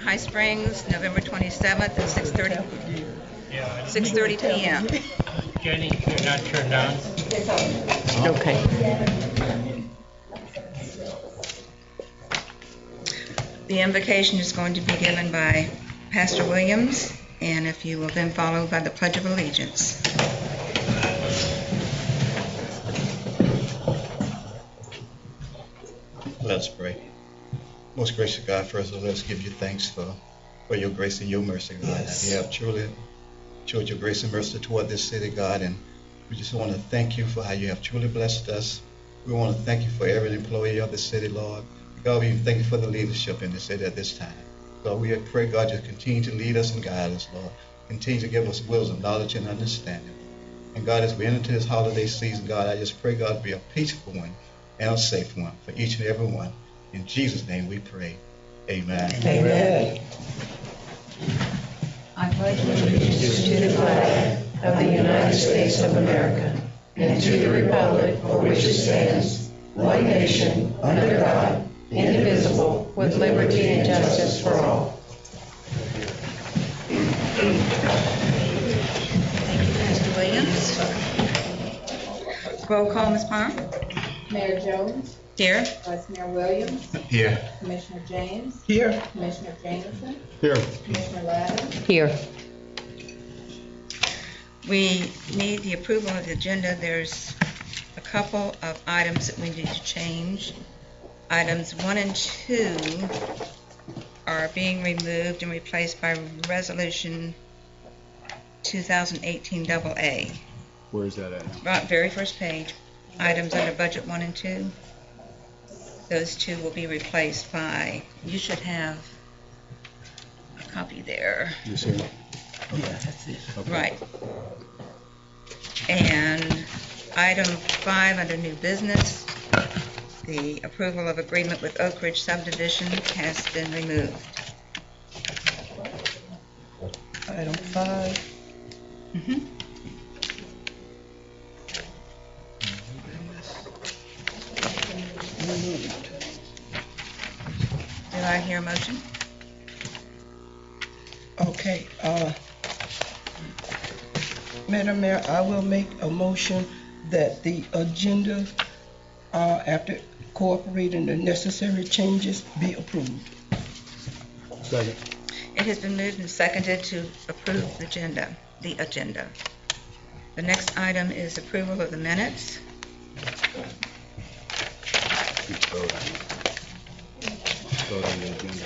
High Springs, November 27th at 6:30 p.m. Jenny, you're not turned on? Okay. The invocation is going to be given by Pastor Williams, and if you will then follow by the Pledge of Allegiance. Let's pray. Most gracious God, first of all, let's give you thanks for your grace and your mercy, God. Yes. You have truly showed your grace and mercy toward this city, God, and we just want to thank you for how you have truly blessed us. We want to thank you for every employee of the city, Lord. God, we even thank you for the leadership in the city at this time. God, we pray, God, you continue to lead us and guide us, Lord. Continue to give us wisdom, knowledge, and understanding. And God, as we enter into this holiday season, God, I just pray, God, be a peaceful one and a safe one for each and every one. In Jesus' name we pray. Amen. Amen. I pledge allegiance to the flag Of the United States of America and to the republic for which it stands, one nation, under God, indivisible, with liberty and justice for all. Thank you, Pastor Williams. Roll call, Ms. Palm. Mayor Jones. Here. Vice Mayor Williams. Here. Commissioner James. Here. Commissioner Jameson. Here. Commissioner Ladder. Here. We need the approval of the agenda. There's a couple of items that we need to change. Items 1 and 2 are being removed and replaced by Resolution 2018 AA. Where is that at? Right, very first page. Items under Budget 1 and 2. Those two will be replaced by, you should have a copy there. You see it? Yeah, that's it. Okay. Right. And item 5 under new business, the approval of agreement with Oak Ridge subdivision has been removed. Item 5. Do I hear a motion? Okay, Madam Mayor, I will make a motion that the agenda, after incorporating the necessary changes, be approved. Second. It has been moved and seconded to approve the agenda. The next item is approval of the minutes. Vote on the agenda.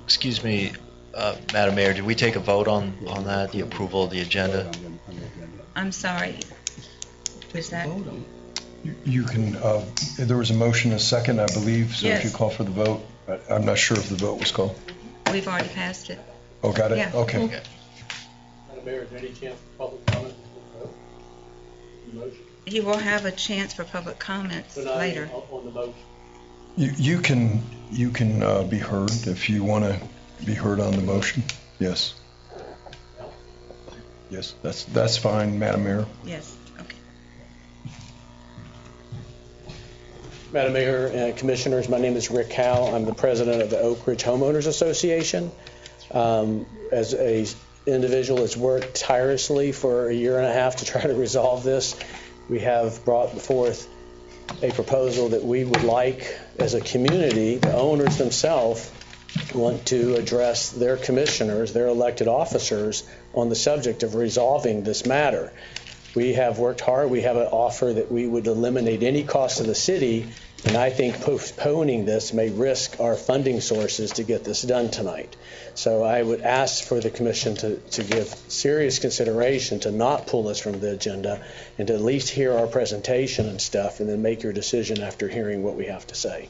Excuse me, Madam Mayor, did we take a vote on that, the approval of the agenda? I'm sorry. Was that? You can, there was a motion, a second, I believe, so if you Yes. call for the vote, I'm not sure if the vote was called. We've already passed it. Oh, got it? Yeah. Okay. Okay. Madam Mayor, is there any chance for public comment before the vote? Motion? You will have a chance for public comments later. On the motion. You can be heard if you want to be heard on the motion. Yes. Yes, that's fine, Madam Mayor. Yes, okay. Madam Mayor and Commissioners, my name is Rick Howe. I'm the president of the Oak Ridge Homeowners Association. As a individual that's worked tirelessly for a year and a half to try to resolve this, we have brought forth a proposal that we would like, as a community, the owners themselves want to address their commissioners, their elected officers, on the subject of resolving this matter. We have worked hard. We have an offer that we would eliminate any cost of the city, and I think postponing this may risk our funding sources to get this done tonight. So I would ask for the commission to give serious consideration to not pull this from the agenda and to at least hear our presentation and stuff and then make your decision after hearing what we have to say.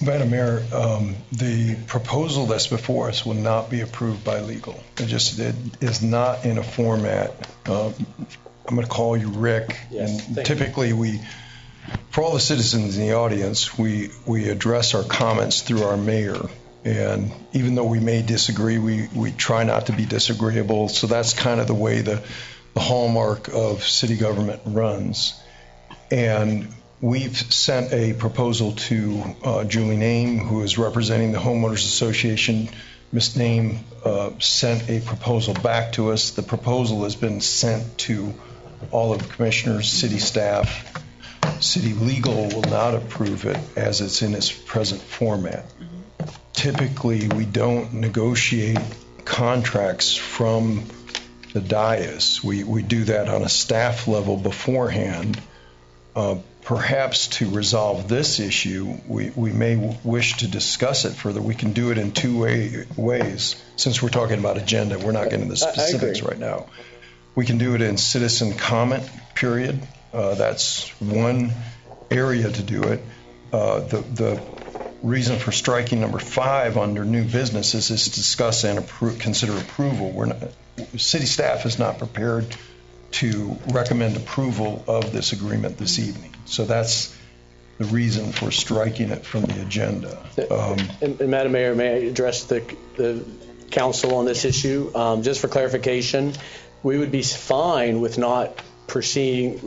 Madam Mayor, the proposal that's before us will not be approved by legal. It is not in a format. I'm going to call you Rick. Yes, and thank typically for all the citizens in the audience, we address our comments through our mayor. And even though we may disagree, we try not to be disagreeable. So that's kind of the way the hallmark of city government runs. And We've sent a proposal to Julie Name, who is representing the Homeowners Association. Ms. Name sent a proposal back to us. The proposal has been sent to all of the commissioners, city staff. City legal will not approve it as it's in its present format. Typically, we don't negotiate contracts from the dais. We do that on a staff level beforehand. Perhaps to resolve this issue, we may wish to discuss it further. We can do it in two ways. Since we're talking about agenda, we're not getting into the specifics right now. We can do it in citizen comment period. That's one area to do it. The reason for striking number 5 under new business is to discuss and consider approval. City staff is not prepared to recommend approval of this agreement this evening. So that's the reason for striking it from the agenda. And Madam Mayor, may I address the council on this issue? Just for clarification, we would be fine with not pursuing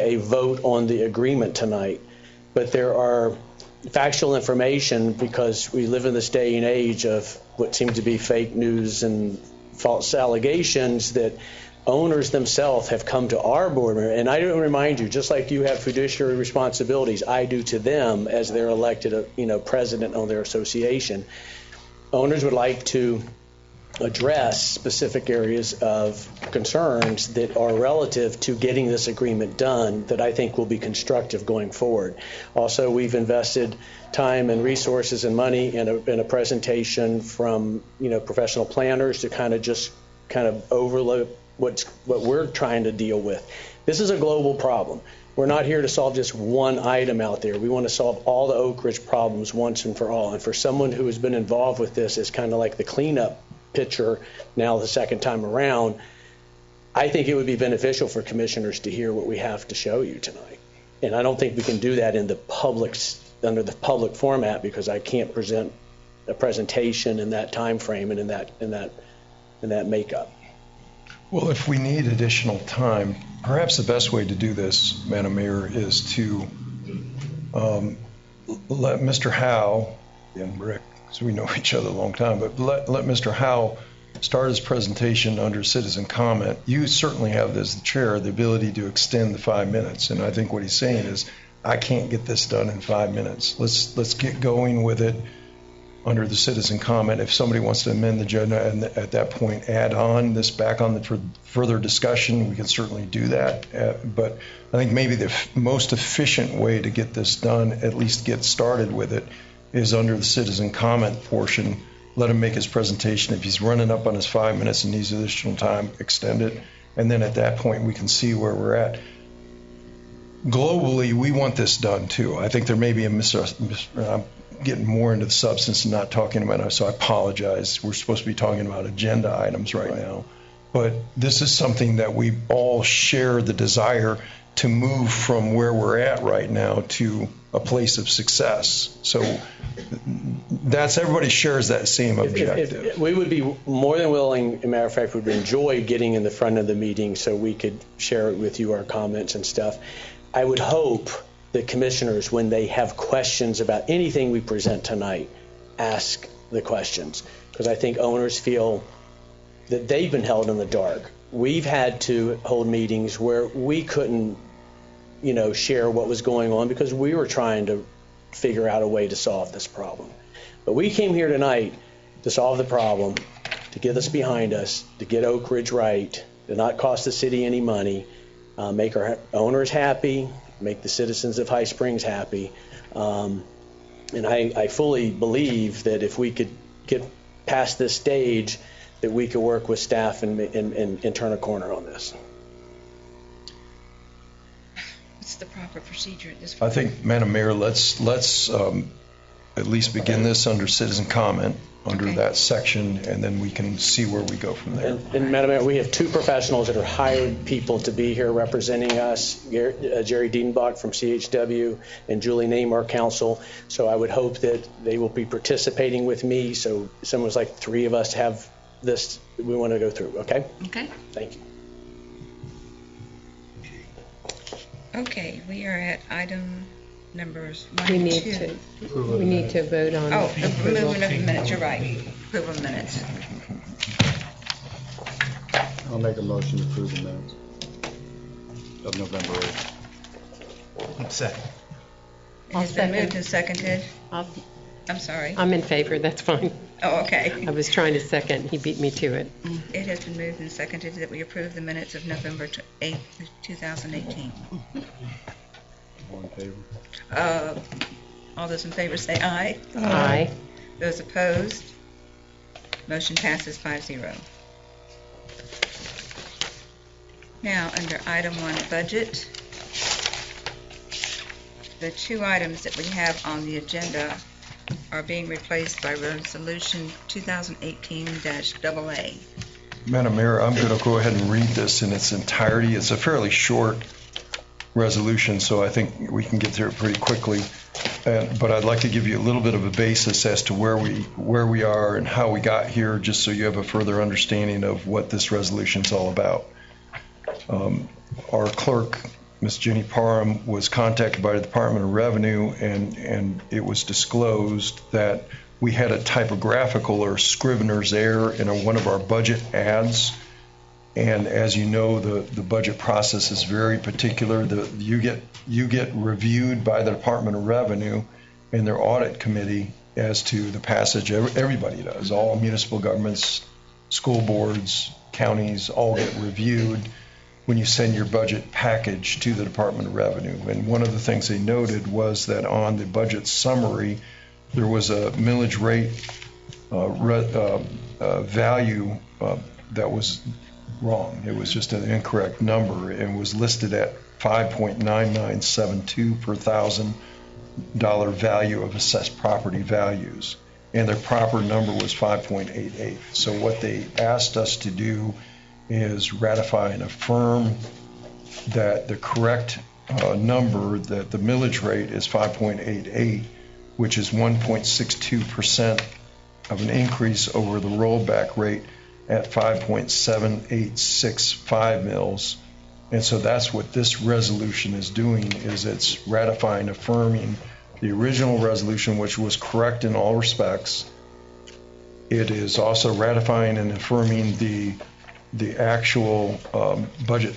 a vote on the agreement tonight, but there are factual information, because we live in this day and age of what seems to be fake news and false allegations, that owners themselves have come to our board. And I do remind you, just like you have fiduciary responsibilities, I do to them as their elected, president of their association. Owners would like to address specific areas of concerns that are relative to getting this agreement done that I think will be constructive going forward. Also, we've invested time and resources and money in a presentation from professional planners to kind of overlook what we're trying to deal with. This is a global problem. We're not here to solve just one item out there. We want to solve all the Oak Ridge problems once and for all. And for someone who has been involved with this, it's kind of like the cleanup picture now the second time around. I think it would be beneficial for commissioners to hear what we have to show you tonight. And I don't think we can do that in the under the public format, because I can't present a presentation in that time frame and in that makeup. Well, if we need additional time, perhaps the best way to do this, Madam Mayor, is to let Mr. Howe and Rick, because we know each other a long time, but let Mr. Howe start his presentation under citizen comment. You certainly have, as the chair, the ability to extend the 5 minutes, and I think what he's saying is, I can't get this done in 5 minutes. Let's get going with it under the citizen comment. If somebody wants to amend the agenda and at that point add on this back on for further discussion, we can certainly do that. But I think maybe the most efficient way to get this done, at least get started with it, is under the citizen comment portion. Let him make his presentation. If he's running up on his 5 minutes and needs additional time, extend it. And then at that point, we can see where we're at. Globally, we want this done too. I think there may be I'm getting more into the substance and not talking about it, so I apologize. We're supposed to be talking about agenda items right now. But this is something that we all share the desire to move from where we're at right now to a place of success. So that's, everybody shares that same objective. We would be more than willing, as a matter of fact, we would enjoy getting in the front of the meeting so we could share it with you, our comments and stuff. I would hope that commissioners, when they have questions about anything we present tonight, ask the questions, because I think owners feel that they've been held in the dark. We've had to hold meetings where we couldn't, share what was going on because we were trying to figure out a way to solve this problem. But we came here tonight to solve the problem, to get this behind us, to get Oak Ridge right, to not cost the city any money, make our owners happy, make the citizens of High Springs happy. And I fully believe that if we could get past this stage, that we could work with staff and turn a corner on this. What's the proper procedure at this point? I think, Madam Mayor, let's at least begin this under citizen comment, under that section, and then we can see where we go from there. And Madam Mayor, we have two professionals that are hired people to be here representing us, Jerry Diedenbach from CHW and Julie Name, our counsel. So I would hope that they will be participating with me. So it's almost like 3 of us have this we want to go through, okay? Okay. Thank you. Okay, we are at item numbers 1 We and need 2. to, we need to vote on. Oh, the approval. movement of the minutes, you're right. Approval of minutes. I'll make a motion to approve the minutes of November 8th. Second. It has been second. moved and seconded. I'll- I'm sorry. I'm in favor, that's fine. Oh, okay. I was trying to second, he beat me to it. It has been moved and seconded that we approve the minutes of November 8th, 2018. All in favor? All those in favor say aye. Aye. Those opposed, motion passes 5-0. Now, under item 1, budget, the two items that we have on the agenda are being replaced by resolution 2018-AA. Madam Mayor, I'm going to go ahead and read this in its entirety. It's a fairly short resolution, so I think we can get through it pretty quickly. But I'd like to give you a little bit of a basis as to where we are and how we got here, just so you have a further understanding of what this resolution is all about. Our clerk, Ms. Jenny Parham, was contacted by the Department of Revenue, and it was disclosed that we had a typographical or scrivener's error in one of our budget ads. And as you know, the budget process is very particular. You get reviewed by the Department of Revenue and their audit committee as to the passage. Everybody does. All municipal governments, school boards, counties all get reviewed when you send your budget package to the Department of Revenue. And one of the things they noted was that on the budget summary, there was a millage rate value that was wrong. It was just an incorrect number and was listed at 5.9972 per $1,000 value of assessed property values. And their proper number was 5.88. So what they asked us to do is ratify and affirm that the correct number, that the millage rate is 5.88, which is 1.62% of an increase over the rollback rate at 5.7865 mils. And so that's what this resolution is doing, is it's ratifying, affirming the original resolution, which was correct in all respects. It is also ratifying and affirming the actual budget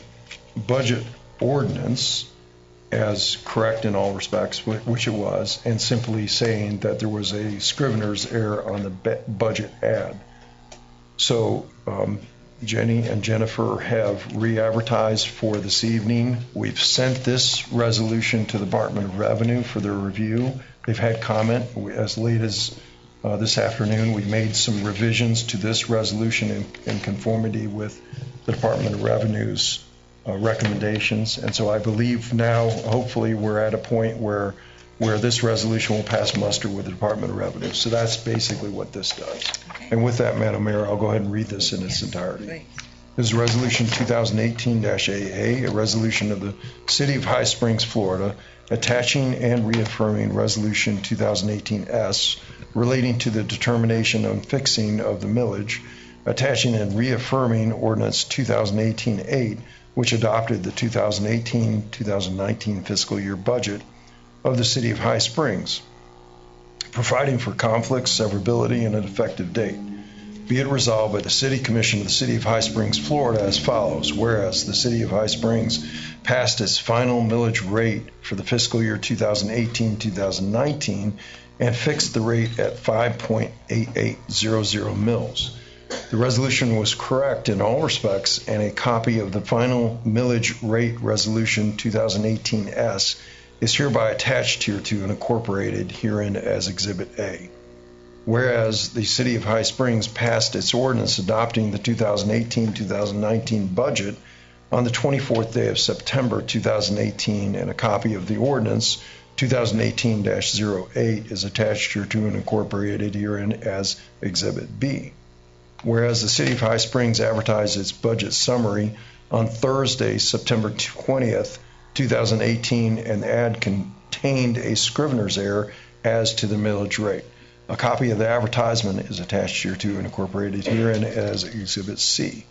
ordinance as correct in all respects, which it was, and simply saying that there was a scrivener's error on the budget ad. So Jenny and Jennifer have re-advertised for this evening. We've sent this resolution to the Department of Revenue for their review. They've had comment. As late as this afternoon, we made some revisions to this resolution in conformity with the Department of Revenue's recommendations. And so I believe now, hopefully, we're at a point where this resolution will pass muster with the Department of Revenue. So that's basically what this does. Okay. And with that, Madam Mayor, I'll go ahead and read this in its entirety. Please. This is Resolution 2018-AA, a resolution of the City of High Springs, Florida, attaching and reaffirming Resolution 2018-S relating to the determination and fixing of the millage, attaching and reaffirming Ordinance 2018-8, which adopted the 2018-2019 fiscal year budget of the City of High Springs, providing for conflicts, severability, and an effective date. Be it resolved by the City Commission of the City of High Springs, Florida as follows. Whereas the City of High Springs passed its final millage rate for the fiscal year 2018-2019 and fixed the rate at 5.8800 mils. The resolution was correct in all respects, and a copy of the final millage rate resolution 2018-S is hereby attached hereto and incorporated herein as Exhibit A. Whereas the City of High Springs passed its ordinance adopting the 2018-2019 budget on the 24th day of September 2018, and a copy of the ordinance 2018-08 is attached hereto and incorporated herein as Exhibit B. Whereas the City of High Springs advertised its budget summary on Thursday, September 20th, 2018, and the ad contained a scrivener's error as to the millage rate. A copy of the advertisement is attached hereto and incorporated herein as Exhibit C.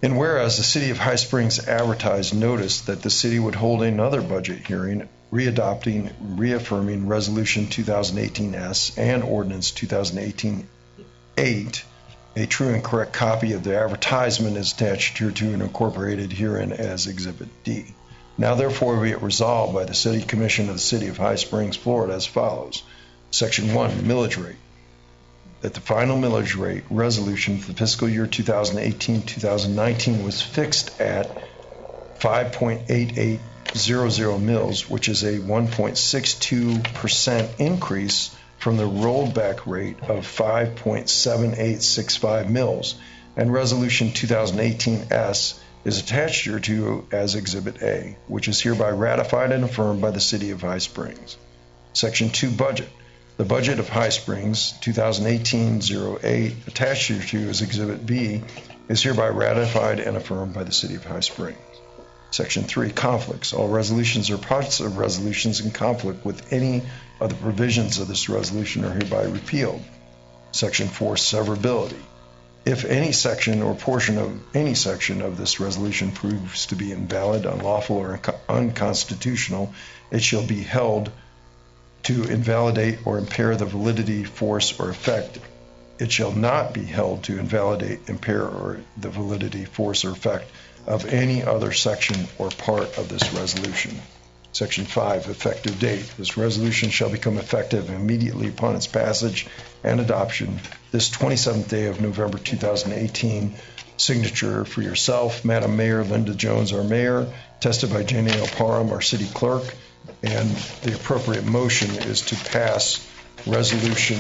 And whereas the City of High Springs advertised notice that the city would hold another budget hearing, readopting, reaffirming Resolution 2018-S and Ordinance 2018-8, a true and correct copy of the advertisement is attached hereto and incorporated herein as Exhibit D. Now therefore be it resolved by the City Commission of the City of High Springs, Florida as follows. Section 1, millage rate. That the final millage rate resolution for the fiscal year 2018-2019 was fixed at 5.8800 mils, which is a 1.62% increase from the rolled back rate of 5.7865 mils, and Resolution 2018-S is attached hereto as Exhibit A, which is hereby ratified and affirmed by the City of High Springs. Section 2, budget. The budget of High Springs 2018-08, attached hereto as Exhibit B, is hereby ratified and affirmed by the City of High Springs. Section 3, conflicts. All resolutions or parts of resolutions in conflict with any of the provisions of this resolution are hereby repealed. Section 4, severability. If any section or portion of any section of this resolution proves to be invalid, unlawful, or unconstitutional, it shall be held to invalidate or impair the validity, force, or effect. It shall not be held to invalidate, impair, or the validity, force, or effect of any other section or part of this resolution. Section 5, effective date. This resolution shall become effective immediately upon its passage and adoption this 27th day of November 2018. Signature for yourself, Madam Mayor Linda Jones, our mayor, tested by Jane L. Parham, our city clerk, and the appropriate motion is to pass Resolution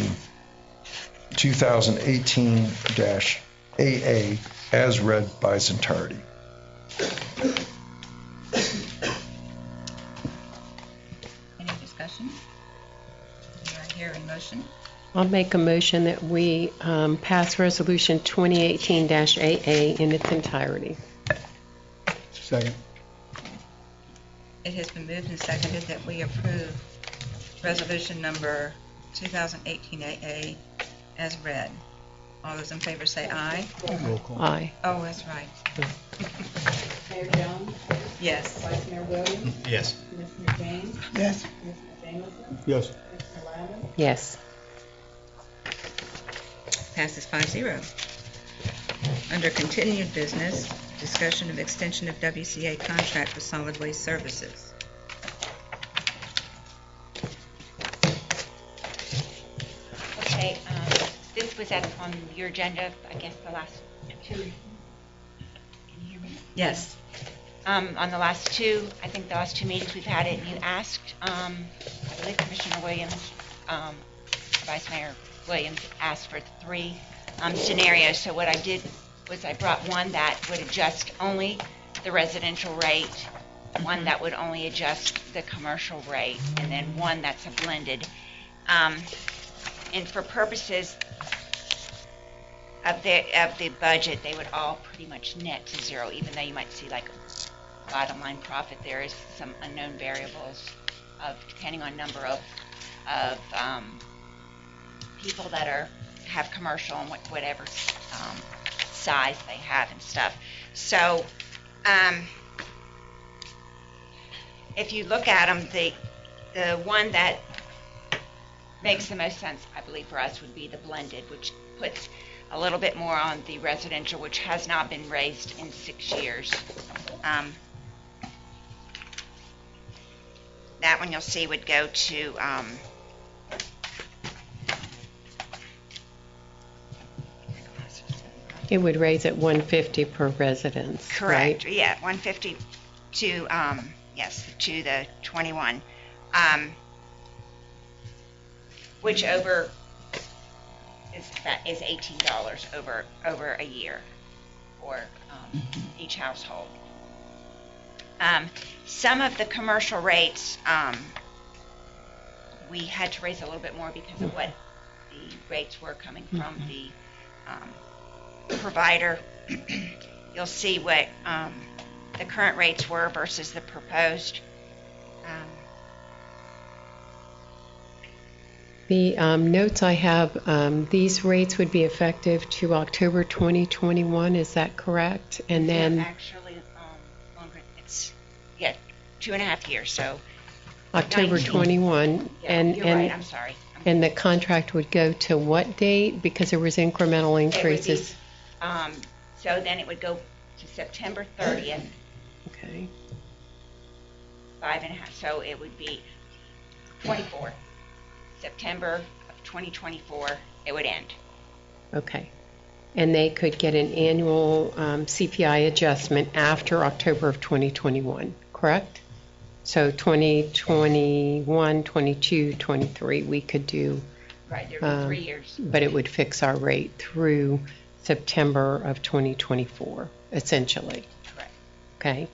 2018-AA as read by its entirety. Any discussion? Do I hear a motion? I'll make a motion that we pass Resolution 2018-AA in its entirety. Second. It has been moved and seconded that we approve resolution number 2018-AA as read. All those in favor say aye. Roll call. Aye. Oh, that's right. Mayor Jones, Yes. Vice Mayor Williams, Yes. Commissioner James, Yes. Commissioner Jameson, Yes. Commissioner Lavin, Yes. Passes 5-0. Under continued business, discussion of extension of WCA contract for solid waste services. Okay, this was on your agenda, I guess, the last two. Can you hear me? Yes. On the last two, I think the last two meetings we've had it, and you asked, I believe Commissioner Williams, Vice Mayor Williams asked for three scenarios. So what I did was I brought one that would adjust only the residential rate, one that would only adjust the commercial rate, and then one that's a blended. And for purposes of the budget, they would all pretty much net to zero, even though you might see like a bottom line profit. There is some unknown variables of depending on number of people that have commercial and whatever size they have and stuff. So if you look at them, the one that makes the most sense, I believe, for us would be the blended, which puts a little bit more on the residential, which has not been raised in 6 years. That one you'll see would go to It would raise at $150 per residence. correct, Right? yeah, 150 to yes, to the 21, which over is $18 over a year for each household. Some of the commercial rates we had to raise a little bit more because of what the rates were coming from the provider. You'll see what the current rates were versus the proposed. The notes I have, these rates would be effective to October 2021, is that correct? And then Actually, longer, it's, 2.5 years, so. October 19. 21, Yeah, you're right, I'm sorry. and the contract would go to what date? Because there was incremental increases. So then it would go to September 30th, Okay. 5.5, so it would be 24. September of 2024, it would end. Okay. And they could get an annual CPI adjustment after October of 2021, correct? So 2021, 22, 23, we could do, Right, there'd be 3 years. but it would fix our rate through September of 2024, essentially. Correct. Okay.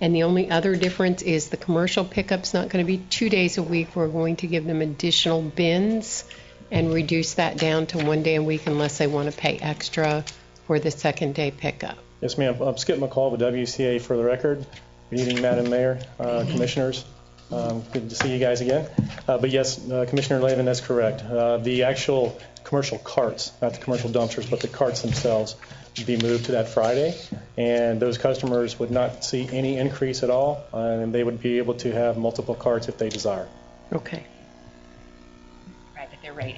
And the only other difference is the commercial pickup's not going to be 2 days a week. We're going to give them additional bins and reduce that down to 1 day a week unless they want to pay extra for the second day pickup. Yes, ma'am. I'm Skip McCall with WCA for the record. Good evening, Madam Mayor, Commissioners. Good to see you guys again. But yes, Commissioner Lavin, that's correct. The actual commercial carts, not the commercial dumpsters, but the carts themselves would be moved to that Friday. And those customers would not see any increase at all, and they would be able to have multiple carts if they desire. Okay. Right, but their rate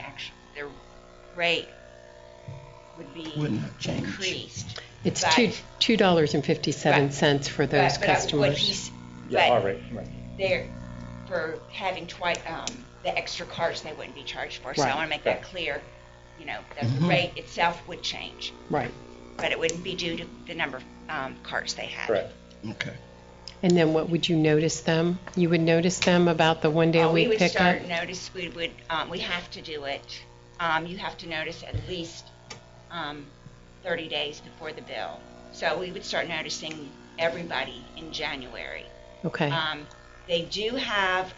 would be Would not change. increased. It's But- $2.57 for those But what customers. he's, Yeah, but all right. they're, for having twice, the extra carts they wouldn't be charged for. So I Right. want to make that clear, that the rate itself would change, Right. but it wouldn't be due to the number of carts they had. Correct. Okay. And then what would you notice them? You would notice them about the 1 day a We week would pickup? start notice, we have to do it. You have to notice at least 30 days before the bill. So we would start noticing everybody in January. Okay. They do have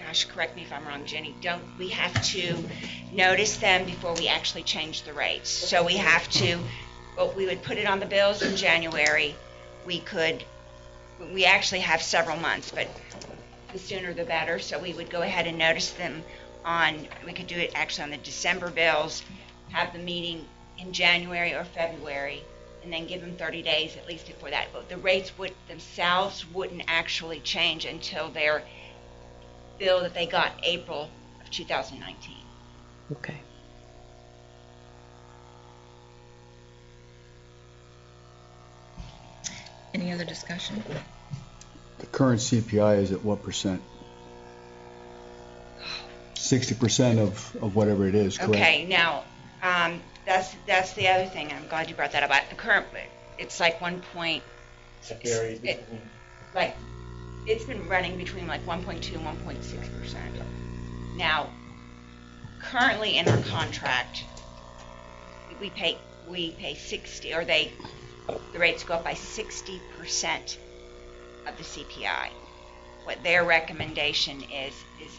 gosh, correct me if I'm wrong, Jenny, we have to notice them before we actually change the rates. So we would put it on the bills in January. We actually have several months, but the sooner the better. So we would go ahead and notice them we could do it actually on the December bills, have the meeting in January or February, and then give them 30 days at least before that. But the rates themselves wouldn't actually change until their bill that they got April of 2019. Okay. Any other discussion? The current CPI is at what percent? 60% of whatever it is, correct? Okay, now, that's the other thing. I'm glad you brought that up. The current, it's like 1 point, it's been running between like 1.2 and 1.6%. Now, currently in our contract, we pay 60, or the rates go up by 60% of the CPI. What their recommendation is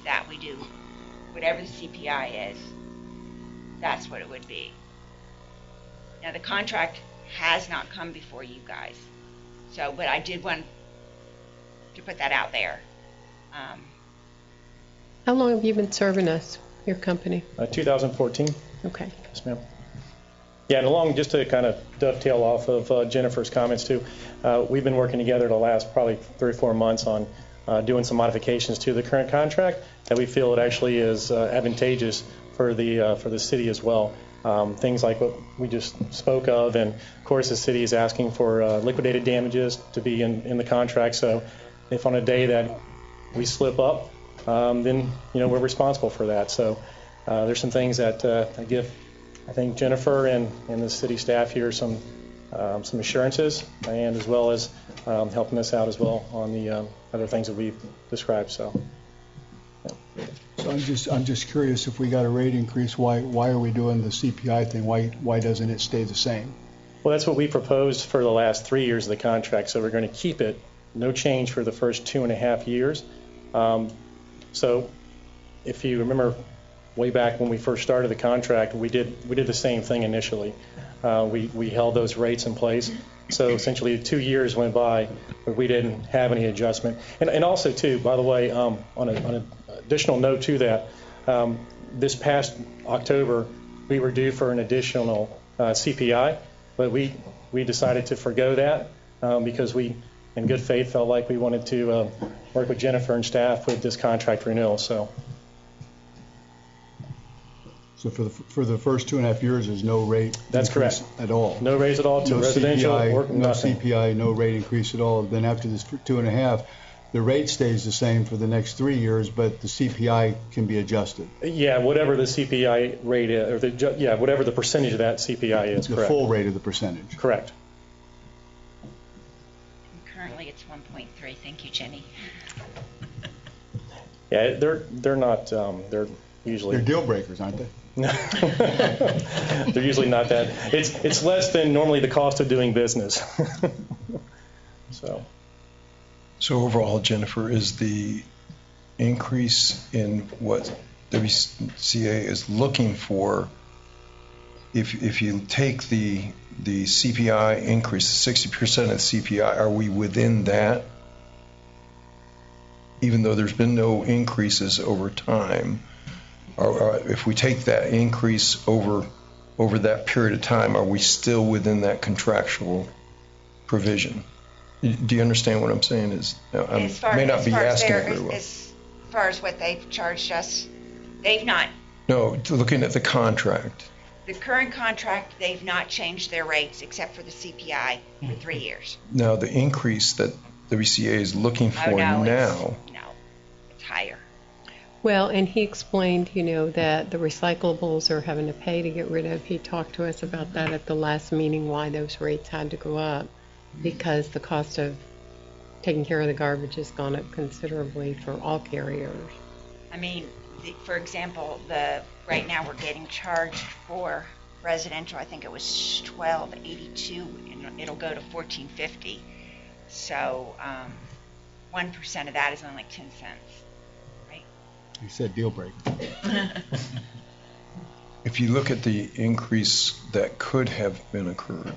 that we do whatever the CPI is, that's what it would be. Now, the contract has not come before you guys, but I did want to put that out there. How long have you been serving us, your company? 2014. Okay. Yes, ma'am. Yeah, and along, just to kind of dovetail off of Jennifer's comments too, we've been working together the last probably 3 or 4 months on doing some modifications to the current contract that we feel it actually is advantageous for the city as well. Things like what we just spoke of, and of course the city is asking for liquidated damages to be in the contract. So if on a day that we slip up, then we're responsible for that. So there's some things that I give, I think, Jennifer and the city staff here some assurances, and as well as helping us out as well on the other things that we've described. So. Yeah. So I'm just curious, if we got a rate increase, why are we doing the CPI thing? Why doesn't it stay the same? Well, that's what we proposed for the last 3 years of the contract. So we're going to keep it, no change for the first 2.5 years. So if you remember way back when we first started the contract, we did the same thing initially. We held those rates in place. So essentially 2 years went by, but we didn't have any adjustment. And also too, by the way, on a additional note to that, this past October, we were due for an additional CPI, but we decided to forgo that because we, in good faith, felt like we wanted to work with Jennifer and staff with this contract renewal. So for the first 2.5 years, there's no rate That's increase correct. at all? No raise at all to No residential CPI, or no nothing. CPI, no rate increase at all. Then after this 2.5, the rate stays the same for the next 3 years, but the CPI can be adjusted. Yeah, whatever the CPI rate is, or whatever the percentage of that CPI is, The correct. full rate of the percentage. Correct. Currently, it's 1.3. Thank you, Jenny. Yeah, they're not, they're usually. They're deal breakers, aren't they? They're usually not that. It's less than normally the cost of doing business. So overall, Jennifer, is the increase in what WCA is looking for, if you take the CPI increase, 60% of the CPI, are we within that? Even though there's been no increases over time, or if we take that increase over that period of time, are we still within that contractual provision? Do you understand what I'm saying? I may not be asking it very well. As far as what they've charged us, they've not. No, looking at the contract. The current contract, they've not changed their rates except for the CPI for 3 years. Now, the increase that WCA is looking for now. It's higher. Well, and he explained, that the recyclables are having to pay to get rid of. He talked to us about that at the last meeting, why those rates had to go up, because the cost of taking care of the garbage has gone up considerably for all carriers. I mean, for example, right now we're getting charged for residential, I think it was $12.82, and it'll go to $14.50. So 1% of that is only like 10 cents. You said deal breaker. If you look at the increase that could have been occurred,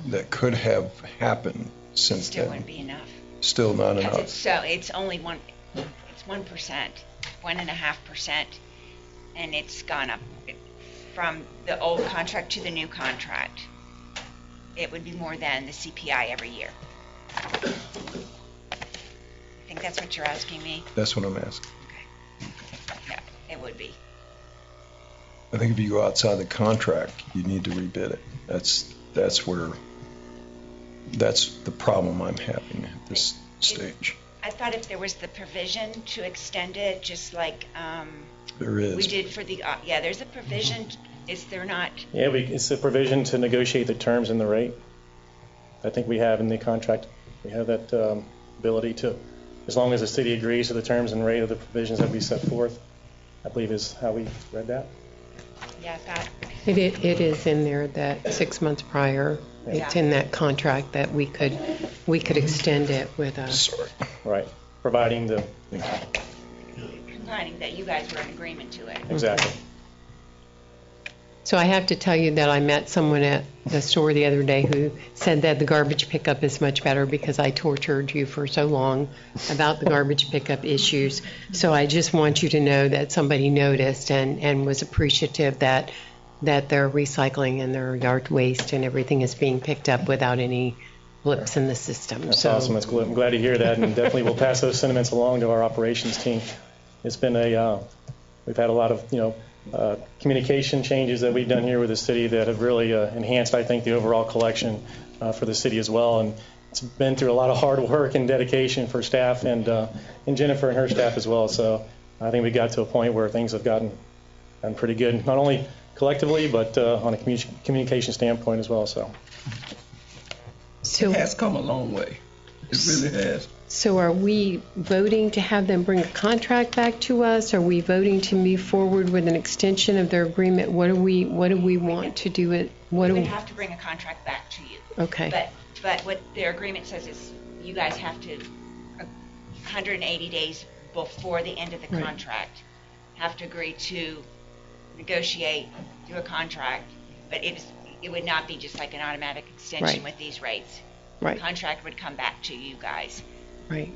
that could have happened since Still then. wouldn't be enough. Still not enough. It's only 1%, 1.5%, and it's gone up from the old contract to the new contract. It would be more than the CPI every year. I think that's what you're asking me? That's what I'm asking. Yeah, it would be. I think if you go outside the contract, you need to rebid it. That's the problem I'm having at this stage. I thought if there was the provision to extend it, just like There is. we did for the, there's a provision. Is there not? Yeah, it's a provision to negotiate the terms and the rate. I think we have in the contract. We have that ability to, as long as the city agrees to the terms and rate of the provisions that we set forth, I believe is how we read that. Yeah, I thought. It is in there that 6 months prior, it's in that contract that we could extend it with a. Right, providing the. Providing that you guys were in agreement to it. Exactly. So I have to tell you that I met someone at the store the other day who said that the garbage pickup is much better because I tortured you for so long about the garbage pickup issues. So I just want you to know that somebody noticed and was appreciative that their recycling and their yard waste and everything is being picked up without any blips in the system. That's awesome. That's good. I'm glad to hear that, and definitely we'll pass those sentiments along to our operations team. It's been we've had a lot of, communication changes that we've done here with the city that have really enhanced, I think, the overall collection for the city as well. And it's been through a lot of hard work and dedication for staff and Jennifer and her staff as well. So I think we got to a point where things have gotten pretty good, not only collectively, but on a communication standpoint as well. So it has come a long way. It really has. So are we voting to have them bring a contract back to us? Are we voting to move forward with an extension of their agreement? What do we want to do? We would have to bring a contract back to you. Okay. But what their agreement says is you guys have to, 180 days before the end of the contract, have to agree to negotiate, do a contract. But it would not be just like an automatic extension with these rates. Right. The contract would come back to you guys. Right.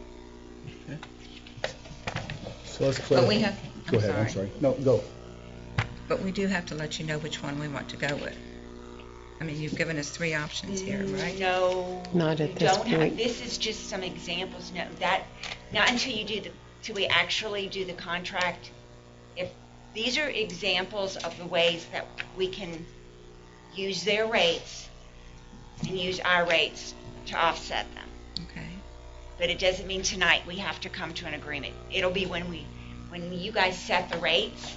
So let's But clarify. we have, Go ahead, I'm sorry. No, go. But we do have to let you know which one we want to go with. I mean, you've given us 3 options here, right? No. Not at you this don't have- point. This is just some examples. No, that, not until you do till we actually do the contract. If these are examples of the ways that we can use their rates and use our rates to offset them. Okay. But it doesn't mean tonight we have to come to an agreement. It'll be when you guys set the rates,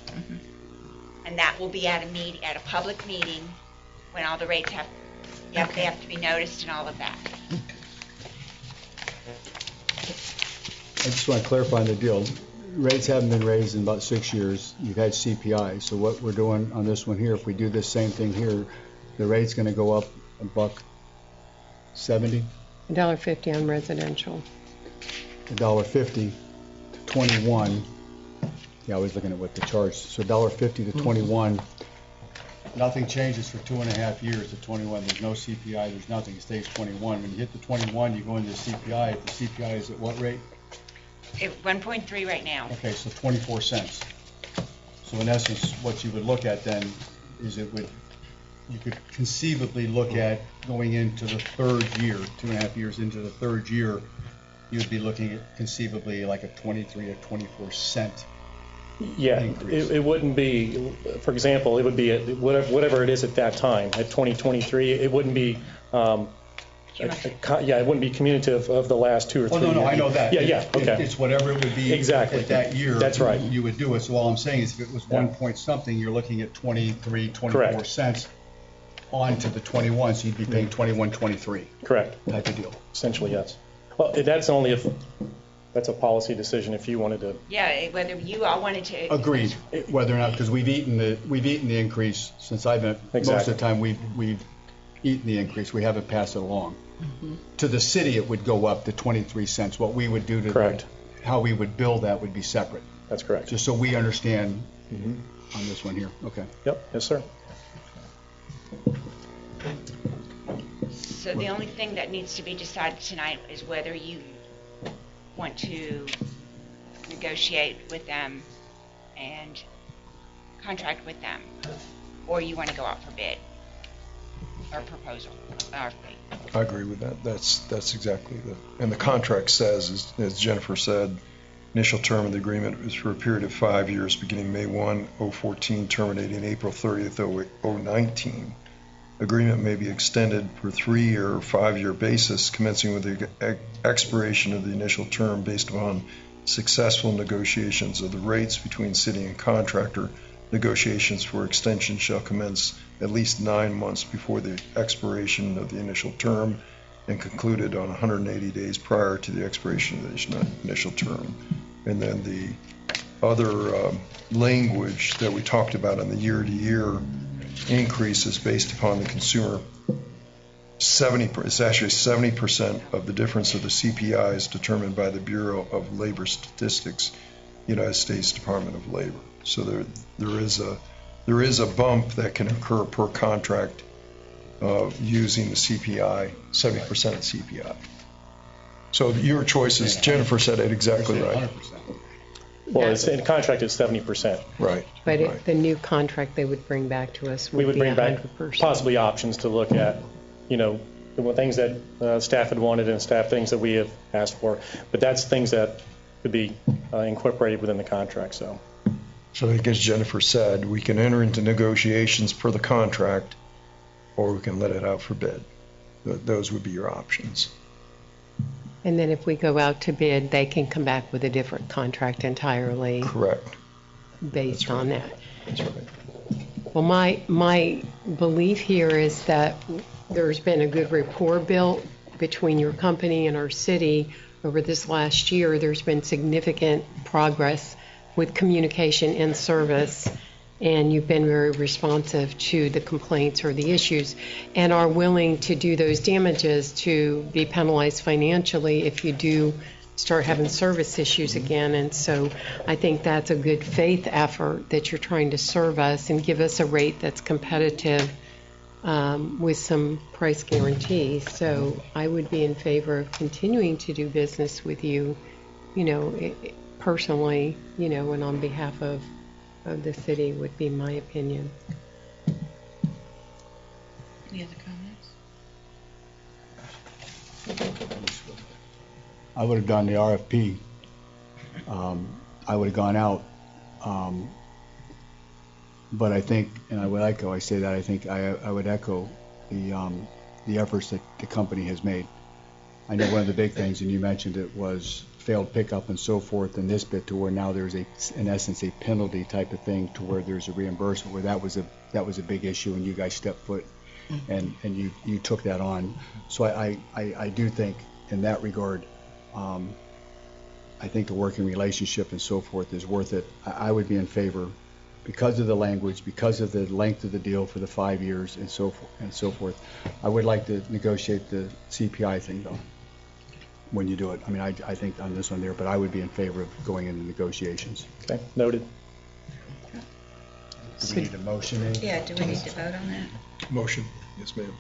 and that will be at a public meeting, when all the rates they have to be noticed and all of that. I just want to clarify on the deal. Rates haven't been raised in about 6 years. You've had CPI. So what we're doing on this one here, if we do this same thing here, the rate's going to go up $1.70, $1.50 on residential. $1.50 to 21. Yeah, I was looking at what the charge. So $1.50 to 21. Nothing changes for 2.5 years to 21. There's no CPI. There's nothing. It stays 21. When you hit the 21, you go into the CPI. If the CPI is at what rate? 1.3 right now. Okay, so 24 cents. So in essence, what you would look at then is you could conceivably look at going into the 3rd year, 2.5 years into the 3rd year, you'd be looking at conceivably like a 23 or 24 cent. Yeah, increase. it wouldn't be, for example, it would be at whatever it is at that time, at 2023, it wouldn't be, it wouldn't be cumulative of the last 2 or 3 Oh, years. no, I know that. Yeah, okay. It's whatever it would be Exactly. at that year. That's right. You would do it. So all I'm saying is if it was Yeah. 1 point something, you're looking at 23, 24 Correct. cents on to the 21, so you'd be paying 21, 23 Correct, type of deal. essentially, yes. Well, that's only if, that's a policy decision if you wanted to. Yeah, whether you all wanted to. Agreed. Whether or not, because we've eaten the increase since I've been, most Exactly. of the time we've eaten the increase. We haven't passed it along. To the city, it would go up to 23 cents. What we would do to Correct. how we would bill that would be separate. That's correct. Just so we understand on this one here. Okay. Yep, yes, sir. So the only thing that needs to be decided tonight is whether you want to negotiate with them and contract with them, or you want to go out for bid or proposal, RFP. I agree with that. That's exactly and the contract says, as Jennifer said, initial term of the agreement is for a period of 5 years, beginning May 1, 2014, terminating April 30th, 2019. Agreement may be extended for 3-year or 5-year basis, commencing with the expiration of the initial term based upon successful negotiations of the rates between city and contractor. Negotiations for extension shall commence at least 9 months before the expiration of the initial term and concluded on 180 days prior to the expiration of the initial term. And then the other language that we talked about on the year-to-year increase is based upon the consumer. It's actually 70% of the difference of the CPI is determined by the Bureau of Labor Statistics, United States Department of Labor. So there is a bump that can occur per contract using the CPI, 70% of CPI. So your choice is, Jennifer said it exactly right. 100%. Well, it's, in the contract is 70%. Right. But right. the new contract they would bring back to us We would would be bring back 100%. possibly options to look at, the things that staff had wanted and staff things that we have asked for. But that's things that could be incorporated within the contract, so. So I think as Jennifer said, we can enter into negotiations per the contract, or we can let it out for bid. Those would be your options. And then if we go out to bid, they can come back with a different contract entirely Correct. based on that. That's right. Well, my belief here is that there's been a good rapport built between your company and our city over this last year. There's been significant progress with communication and service, and you've been very responsive to the complaints or the issues and are willing to do those damages to be penalized financially if you do start having service issues again. And so I think that's a good faith effort that you're trying to serve us and give us a rate that's competitive with some price guarantees. So I would be in favor of continuing to do business with you, personally, and on behalf of the city would be my opinion. Any other comments? I would have done the RFP. I would have gone out. But I think, and I would echo, I would echo the efforts that the company has made. I know one of the big things, and you mentioned it, was failed pickup and so forth, and this bit to where now there's in essence, a penalty type of thing to where there's a reimbursement, where that was a big issue, and you guys stepped foot and you took that on. So I do think in that regard, I think the working relationship and so forth is worth it. I would be in favor because of the language, because of the length of the deal for the 5 years and so forth. I would like to negotiate the CPI thing though, when you do it. I mean, I think on this one there, but I would be in favor of going into negotiations. Okay, noted. Do we need a motion? Yeah, do we need to vote on that? Motion. Yes, ma'am.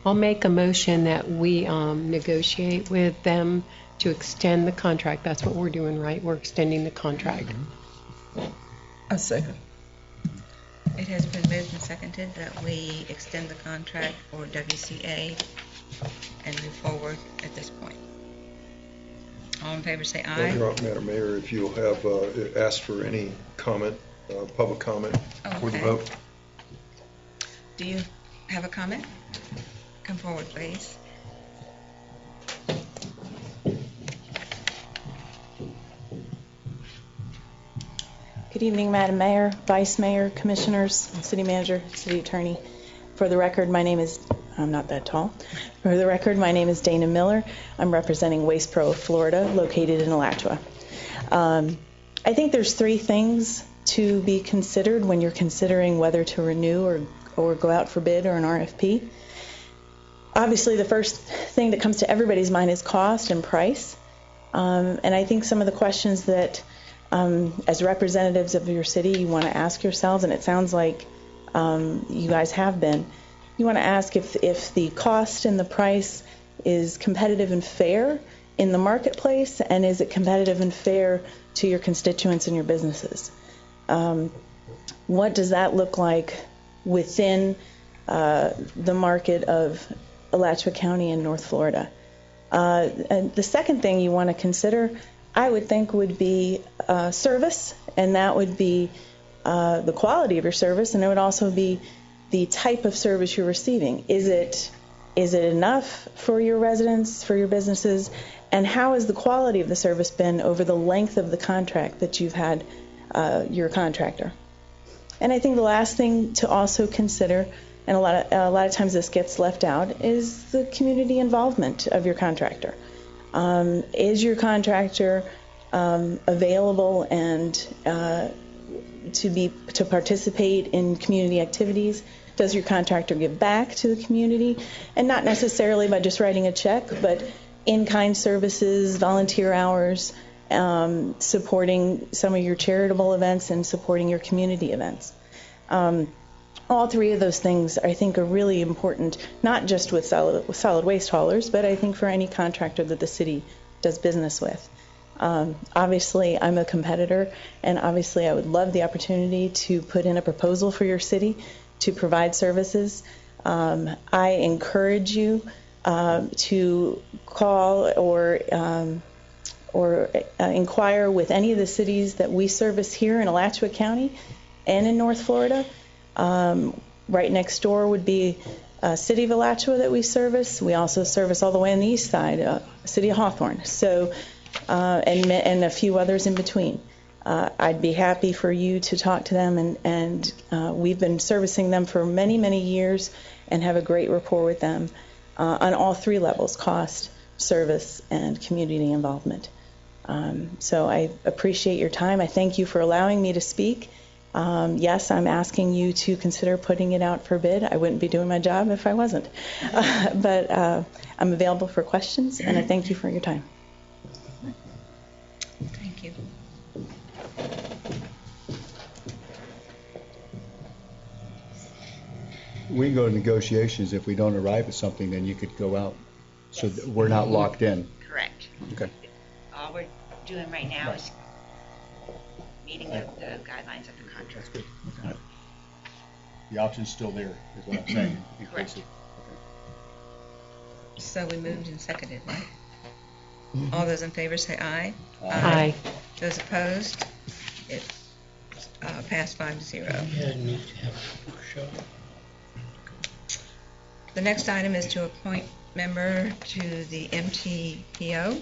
I'll make a motion that we negotiate with them to extend the contract. That's what we're doing, right? We're extending the contract. A second. It has been moved and seconded that we extend the contract for WCA and move forward at this point. All in favor say aye. Madam Mayor, if you'll have asked for any comment, public comment for the vote. Do you have a comment? Come forward, please. Good evening, Madam Mayor, Vice Mayor, Commissioners, City Manager, City Attorney. For the record, my name is, I'm not that tall. For the record, my name is Dana Miller. I'm representing Waste Pro of Florida, located in Alachua. I think there's three things to be considered when you're considering whether to renew or go out for bid or an RFP. Obviously, the first thing that comes to everybody's mind is cost and price. And I think some of the questions that as representatives of your city, you want to ask yourselves, and it sounds like you guys have been, you want to ask if the cost and the price is competitive and fair in the marketplace, and is it competitive and fair to your constituents and your businesses? What does that look like within the market of Alachua County and North Florida? And the second thing you want to consider, I would think, would be service, and that would be the quality of your service, and it would also be the type of service you're receiving. Is it enough for your residents, for your businesses, and how has the quality of the service been over the length of the contract that you've had your contractor? And I think the last thing to also consider, and a lot of times this gets left out, is the community involvement of your contractor. Is your contractor available and to participate in community activities? Does your contractor give back to the community? And not necessarily by just writing a check, but in-kind services, volunteer hours, supporting some of your charitable events and supporting your community events. All three of those things, I think, are really important, not just with solid waste haulers, but I think for any contractor that the city does business with. Obviously, I'm a competitor, and obviously I would love the opportunity to put in a proposal for your city to provide services. I encourage you to call or inquire with any of the cities that we service here in Alachua County and in North Florida. Right next door would be City of Alachua that we service. We also service all the way on the east side, City of Hawthorne. So, and a few others in between. I'd be happy for you to talk to them, and we've been servicing them for many, many years and have a great rapport with them on all three levels: cost, service, and community involvement. So I appreciate your time. I thank you for allowing me to speak. Yes, I'm asking you to consider putting it out for bid. I wouldn't be doing my job if I wasn't. But I'm available for questions, and I thank you for your time. Thank you. We can go to negotiations. If we don't arrive at something, then you could go out. So that we're not locked in. Correct. Okay. All we're doing right now is meeting the guidelines of the contract. That's good. The option's still there, is what I'm saying. in case Correct. it- So we moved and seconded, right? All those in favor say aye. Aye. Those opposed? It passed 5-0. The next item is to appoint member to the MTPO.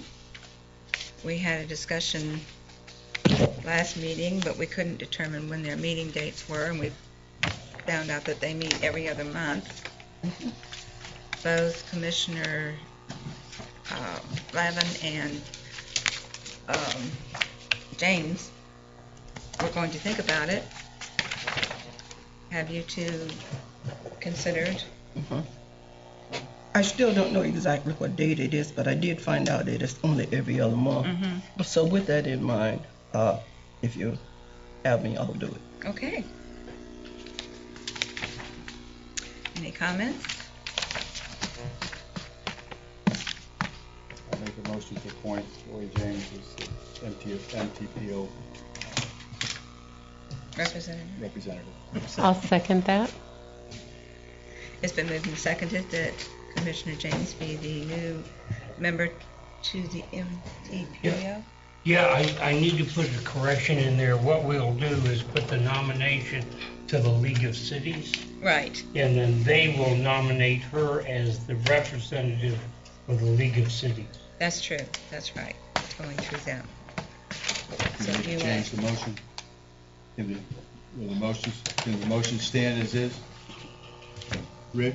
We had a discussion last meeting, but we couldn't determine when their meeting dates were, and we found out that they meet every other month. Both Commissioner Lavin and James were going to think about it. Have you two considered? I still don't know exactly what date it is, but I did find out that it's only every other month. So with that in mind, if you have me, I'll do it. Okay. Any comments? I make a motion to appoint Roy James as the MTPO representative. I'll second that. It's been moved and seconded that Commissioner James be the new member to the MTPO. Yeah, I need to put a correction in there. What we'll do is put the nomination to the League of Cities, Right. and then they will nominate her as the representative of the League of Cities. That's true. That's right. Going through them. So Can you we change the motion? Can the motion stand as is? Rick?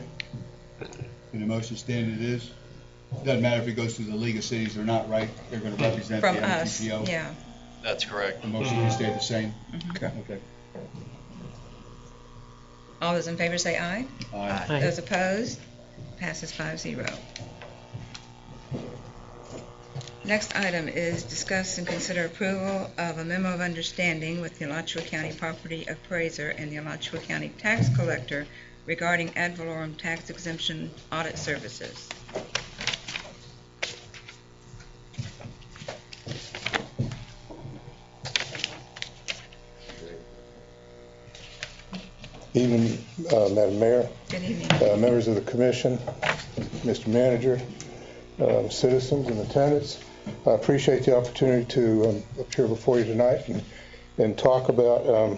Can the motion stand as is? Doesn't matter if it goes through the League of Cities or not, right? They're going to represent the From us, MTPO. yeah. That's correct. The motion can stay the same? Okay. Okay. All those in favor say aye. Aye. Aye. Those opposed? Passes 5-0. Next item is discuss and consider approval of a memo of understanding with the Alachua County Property Appraiser and the Alachua County Tax Collector regarding ad valorem tax exemption audit services. Evening, Madam Mayor, Good evening. members of the commission, Mr. Manager, citizens and attendants. I appreciate the opportunity to appear before you tonight and talk about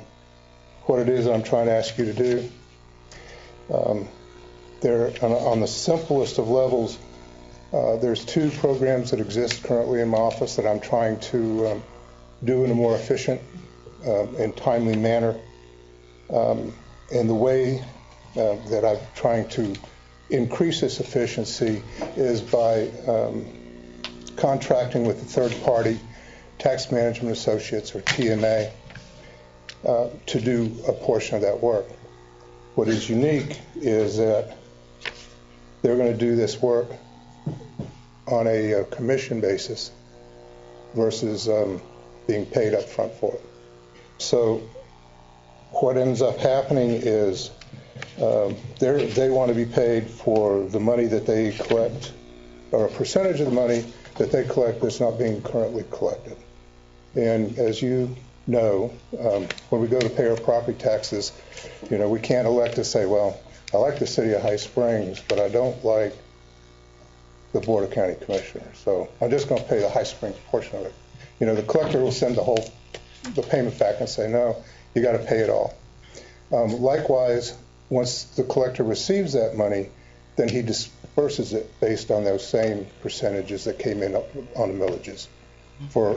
what it is I'm trying to ask you to do. On the simplest of levels, there's two programs that exist currently in my office that I'm trying to do in a more efficient and timely manner. And the way that I'm trying to increase this efficiency is by contracting with a third-party tax management associates, or TMA, to do a portion of that work. What is unique is that they're going to do this work on a commission basis versus being paid up front for it. So what ends up happening is they want to be paid for the money that they collect, or a percentage of the money that they collect that's not being currently collected. And as you know, when we go to pay our property taxes, we can't elect to say, well, I like the city of High Springs, but I don't like the Board of County Commissioners, so I'm just going to pay the High Springs portion of it. The collector will send the payment back and say, no, you got to pay it all. Likewise, once the collector receives that money, then he disperses it based on those same percentages that came in on the millages for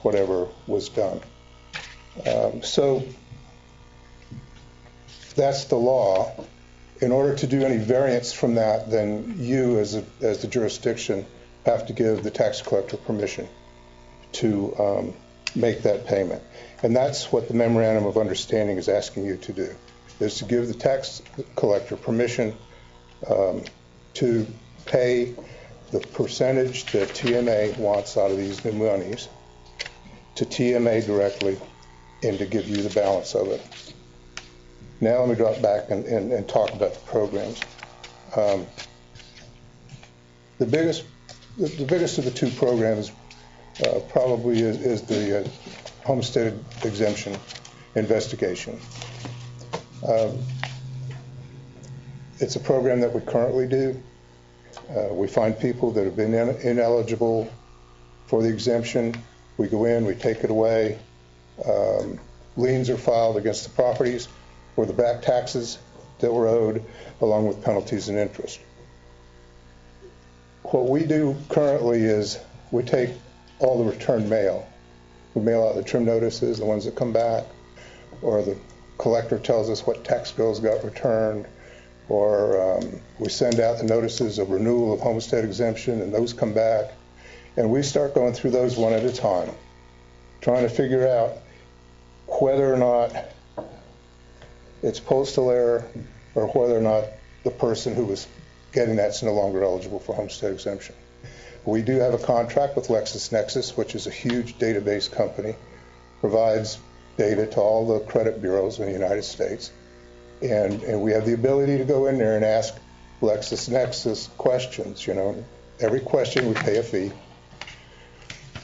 whatever was done. So that's the law. In order to do any variance from that, then you, as the jurisdiction, have to give the tax collector permission to make that payment. And that's what the memorandum of understanding is asking you to do, is to give the tax collector permission to pay the percentage that TMA wants out of these new monies to TMA directly and to give you the balance of it. Now let me drop back and talk about the programs. The biggest of the two programs probably is the homestead exemption investigation. It's a program that we currently do. We find people that have been ineligible for the exemption. We go in, we take it away. Liens are filed against the properties or the back taxes that were owed, along with penalties and interest. What we do currently is we take all the returned mail. We mail out the trim notices, the ones that come back, or the collector tells us what tax bills got returned, or we send out the notices of renewal of homestead exemption, and those come back. And we start going through those one at a time, trying to figure out whether or not it's postal error or whether or not the person who was getting that's no longer eligible for homestead exemption. We do have a contract with LexisNexis, which is a huge database company, provides data to all the credit bureaus in the United States. And we have the ability to go in there and ask LexisNexis questions. You know, every question we pay a fee.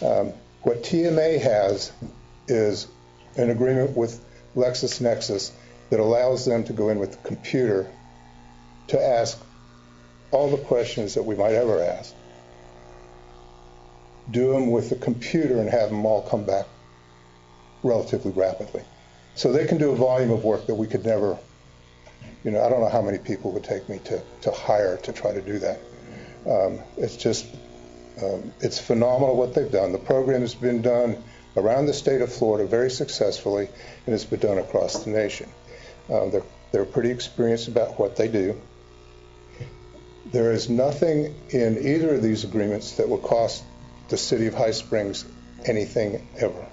What TMA has is an agreement with LexisNexis that allows them to go in with the computer to ask all the questions that we might ever ask, do them with the computer and have them all come back relatively rapidly. So they can do a volume of work that we could never, you know, I don't know how many people would take me to hire to try to do that. It's just, it's phenomenal what they've done. The program has been done around the state of Florida very successfully, and it's been done across the nation. They're pretty experienced about what they do. There is nothing in either of these agreements that will cost the city of High Springs anything ever.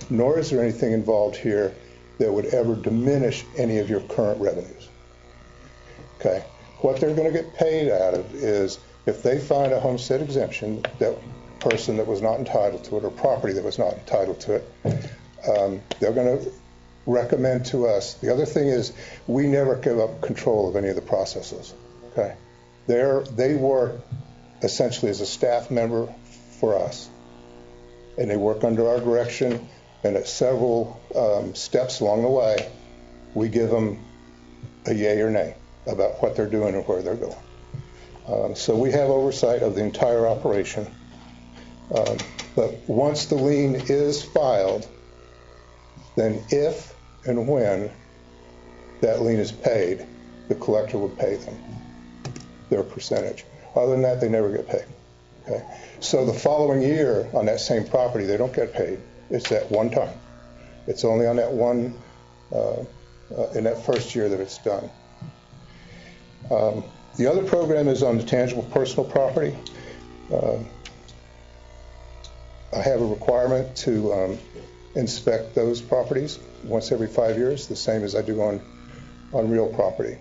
Nor is there anything involved here that would ever diminish any of your current revenues. Okay? What they're going to get paid out of is if they find a homestead exemption, that person that was not entitled to it or property that was not entitled to it, they're going to recommend to us. The other thing is we never give up control of any of the processes. Okay? They work essentially as a staff member for us, and they work under our direction, and at several steps along the way, we give them a yay or nay about what they're doing and where they're going. So we have oversight of the entire operation. But once the lien is filed, then if and when that lien is paid, the collector will pay them their percentage. Other than that, they never get paid. Okay? So the following year on that same property, they don't get paid. It's that one time. It's only on that one, in that first year that it's done. The other program is on the tangible personal property. I have a requirement to inspect those properties once every 5 years, the same as I do on real property.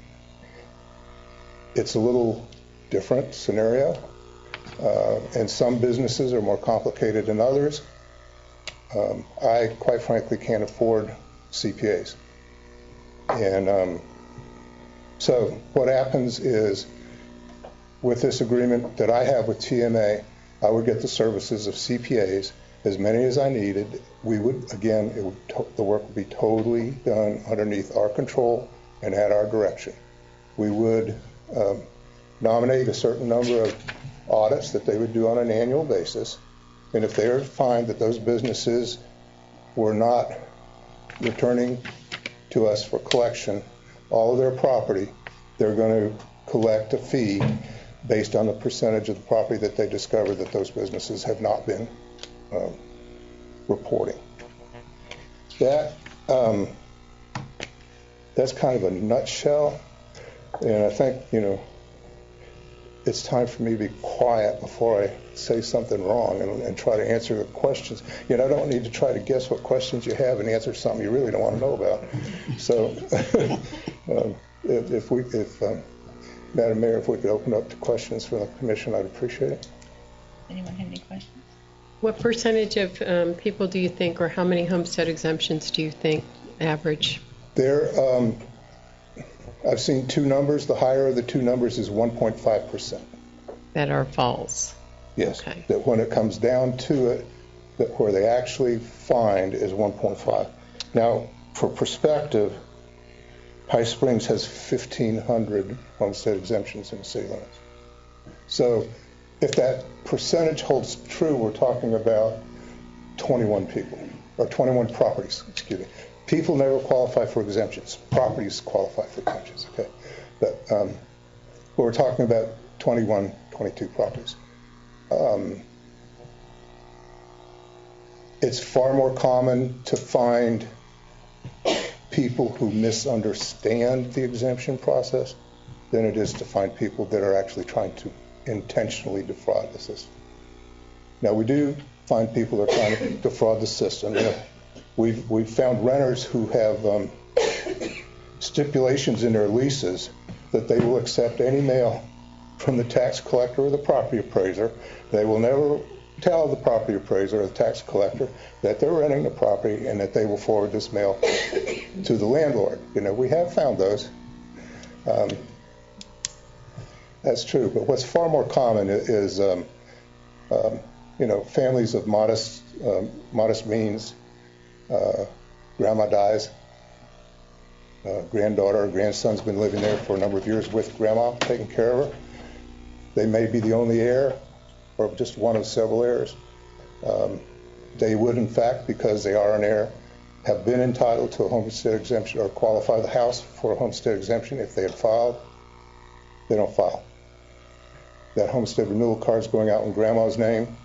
It's a little different scenario, and some businesses are more complicated than others. I, quite frankly, can't afford CPAs. And so what happens is, with this agreement that I have with TMA, I would get the services of CPAs, as many as I needed. We would, again, the work would be totally done underneath our control and at our direction. We would nominate a certain number of audits that they would do on an annual basis, and if they were to find that those businesses were not returning to us for collection all of their property, they're going to collect a fee based on the percentage of the property that they discover that those businesses have not been reporting. That's kind of a nutshell, and I think, you know, it's time for me to be quiet before I say something wrong and try to answer the questions. You know, I don't need to try to guess what questions you have and answer something you really don't want to know about. So if Madam Mayor, if we could open up to questions from the commission, I'd appreciate it. Anyone have any questions? What percentage of people do you think, or how many homestead exemptions do you think average? I've seen two numbers. The higher of the two numbers is 1.5%. That are false? Yes. Okay. That when it comes down to it, that where they actually find is 1.5. Now, for perspective, High Springs has 1,500 homestead exemptions in the city limits. So if that percentage holds true, we're talking about 21 people, or 21 properties, excuse me. People never qualify for exemptions. Properties qualify for exemptions, okay? But we're talking about 21, 22 properties. It's far more common to find people who misunderstand the exemption process than it is to find people that are actually trying to intentionally defraud the system. Now, we do find people that are trying to defraud the system. You know, we've found renters who have stipulations in their leases that they will accept any mail from the tax collector or the property appraiser. They will never tell the property appraiser or the tax collector that they're renting the property and that they will forward this mail to the landlord. You know, we have found those. That's true. But what's far more common is, you know, families of modest means. Grandma dies. Granddaughter or grandson's been living there for a number of years with grandma, taking care of her. They may be the only heir or just one of several heirs. They would, in fact, because they are an heir, have been entitled to a homestead exemption or qualify the house for a homestead exemption if they had filed. They don't file. That homestead renewal card's going out in grandma's name,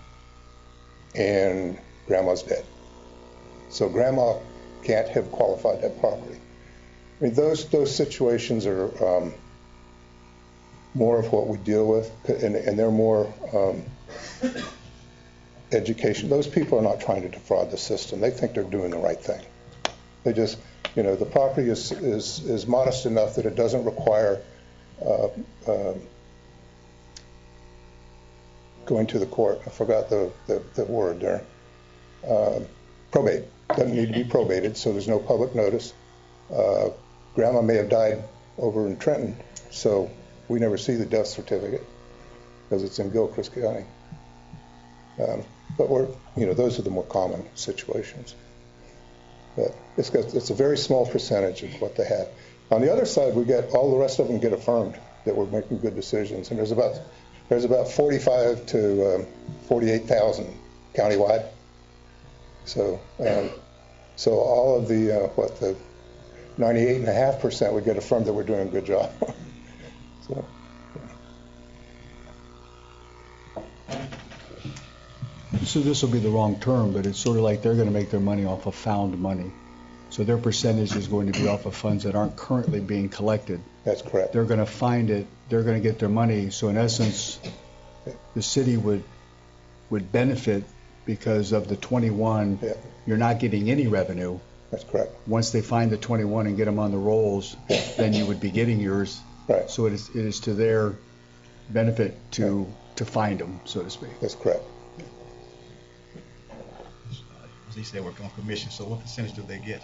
and grandma's dead. So grandma can't have qualified that property. I mean, those situations are more of what we deal with, and they're more education. Those people are not trying to defraud the system. They think they're doing the right thing. They just, you know, the property is modest enough that it doesn't require going to the court. I forgot the word there. Probate. Doesn't need to be probated, so there's no public notice. Grandma may have died over in Trenton, so we never see the death certificate because it's in Gilchrist County. But you know, those are the more common situations. But it's a very small percentage of what they have. On the other side, we get all the rest of them get affirmed that we're making good decisions, and there's about 45 to 48,000 countywide. So all of the the 98.5% would get affirmed that we're doing a good job. So this will be the wrong term, but it's sort of like they're going to make their money off of found money. So their percentage is going to be off of funds that aren't currently being collected. That's correct. They're going to find it. They're going to get their money. So in essence, the city would benefit because of the 21. Yeah. You're not getting any revenue. That's correct. Once they find the 21 and get them on the rolls, then you would be getting yours. Right. So it is to their benefit to find them, so to speak. That's correct. As he said, work on commission. So what percentage do they get?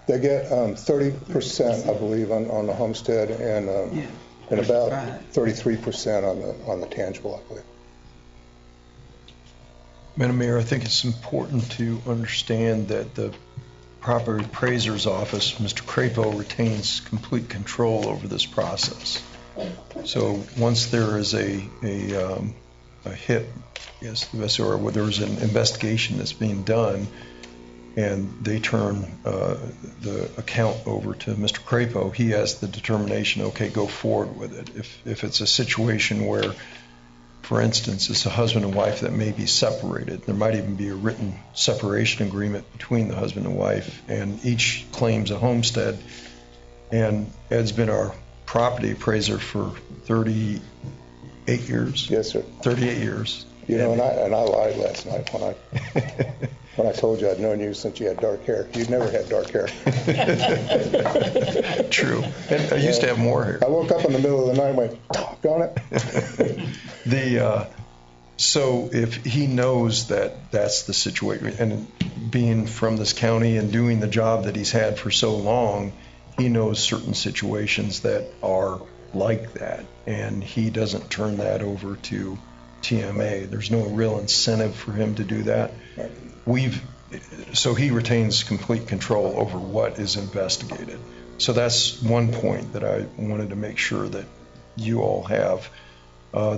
They get 30%, I believe, on the homestead, and about 33% on the tangible, I believe. Madam Mayor, I think it's important to understand that the property appraiser's office, Mr. Crapo, retains complete control over this process. So once there is a hit, yes, or where there is an investigation that's being done, and they turn the account over to Mr. Crapo, he has the determination, okay, go forward with it. If it's a situation where, for instance, it's a husband and wife that may be separated, there might even be a written separation agreement between the husband and wife, and each claims a homestead, and Ed's been our property appraiser for 38 years. Yes, sir. 38 years. You know, and I lied last night when I told you I'd known you since you had dark hair. You'd never had dark hair. True. And I used to have more hair. I woke up in the middle of the night and went, doggone it. So if he knows that that's the situation, and being from this county and doing the job that he's had for so long, he knows certain situations that are like that, and he doesn't turn that over to TMA. There's no real incentive for him to do that. So he retains complete control over what is investigated. So that's one point that I wanted to make sure that you all have.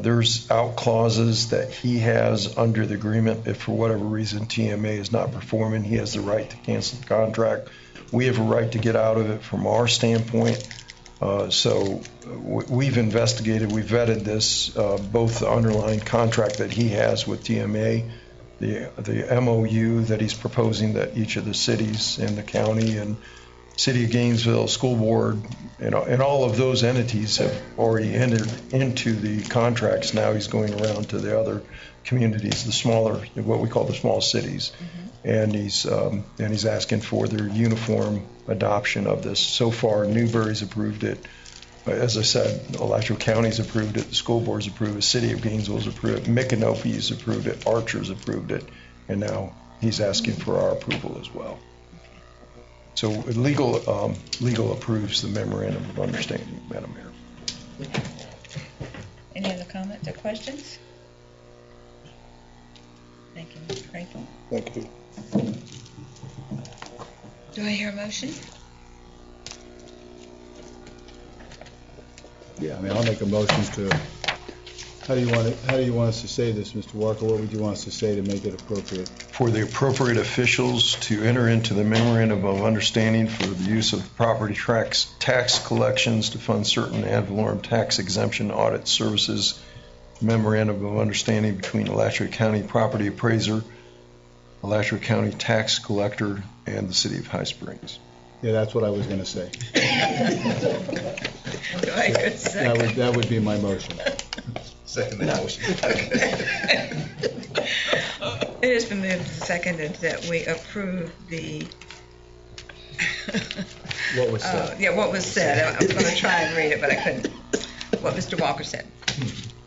There's out clauses that he has under the agreement. If for whatever reason TMA is not performing, he has the right to cancel the contract. We have a right to get out of it from our standpoint. So we've investigated, we've vetted this, both the underlying contract that he has with TMA, the MOU that he's proposing that each of the cities and the county and City of Gainesville School Board, and all of those entities have already entered into the contracts. Now he's going around to the other communities, the smaller, what we call the small cities, and he's asking for their uniform adoption of this. So far, Newberry's approved it. As I said, Alachua County's approved it, the school board's approved it, City of Gainesville's approved it, Micanopy's approved it, Archer's approved it, and now he's asking for our approval as well. So legal approves the memorandum of understanding, Madam Mayor. Any other comments or questions? Thank you, Mr. Crankle. Thank you. Do I hear a motion? Yeah, I mean, I'll make a motion to, how do you want us to say this, Mr. Walker? What would you want us to say to make it appropriate? For the appropriate officials to enter into the memorandum of understanding for the use of property tax collections to fund certain ad valorem tax exemption audit services, memorandum of understanding between Alachua County property appraiser, Alachua County tax collector, and the City of High Springs. Yeah, that's what I was going to say. Do I hear a second? That would be my motion. Second the motion. It has been moved and seconded that we approve the What was said. yeah, what was said. I was going to try and read it, but I couldn't. What Mr. Walker said.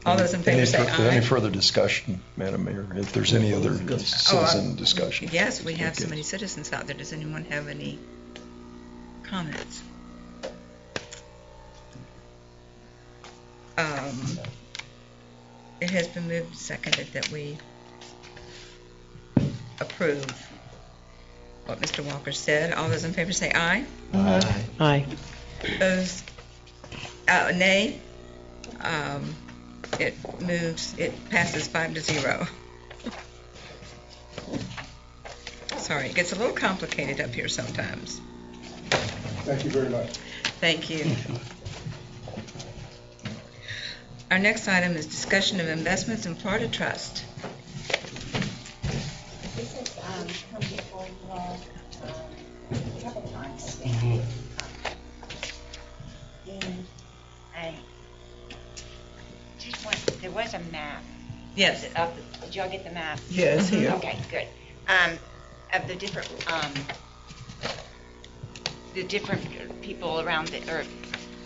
All those in favor say aye. Any further discussion, Madam Mayor? If there's any other citizen discussion. Yes, we have so many citizens out there. Does anyone have any comments? It has been moved and seconded that we approve what Mr. Walker said. All those in favor say aye. Aye. Aye. Those nay. It passes 5-0. Sorry, it gets a little complicated up here sometimes. Thank you very much. Thank you. Our next item is discussion of investments in Florida Trust. This has come before you all a couple times. And I just want, there was a map. Yes. Did y'all get the map? Yes, here. Okay, good. Of the different people around or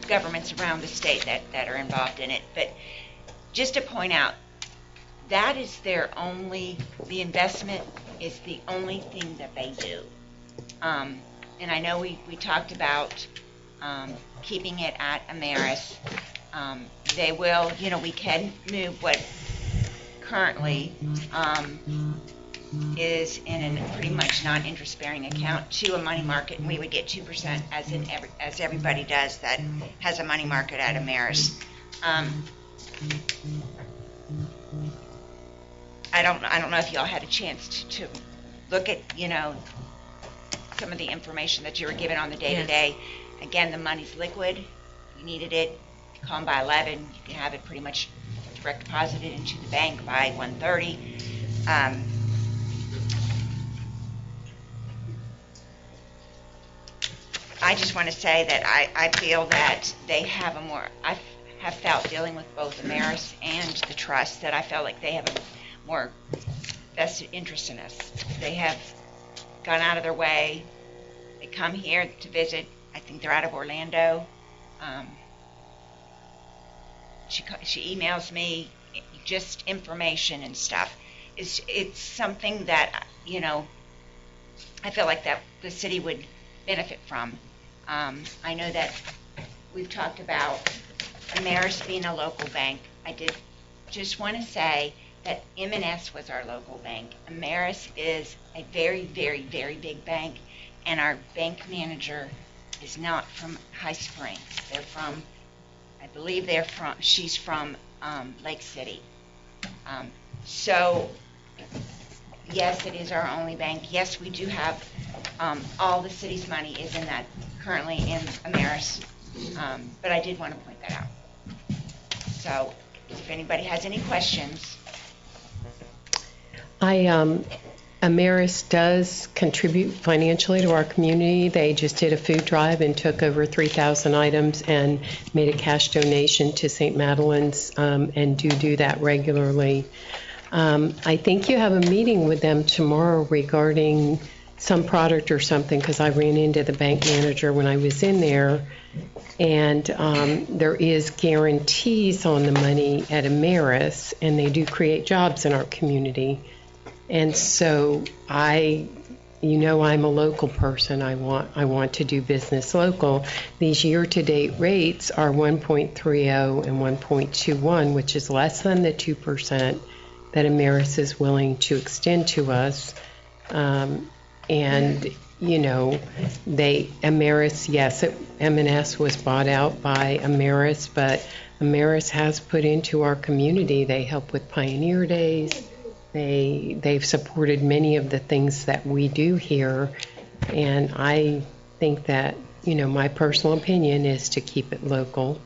governments around the state that are involved in it. But just to point out, that is the investment is the only thing that they do. And I know we talked about keeping it at Ameris. They will, we can move what currently is in a pretty much non-interest bearing account to a money market, and we would get 2% as everybody does that has a money market at Ameris. I don't know if y'all had a chance to look at some of the information that you were given on the day-to-day. Again, the money's liquid. You needed it. You call them by 11. You can have it pretty much direct deposited into the bank by 1:30. I just want to say that I feel that they have I have felt dealing with both Ameris and the trust that I felt like they have a more vested interest in us. They have gone out of their way. They come here to visit. I think they're out of Orlando. She emails me just information and stuff. It's something that I feel like that the city would benefit from. I know that we've talked about Ameris being a local bank. I did just want to say that M&S was our local bank. Ameris is a very, very, very big bank, and our bank manager is not from High Springs. They're from, I believe she's from Lake City. So, yes, it is our only bank. Yes, we do have, all the city's money is in that, currently in Ameris. But I did want to point that out. So, if anybody has any questions. Ameris does contribute financially to our community. They just did a food drive and took over 3,000 items and made a cash donation to St. Madeleine's, and do that regularly. I think you have a meeting with them tomorrow regarding some product or something, because I ran into the bank manager when I was in there, and there is guarantees on the money at Ameris, and they do create jobs in our community. And so I'm a local person. I want to do business local. These year-to-date rates are 1.30 and 1.21, which is less than the 2% that Ameris is willing to extend to us. Ameris, yes, M&S was bought out by Ameris, but Ameris has put into our community. They help with Pioneer Days. They've supported many of the things that we do here, and I think that, my personal opinion is to keep it local.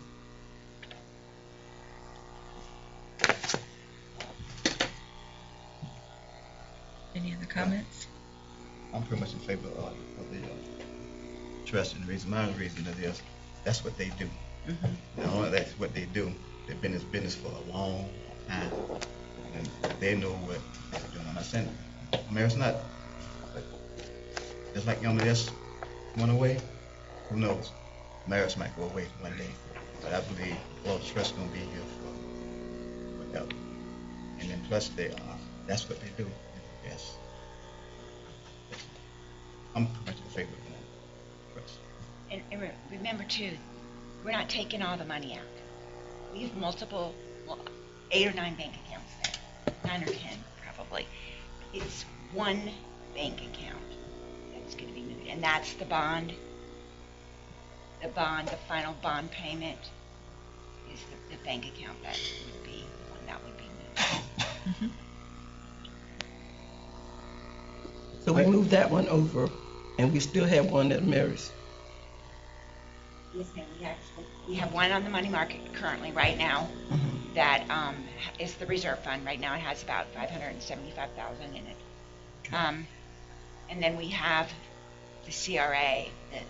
Any other comments? I'm pretty much in favor of the trust, and my reason is that's what they do. That's what they do. They've been in this business for a long time, and they know what they're doing. I'm not saying Ameris not, but just like M&S went away, who knows? Ameris might go away one day, but I believe all the trust gonna be here for forever. And then plus that's what they do. Yes. I'm pretty much in favor of that. And remember, too, we're not taking all the money out. We have multiple, 8 or 9 bank accounts there. 9 or 10, probably. It's one bank account that's going to be moved. And that's the bond. The final bond payment is the bank account that would be the one that would be moved. So we moved that one over, and we still have one at Ameris. Yes, ma'am. We have one on the money market currently, right now, that is the reserve fund. Right now, it has about $575,000 in it. And then we have the CRA, the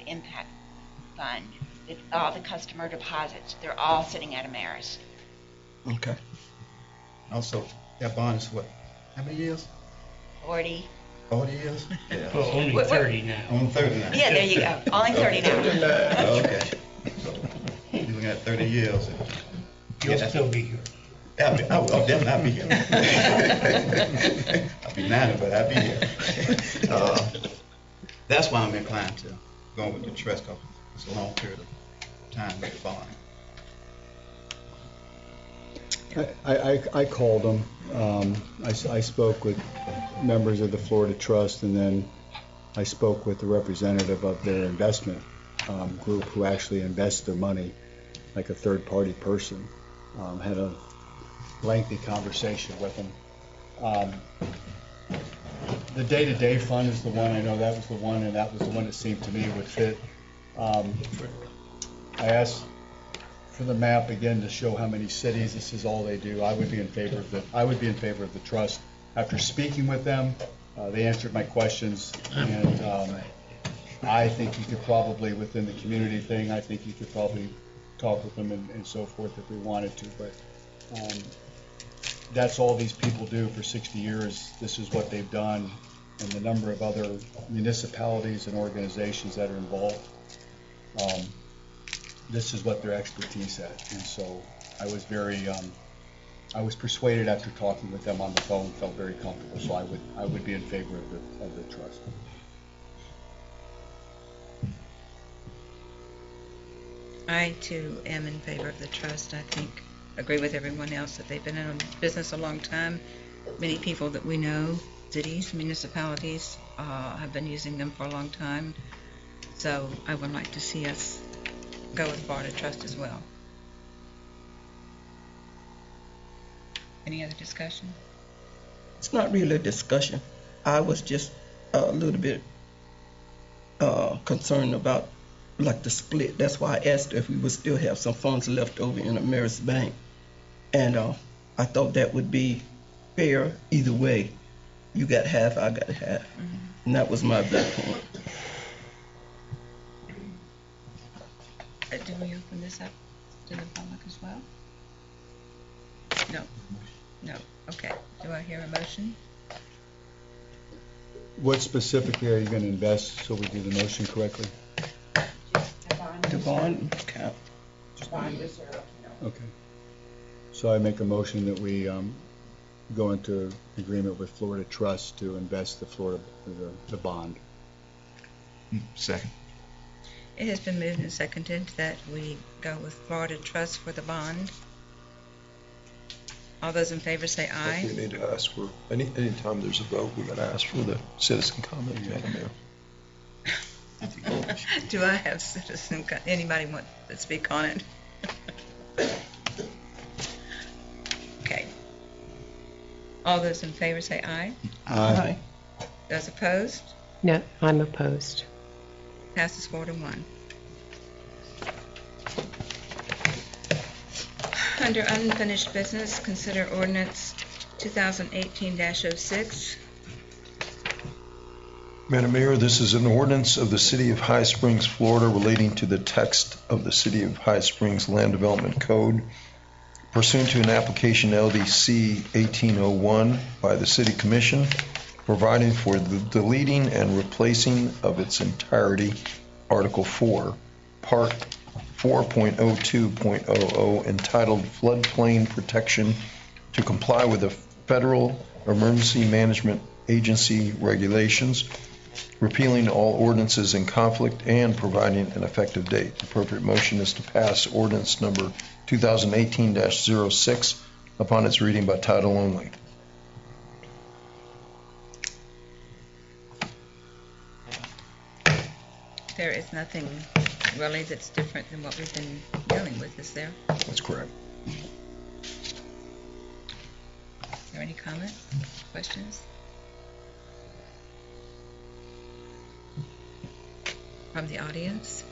impact fund, all the customer deposits. They're all sitting at Ameris. Okay. Also, that bond is what? How many years? 40. 40 years? Yeah. Well, only 30 now. Only 30 now. Yeah, there you go. Only 30 now. Okay. So, you're looking at 30 years. You'll still be here. I'll definitely not be here. I'll be 90, but I'll be here. That's why I'm inclined to go with the trust, because it's a long period of time with the bond. I called them. I spoke with members of the Florida Trust, and then I spoke with the representative of their investment group who actually invests their money, like a third-party person. Had a lengthy conversation with them. The day-to-day fund is the one, I know that was the one, and that was the one that seemed to me would fit. I asked for the map again to show how many cities. This is all they do. I would be in favor of the trust. After speaking with them, they answered my questions, and I think you could probably, within the community thing, I think you could probably talk with them and so forth if we wanted to. But that's all these people do for 60 years. This is what they've done, and the number of other municipalities and organizations that are involved. This is what their expertise at, and so I was I was persuaded after talking with them on the phone, felt very comfortable. So I would be in favor of the trust. I too am in favor of the trust. I think agree with everyone else that they've been in business a long time. Many people that we know, cities, municipalities, have been using them for a long time. So I would like to see us go with Florida Trust as well. Any other discussion? It's not really a discussion. I was just a little bit concerned about like the split. That's why I asked if we would still have some funds left over in Ameris Bank. And I thought that would be fair either way. You got half, I got half. And that was my big point. Do we open this up to the public as well? No. No. Okay. Do I hear a motion? What specifically are you going to invest so we do the motion correctly? The bond account. Okay. So I make a motion that we go into agreement with Florida Trust to invest the bond. Second. It has been moved and seconded that we go with Florida Trust for the bond. All those in favor say aye. We need to ask for, anytime there's a vote, we got to ask for the citizen comment, Madam Mayor. Do I have citizen, anybody want to speak on it? Okay. All those in favor say aye. Aye. Those opposed? No, I'm opposed. Passes 4-1. Under unfinished business, consider ordinance 2018-06. Madam Mayor, this is an ordinance of the City of High Springs, Florida, relating to the text of the City of High Springs Land Development Code pursuant to an application LDC 1801 by the City Commission, providing for the deleting and replacing of its entirety, Article 4, Part 4.02.00, entitled Floodplain Protection, to comply with the Federal Emergency Management Agency regulations, repealing all ordinances in conflict, and providing an effective date. The appropriate motion is to pass ordinance number 2018-06 upon its reading by title only. There is nothing really that's different than what we've been dealing with, is there? That's correct. Is there any comment, questions? From the audience?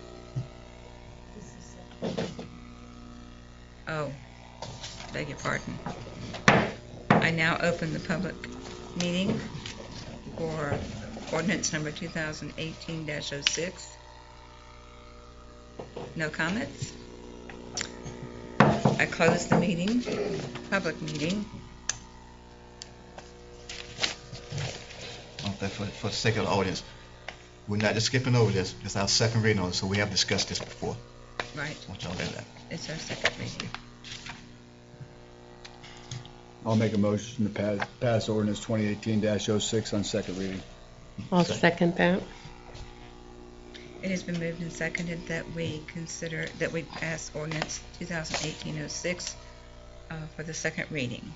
Oh, beg your pardon. I now open the public meeting for ordinance number 2018-06. No comments? I close the meeting, public meeting. For the sake of the audience, we're not just skipping over this. It's our second reading on it, so we have discussed this before. Right. I want y'all to know that. It's our second reading. I'll make a motion to pass ordinance 2018-06 on second reading. I'll second that. It has been moved and seconded that we pass ordinance 2018-06 for the second reading.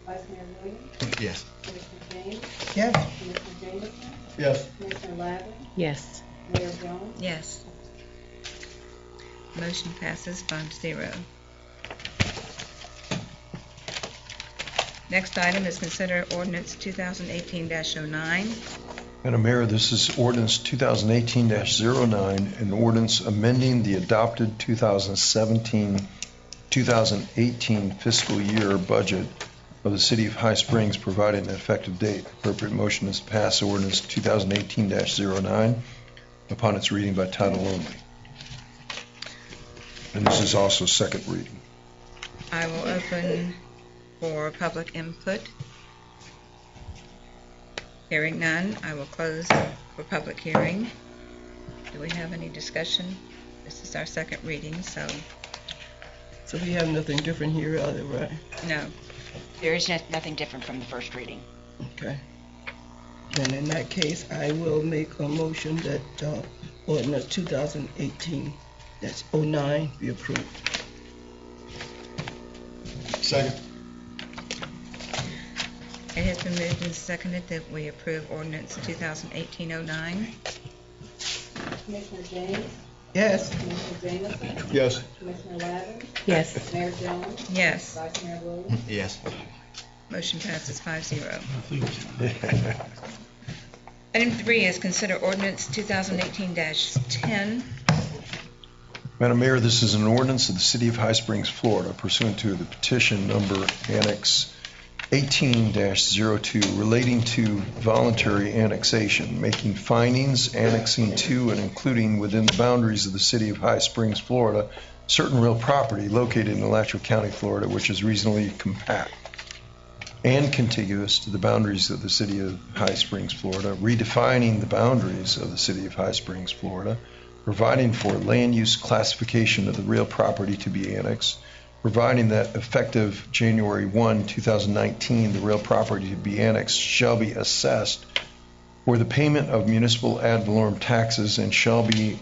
Vice Mayor Williams? Yes. Commissioner James? Yes. Commissioner Jameson? Yes. Commissioner Lavin? Yes. Mayor Jones? Yes. Motion passes 5-0. Next item is consider ordinance 2018-09. Madam Mayor, this is ordinance 2018-09, an ordinance amending the adopted 2017-2018 fiscal year budget of the City of High Springs, providing an effective date. Appropriate motion is to pass ordinance 2018-09 upon its reading by title only. And this is also second reading. I will open for public input. Hearing none, I will close for public hearing. Do we have any discussion? This is our second reading, so So we have nothing different here either, right? no. There is nothing different from the first reading. Okay. Then in that case, I will make a motion that ordinance 2018-09 be approved. Second. It has been moved and seconded that we approve ordinance 2018-09. Commissioner James? Yes. Commissioner Jamison? Yes. Commissioner Lavin? Yes. Mayor Jones? Yes. Vice Mayor Williams? Yes. Motion passes 5-0. Item 3 is consider ordinance 2018-10. Madam Mayor, this is an ordinance of the City of High Springs, Florida, pursuant to the petition number Annex 18-02 relating to voluntary annexation, making findings, annexing to and including within the boundaries of the City of High Springs, Florida, certain real property located in Alachua County, Florida, which is reasonably compact and contiguous to the boundaries of the City of High Springs, Florida, redefining the boundaries of the City of High Springs, Florida, providing for land use classification of the real property to be annexed, providing that effective January 1, 2019, the real property to be annexed shall be assessed for the payment of municipal ad valorem taxes and shall be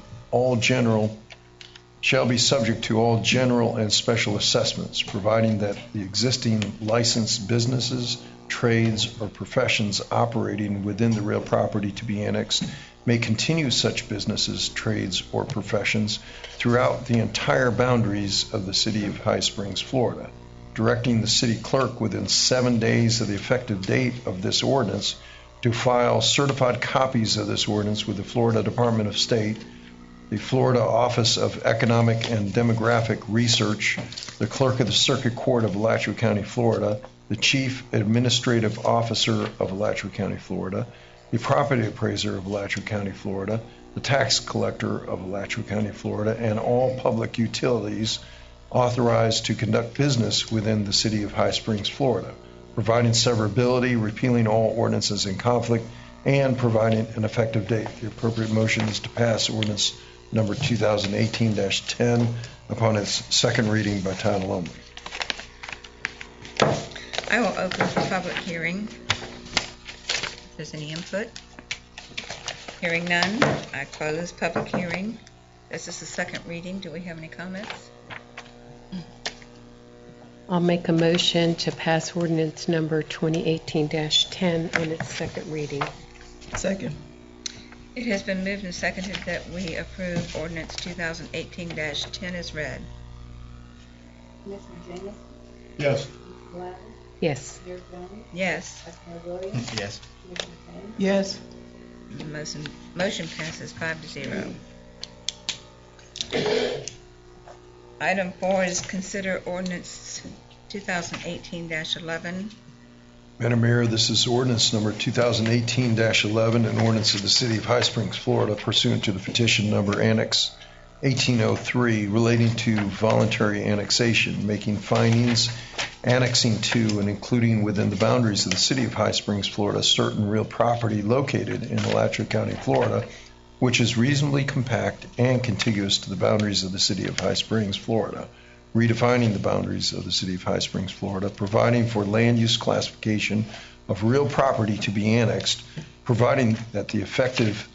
subject to all general and special assessments, providing that the existing licensed businesses, trades, or professions operating within the real property to be annexed may continue such businesses, trades, or professions throughout the entire boundaries of the City of High Springs, Florida, directing the city clerk within 7 days of the effective date of this ordinance to file certified copies of this ordinance with the Florida Department of State, the Florida Office of Economic and Demographic Research, the Clerk of the Circuit Court of Alachua County, Florida, the Chief Administrative Officer of Alachua County, Florida, the Property Appraiser of Alachua County, Florida, the Tax Collector of Alachua County, Florida, and all public utilities authorized to conduct business within the City of High Springs, Florida, providing severability, repealing all ordinances in conflict, and providing an effective date. The appropriate motion is to pass ordinance number 2018-10 upon its second reading by title only. I will open for public hearing. If there's any input. Hearing none, I close public hearing. This is the second reading. Do we have any comments? I'll make a motion to pass ordinance number 2018-10 on its second reading. Second. It has been moved and seconded that we approve ordinance 2018-10 as read. Commissioner Jamison? Yes. Commissioner Lavin? Yes. Mayor Jones? Yes. Vice Mayor Williams? Yes. Commissioner James? Yes. The motion passes 5-0. Item 4 is consider ordinance 2018-11. Madam Mayor, this is ordinance number 2018-11, an ordinance of the City of High Springs, Florida, pursuant to the petition number Annex 1803 relating to voluntary annexation, making findings, annexing to and including within the boundaries of the City of High Springs, Florida, certain real property located in Alachua County, Florida, which is reasonably compact and contiguous to the boundaries of the City of High Springs, Florida, redefining the boundaries of the City of High Springs, Florida, providing for land use classification of real property to be annexed, providing that effective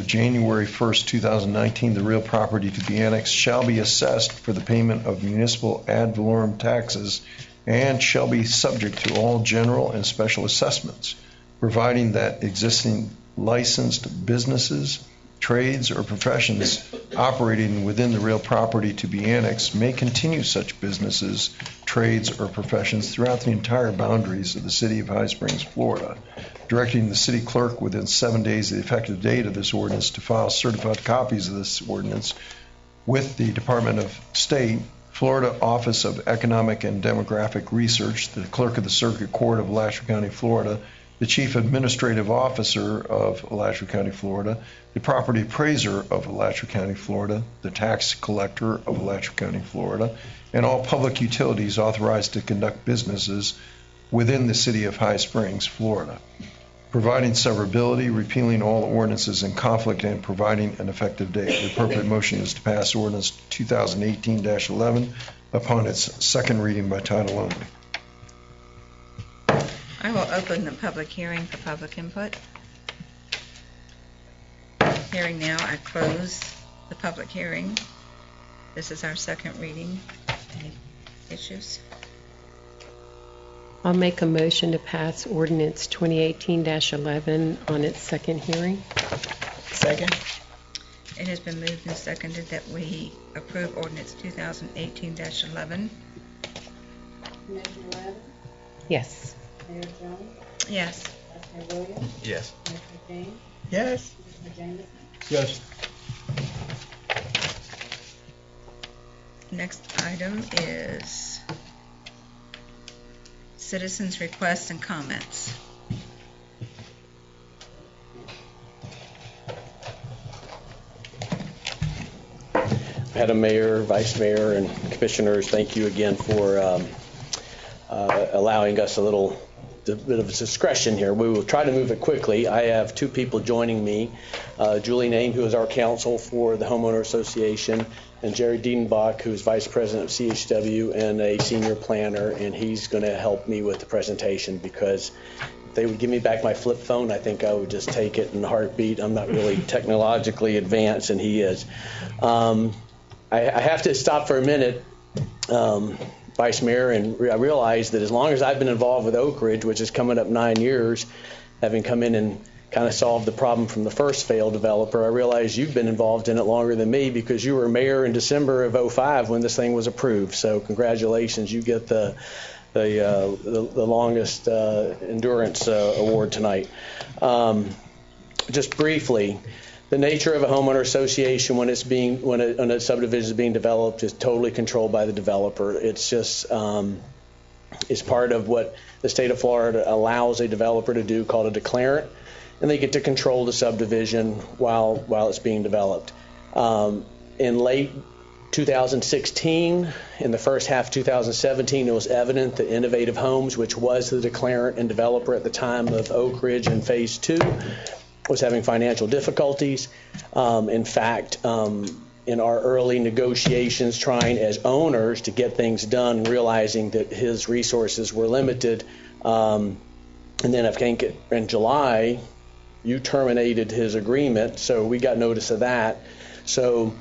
January 1st, 2019, the real property to be annexed shall be assessed for the payment of municipal ad valorem taxes and shall be subject to all general and special assessments, providing that existing licensed businesses, trades, or professions operating within the real property to be annexed may continue such businesses, trades, or professions throughout the entire boundaries of the City of High Springs, Florida, directing the city clerk within 7 days of the effective date of this ordinance to file certified copies of this ordinance with the Department of State, Florida Office of Economic and Demographic Research, the Clerk of the Circuit Court of Alachua County, Florida, the Chief Administrative Officer of Alachua County, Florida, the Property Appraiser of Alachua County, Florida, the Tax Collector of Alachua County, Florida, and all public utilities authorized to conduct businesses within the City of High Springs, Florida, providing severability, repealing all ordinances in conflict, and providing an effective date. The appropriate motion is to pass ordinance 2018-11 upon its second reading by title only. I will open the public hearing for public input. Hearing now, I close the public hearing. This is our second reading. Any issues? I'll make a motion to pass ordinance 2018-11 on its second hearing. Second. It has been moved and seconded that we approve ordinance 2018-11. Commissioner Webb, Yes. Mayor Jones, Yes. Vice Mayor Williams, Yes. Commissioner James, Yes. Commissioner Jameson, Yes. Next item is citizens' requests and comments. Madam Mayor, Vice Mayor, and Commissioners, thank you again for allowing us a little bit of discretion here. We will try to move it quickly. I have two people joining me, Julie Name, who is our counsel for the Homeowner Association, and Jerry Diedenbach, who is Vice President of CHW and a senior planner, and he's going to help me with the presentation because if they would give me back my flip phone, I think I would just take it in a heartbeat. I'm not really technologically advanced, and he is. I have to stop for a minute, Vice Mayor, and I realize that as long as I've been involved with Oak Ridge, which is coming up 9 years, having come in and kind of solved the problem from the first failed developer, I realize you've been involved in it longer than me because you were mayor in December of 2005 when this thing was approved. So congratulations, you get the longest endurance award tonight. Just briefly, the nature of a homeowner association when a subdivision is being developed is totally controlled by the developer. It's just is part of what the state of Florida allows a developer to do called a declarant, and they get to control the subdivision while it's being developed. In late 2016, in the first half of 2017, it was evident that Innovative Homes, which was the declarant and developer at the time of Oak Ridge and Phase 2, was having financial difficulties. In fact, in our early negotiations, trying as owners to get things done, realizing that his resources were limited, and then I think in July, you terminated his agreement, so we got notice of that. So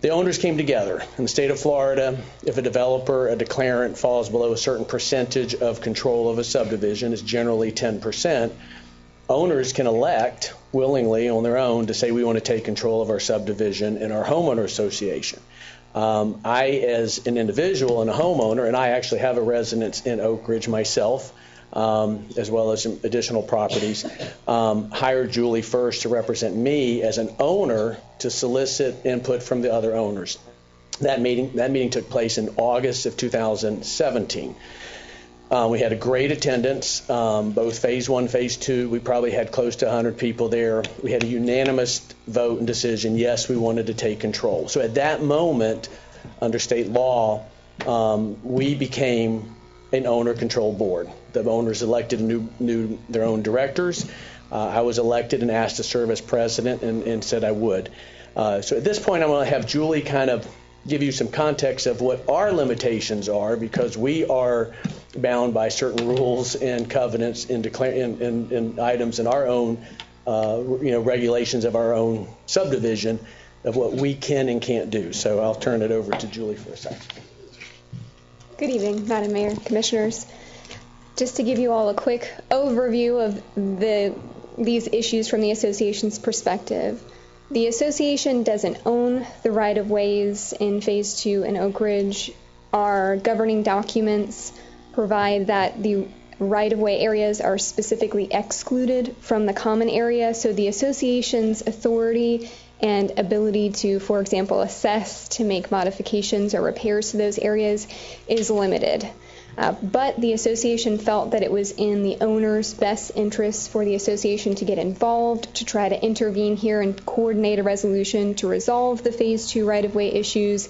the owners came together. In the state of Florida, if a developer, a declarant, falls below a certain percentage of control of a subdivision, it's generally 10%, owners can elect willingly on their own to say we want to take control of our subdivision in our homeowner association. I, as an individual and a homeowner, and I actually have a residence in Oak Ridge myself, as well as some additional properties, hired Julie first to represent me as an owner to solicit input from the other owners. That meeting took place in August of 2017. We had a great attendance, both Phase 1, Phase 2. We probably had close to 100 people there. We had a unanimous vote and decision, yes, we wanted to take control. So at that moment, under state law, we became an owner-controlled board. The owners elected their own directors. I was elected and asked to serve as president and said I would. So at this point, I'm going to have Julie kind of give you some context of what our limitations are, because we are bound by certain rules and covenants in items in our own regulations of our own subdivision of what we can and can't do. So I'll turn it over to Julie for a second. Good evening, Madam Mayor, Commissioners. Just to give you all a quick overview of these issues from the association's perspective. The association doesn't own the right-of-ways in Phase 2 in Oak Ridge. Our governing documents provide that the right-of-way areas are specifically excluded from the common area, so the association's authority and ability to, for example, assess, to make modifications or repairs to those areas is limited. But the association felt that it was in the owner's best interest for the association to get involved, to try to intervene here and coordinate a resolution to resolve the Phase 2 right-of-way issues,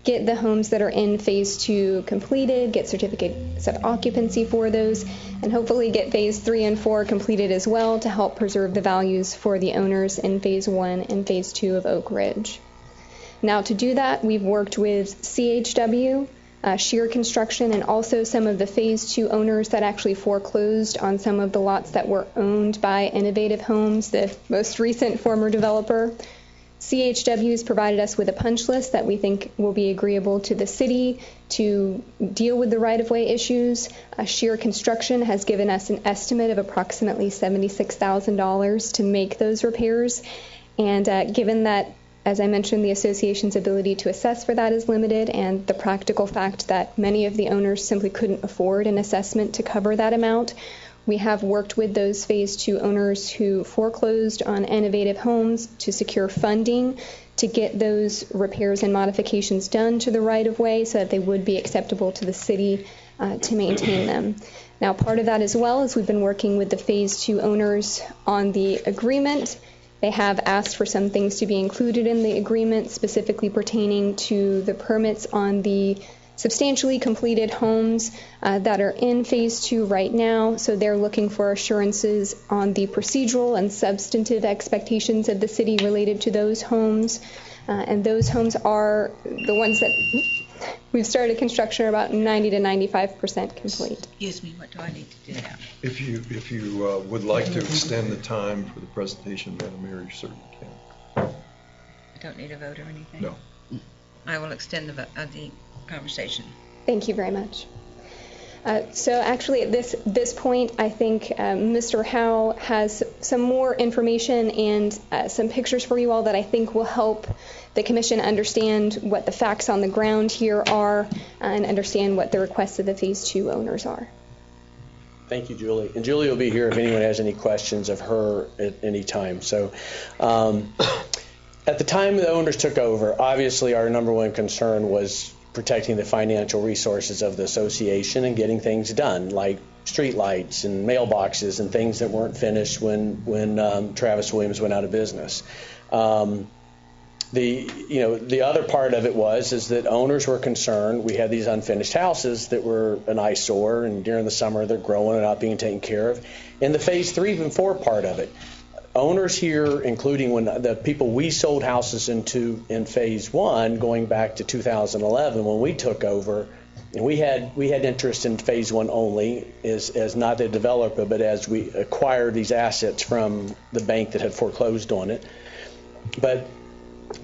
get the homes that are in Phase 2 completed, get certificates of occupancy for those, and hopefully get Phase 3 and 4 completed as well to help preserve the values for the owners in Phase 1 and Phase 2 of Oak Ridge. Now, to do that, we've worked with CHW, Shear Construction, and also some of the Phase 2 owners that actually foreclosed on some of the lots that were owned by Innovative Homes, the most recent former developer. CHW has provided us with a punch list that we think will be agreeable to the city to deal with the right-of-way issues. Shear Construction has given us an estimate of approximately $76,000 to make those repairs. And given that, as I mentioned, the association's ability to assess for that is limited, and the practical fact that many of the owners simply couldn't afford an assessment to cover that amount, we have worked with those Phase 2 owners who foreclosed on innovative homes to secure funding to get those repairs and modifications done to the right-of-way so that they would be acceptable to the city to maintain them. Now, part of that as well is we've been working with the Phase 2 owners on the agreement. They have asked for some things to be included in the agreement, specifically pertaining to the permits on the substantially completed homes that are in Phase 2 right now. So they're looking for assurances on the procedural and substantive expectations of the city related to those homes. And those homes are the ones that we've started construction are about 90 to 95% complete. Excuse me, what do I need to do now? If you would like to extend the time for the presentation, Madam Mayor, you certainly can. I don't need a vote or anything? No. I will extend the conversation. Thank you very much. So actually at this point, I think Mr. Howe has some more information and some pictures for you all that I think will help the Commission understand what the facts on the ground here are and understand what the requests of the Phase 2 owners are. Thank you, Julie. And Julie will be here if anyone has any questions of her at any time. So at the time the owners took over, obviously our number one concern was protecting the financial resources of the association and getting things done, like street lights and mailboxes and things that weren't finished when Travis Williams went out of business. The other part of it is that owners were concerned. We had these unfinished houses that were an eyesore, and during the summer they're growing and not being taken care of. And the Phase 3 and 4 part of it, owners here, including when the people we sold houses into in Phase 1, going back to 2011 when we took over, and we had interest in Phase 1 only as not the developer, but as we acquired these assets from the bank that had foreclosed on it. But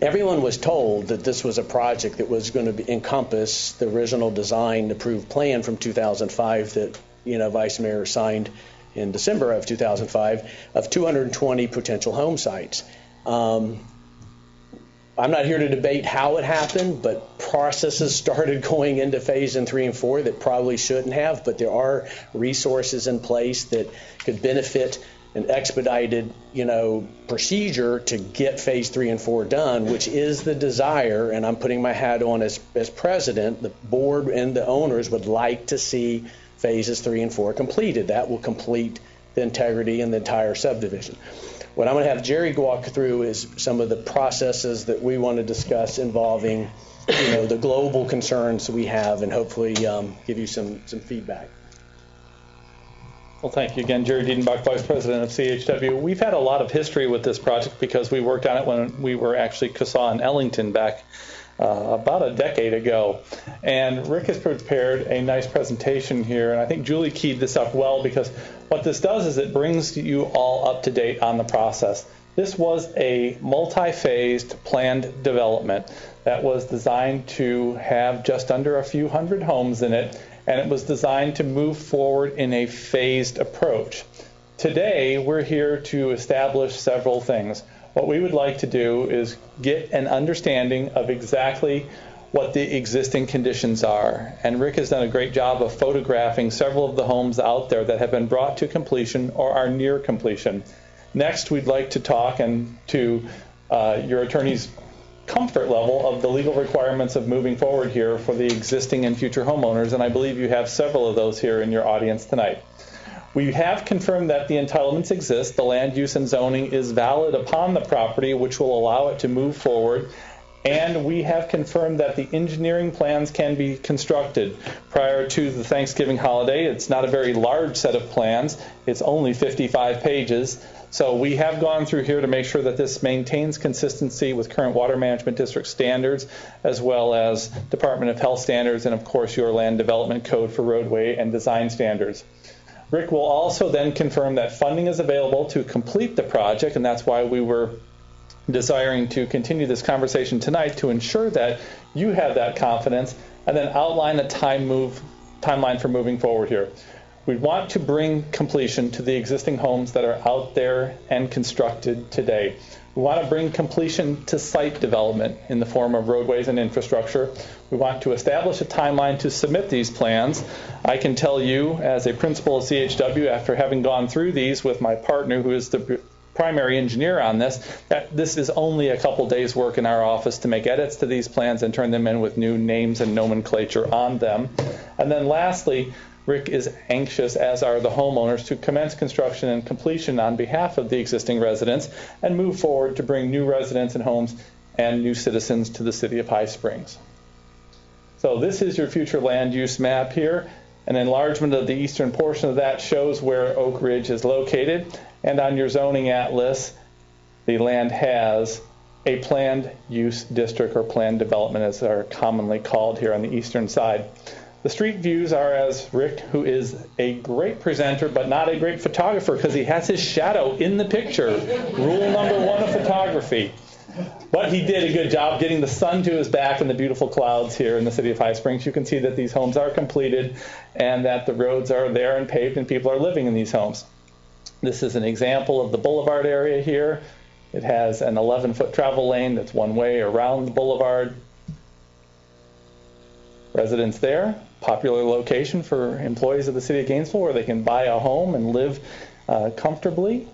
everyone was told that this was a project that was going to encompass the original design approved plan from 2005 that Vice Mayor signed in December of 2005 of 220 potential home sites. I'm not here to debate how it happened, but processes started going into Phase 3 and 4 that probably shouldn't have, but there are resources in place that could benefit an expedited, procedure to get Phase 3 and 4 done, which is the desire, and I'm putting my hat on as president. The board and the owners would like to see Phases 3 and 4 completed. That will complete the integrity and the entire subdivision. What I'm going to have Jerry walk through is some of the processes that we want to discuss involving, the global concerns we have, and hopefully give you some feedback. Well, thank you again, Jerry Diedenbach, Vice President of CHW. We've had a lot of history with this project because we worked on it when we were actually CASA in Ellington back about a decade ago. And Rick has prepared a nice presentation here, and I think Julie keyed this up well, because what this does is it brings you all up to date on the process. This was a multi-phased planned development that was designed to have just under a few hundred homes in it, and it was designed to move forward in a phased approach. Today, we're here to establish several things. What we would like to do is get an understanding of exactly what the existing conditions are. And Rick has done a great job of photographing several of the homes out there that have been brought to completion or are near completion. Next, we'd like to talk to your attorney's comfort level of the legal requirements of moving forward here for the existing and future homeowners, and I believe you have several of those here in your audience tonight. We have confirmed that the entitlements exist. The land use and zoning is valid upon the property, which will allow it to move forward. And we have confirmed that the engineering plans can be constructed prior to the Thanksgiving holiday. It's not a very large set of plans. It's only 55 pages. So we have gone through here to make sure that this maintains consistency with current Water Management District standards, as well as Department of Health standards, and of course your Land Development Code for roadway and design standards. Rick will also then confirm that funding is available to complete the project, and that's why we were desiring to continue this conversation tonight to ensure that you have that confidence, and then outline a timeline for moving forward here. We want to bring completion to the existing homes that are out there and constructed today. We want to bring completion to site development in the form of roadways and infrastructure. We want to establish a timeline to submit these plans. I can tell you, as a principal of CHW, after having gone through these with my partner, who is the primary engineer on this, that this is only a couple days' work in our office to make edits to these plans and turn them in with new names and nomenclature on them. And then lastly, Rick is anxious, as are the homeowners, to commence construction and completion on behalf of the existing residents and move forward to bring new residents and homes and new citizens to the city of High Springs. So this is your future land use map here. An enlargement of the eastern portion of that shows where Oak Ridge is located. And on your zoning atlas, the land has a planned use district, or planned development as they're commonly called here on the eastern side. The street views are, as Rick, who is a great presenter but not a great photographer because he has his shadow in the picture. Rule number 1 of photography. But he did a good job getting the sun to his back and the beautiful clouds here in the city of High Springs. You can see that these homes are completed and that the roads are there and paved and people are living in these homes. This is an example of the boulevard area here. It has an 11-foot travel lane that's one way around the boulevard. Residents there, popular location for employees of the city of Gainesville where they can buy a home and live comfortably.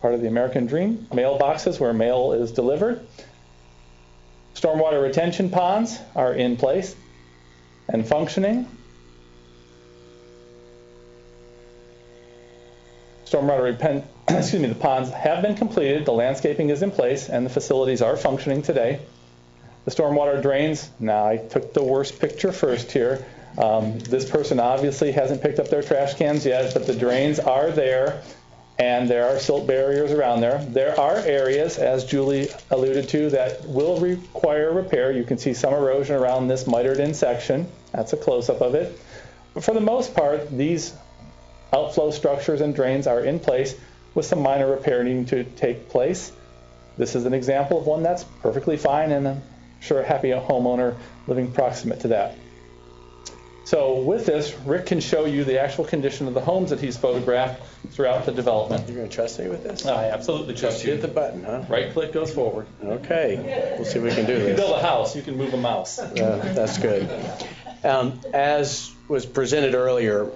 Part of the American dream. Mailboxes where mail is delivered. Stormwater retention ponds are in place and functioning. The ponds have been completed, the landscaping is in place, and the facilities are functioning today. The stormwater drains, now I took the worst picture first here. This person obviously hasn't picked up their trash cans yet, but the drains are there, and there are silt barriers around there. There are areas, as Julie alluded to, that will require repair. You can see some erosion around this mitered in section. That's a close-up of it. But for the most part, these outflow structures and drains are in place with some minor repair needing to take place. This is an example of one that's perfectly fine, and I'm sure a happy homeowner living proximate to that. So with this, Rick can show you the actual condition of the homes that he's photographed throughout the development. You're going to trust me with this? I absolutely trust you. Hit the button, huh? Right click goes forward. Okay. We'll see if we can do this. You can build a house. You can move a mouse. That's good. As was presented earlier,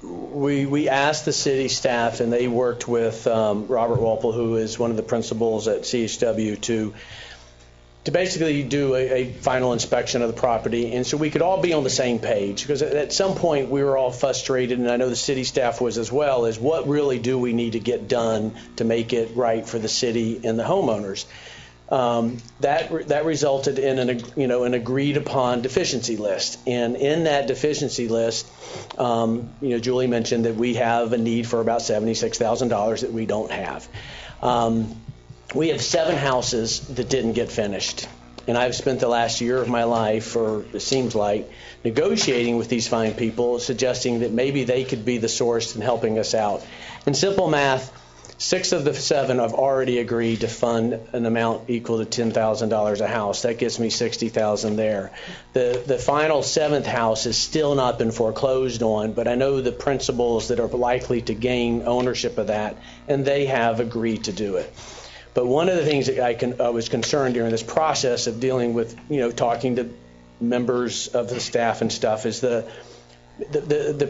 we asked the city staff, and they worked with Robert Walpole, who is one of the principals at CHW, to basically do a final inspection of the property, and so we could all be on the same page, because at some point we were all frustrated, and I know the city staff was as well, as what really do we need to get done to make it right for the city and the homeowners. That resulted in an agreed upon deficiency list, and in that deficiency list, Julie mentioned that we have a need for about $76,000 that we don't have. We have 7 houses that didn't get finished, and I've spent the last year of my life, or it seems like, negotiating with these fine people, suggesting that maybe they could be the source in helping us out. In simple math, 6 of the 7 have already agreed to fund an amount equal to $10,000 a house. That gets me $60,000 there. The final 7th house has still not been foreclosed on, but I know the principals that are likely to gain ownership of that, and they have agreed to do it. But one of the things that I was concerned during this process of dealing with, talking to members of the staff and stuff, is the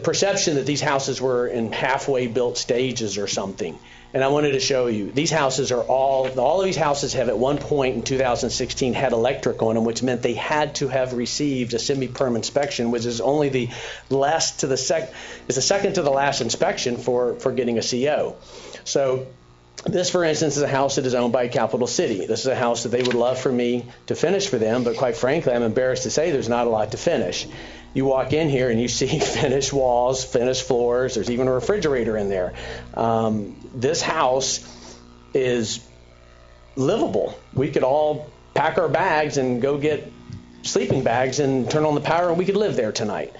perception that these houses were in halfway built stages or something. And I wanted to show you, these houses are all of these houses have at one point in 2016 had electric on them, which meant they had to have received a semi-perm inspection, which is only the second to the last inspection for getting a CO. So this, for instance, is a house that is owned by Capital City. This is a house that they would love for me to finish for them, but quite frankly, I'm embarrassed to say there's not a lot to finish. You walk in here and you see finished walls, finished floors. There's even a refrigerator in there. This house is livable. We could all pack our bags and go get sleeping bags and turn on the power, and we could live there tonight.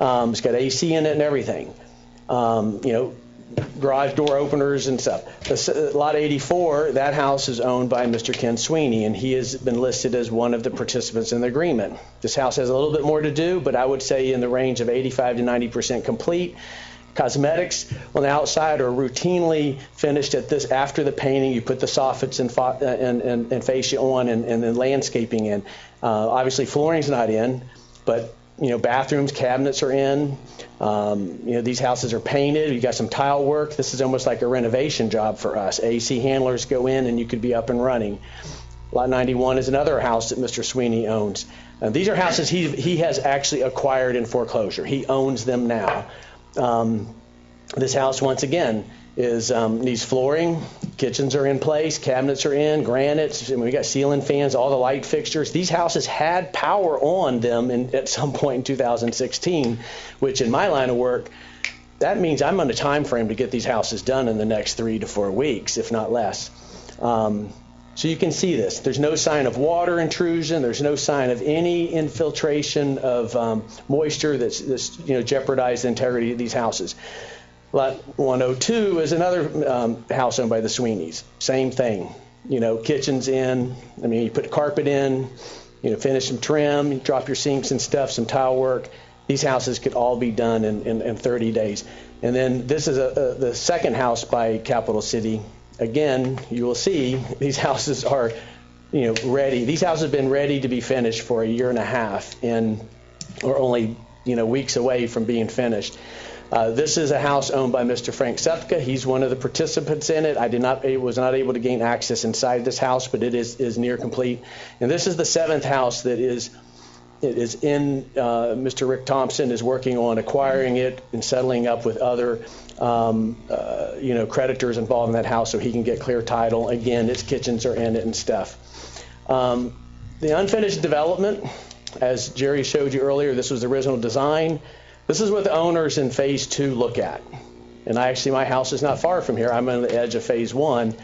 It's got AC in it and everything. garage door openers and stuff. Lot 84, that house is owned by Mr. Ken Sweeney, and he has been listed as one of the participants in the agreement. This house has a little bit more to do, but I would say in the range of 85 to 90% complete. Cosmetics on the outside are routinely finished at this after the painting. You put the soffits and fascia on, and then landscaping in. Obviously, flooring's not in, but bathrooms, cabinets are in. These houses are painted. You got some tile work. This is almost like a renovation job for us. AC handlers go in, and you could be up and running. Lot 91 is another house that Mr. Sweeney owns. These are houses he has actually acquired in foreclosure. He owns them now. This house, once again, needs flooring. Kitchens are in place. Cabinets are in. Granites. We got ceiling fans. All the light fixtures. These houses had power on them at some point in 2016, which in my line of work, that means I'm on a time frame to get these houses done in the next 3 to 4 weeks, if not less. So you can see this. There's no sign of water intrusion. There's no sign of any infiltration of moisture that's jeopardized the integrity of these houses. Lot 102 is another house owned by the Sweeneys. Same thing. Kitchen's in. You put carpet in, finish some trim, you drop your sinks and stuff, some tile work. These houses could all be done in 30 days. And then this is the second house by Capital City. Again, you will see these houses are, ready. These houses have been ready to be finished for a year and a half, and are only, weeks away from being finished. This is a house owned by Mr. Frank Sepka. He's one of the participants in it. I was not able to gain access inside this house, but it is near complete. And this is the seventh house that is in. Mr. Rick Thompson is working on acquiring it and settling up with other creditors involved in that house so he can get clear title. Again, its kitchens are in it and stuff. The unfinished development, as Jerry showed you earlier, this was the original design. This is what the owners in Phase 2 look at. And my house is not far from here. I'm on the edge of Phase 1.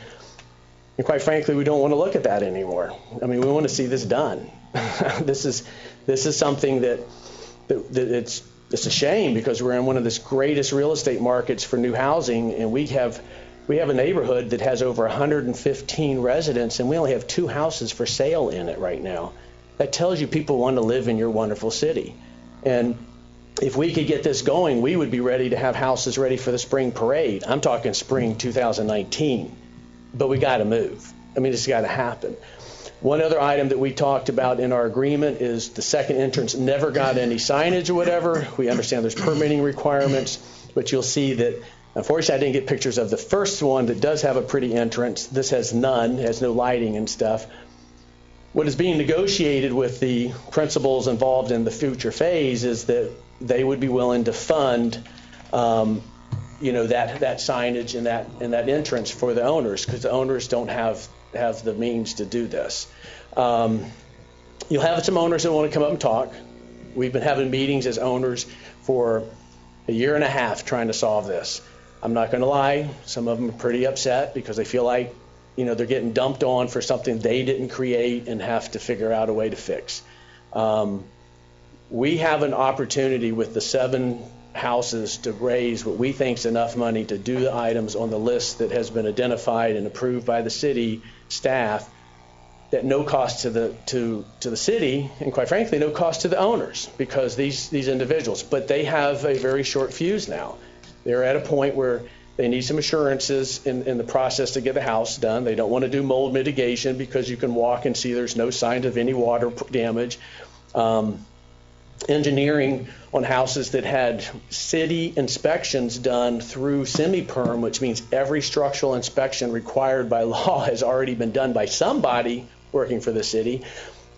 And quite frankly, we don't want to look at that anymore. We want to see this done. This is something that it's a shame, because we're in one of the greatest real estate markets for new housing, and we have a neighborhood that has over 115 residents, and we only have 2 houses for sale in it right now. That tells you people want to live in your wonderful city. And if we could get this going, we would be ready to have houses ready for the spring parade. I'm talking spring 2019. But we got to move. It's got to happen. One other item that we talked about in our agreement is the second entrance never got any signage or whatever. We understand there's permitting requirements, but you'll see that, unfortunately, I didn't get pictures of the first one that does have a pretty entrance. This has none, has no lighting and stuff. What is being negotiated with the principals involved in the future phase is that they would be willing to fund, that signage and that entrance for the owners, because the owners don't have the means to do this. You'll have some owners that want to come up and talk. We've been having meetings as owners for a year and a half trying to solve this. I'm not going to lie, some of them are pretty upset because they feel like, they're getting dumped on for something they didn't create and have to figure out a way to fix. We have an opportunity with the 7 houses to raise what we think is enough money to do the items on the list that has been identified and approved by the city staff at no cost to the city, and quite frankly, no cost to the owners, because these individuals. But they have a very short fuse now. They're at a point where they need some assurances in the process to get the house done. They don't want to do mold mitigation because you can walk and see there's no signs of any water damage. Engineering on houses that had city inspections done through semi-perm, which means every structural inspection required by law has already been done by somebody working for the city.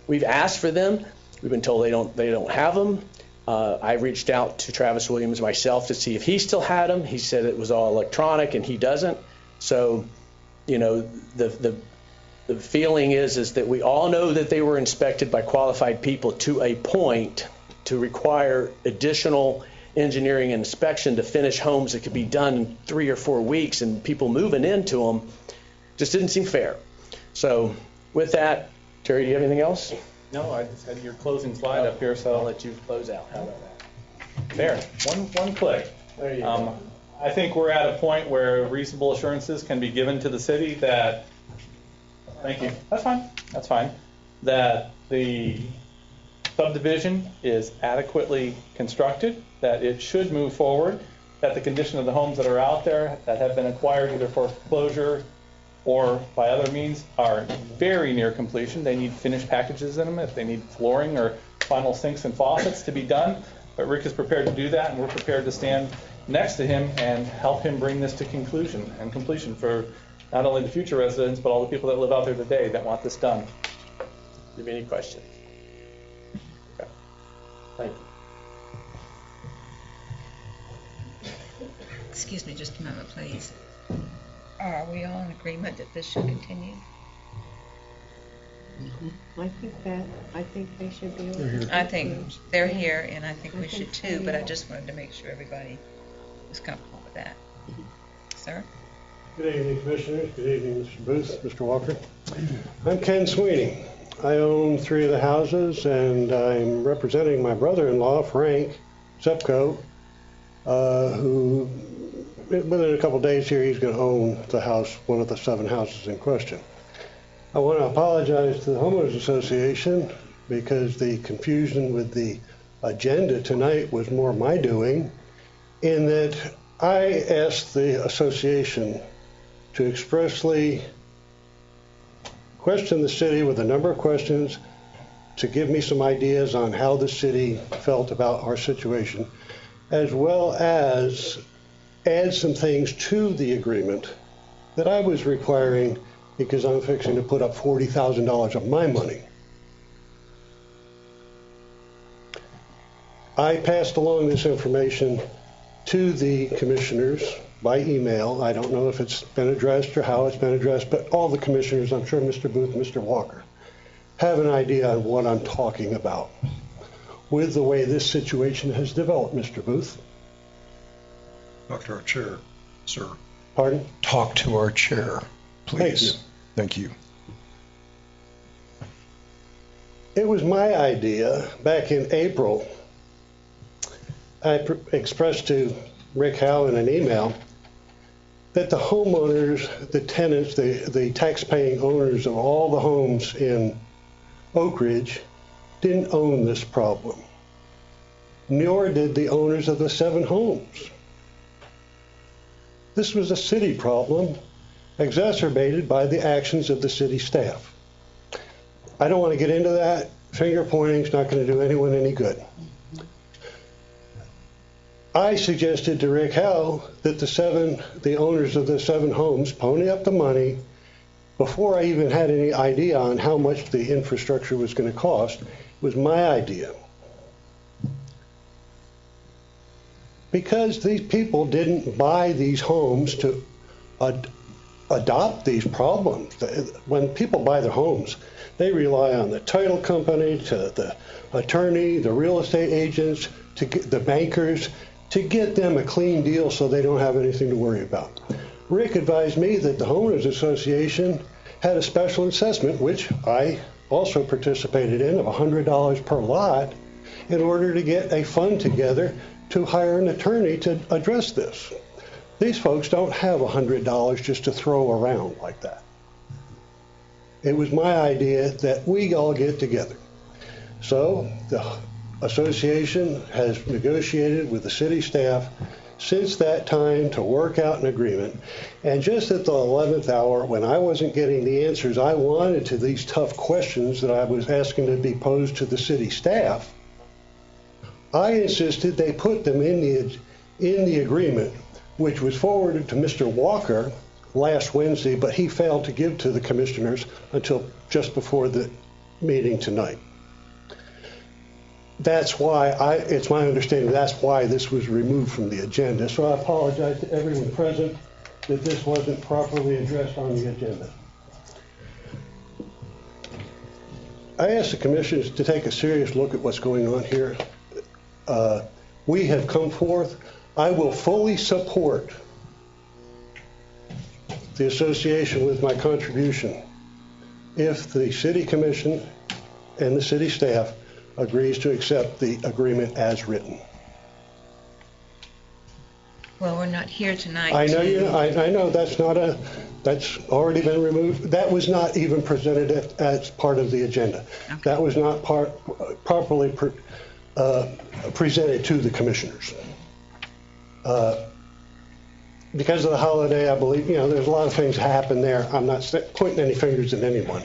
We've asked for them. We've been told they don't have them. I reached out to Travis Williams myself to see if he still had them. He said it was all electronic, and he doesn't. So, the feeling is that we all know that they were inspected by qualified people to a point to require additional engineering and inspection to finish homes that could be done in 3 or 4 weeks, and people moving into them just didn't seem fair. So with that, Terry, do you have anything else? No, I just had your closing slide up here, so I'll let you close out. How about that? There, one click. There you go. I think we're at a point where reasonable assurances can be given to the city that, thank you, that's fine, that the subdivision is adequately constructed, that it should move forward, that the condition of the homes that are out there that have been acquired either for foreclosure or by other means are very near completion. They need finished packages in them, if they need flooring or final sinks and faucets to be done. But Rick is prepared to do that, and we're prepared to stand next to him and help him bring this to conclusion and completion for not only the future residents, but all the people that live out there today that want this done. Do you have any questions? Okay. Thank you. Excuse me just a moment, please. Are we all in agreement that this should continue? I think they should be over. I think they're here, and I think we should too, but I just wanted to make sure everybody was comfortable with that. Sir? Good evening, Commissioners. Good evening, Mr. Booth, Mr. Walker. I'm Ken Sweeney. I own 3 of the houses, and I'm representing my brother-in-law, Frank Zepko, who, within a couple of days here, he's going to own the house, one of the 7 houses in question. I want to apologize to the Homeowners Association because the confusion with the agenda tonight was more my doing, in that I asked the association to expressly question the city with a number of questions to give me some ideas on how the city felt about our situation, as well as add some things to the agreement that I was requiring because I'm fixing to put up $40,000 of my money. I passed along this information to the commissioners by email. I don't know if it's been addressed or how it's been addressed, but all the commissioners, I'm sure Mr. Booth and Mr. Walker, have an idea on what I'm talking about with the way this situation has developed, Mr. Booth. Talk to our chair, sir. Pardon? Talk to our chair, please. Thank you. It was my idea back in April. I expressed to Rick Howe in an email that the homeowners, the tenants, the tax-paying owners of all the homes in Oak Ridge didn't own this problem, nor did the owners of the 7 homes. This was a city problem exacerbated by the actions of the city staff. I don't want to get into that. Finger pointing is not going to do anyone any good. I suggested to Rick Howe that the owners of the 7 homes pony up the money before I even had any idea on how much the infrastructure was going to cost. It was my idea. Because these people didn't buy these homes to adopt these problems. When people buy their homes, they rely on the title company, to the attorney, the real estate agents, to get the bankers, to get them a clean deal so they don't have anything to worry about. Rick advised me that the Homeowners Association had a special assessment, which I also participated in, of $100 per lot, in order to get a fund together to hire an attorney to address this. These folks don't have $100 just to throw around like that. It was my idea that we all get together. So the association has negotiated with the city staff since that time to work out an agreement. And just at the 11th hour, when I wasn't getting the answers I wanted to these tough questions that I was asking to be posed to the city staff, I insisted they put them in the agreement, which was forwarded to Mr. Walker last Wednesday, but he failed to give to the commissioners until just before the meeting tonight. That's why it's my understanding that's why this was removed from the agenda. So I apologize to everyone present that this wasn't properly addressed on the agenda. I asked the commissioners to take a serious look at what's going on here. We have come forth. I will fully support the association with my contribution if the city commission and the city staff agrees to accept the agreement as written. Well, we're not here tonight. I know I know that's already been removed. That was not even presented as part of the agenda. Okay. That was not properly presented to the commissioners. Because of the holiday, I believe, there's a lot of things happen there. I'm not pointing any fingers at anyone.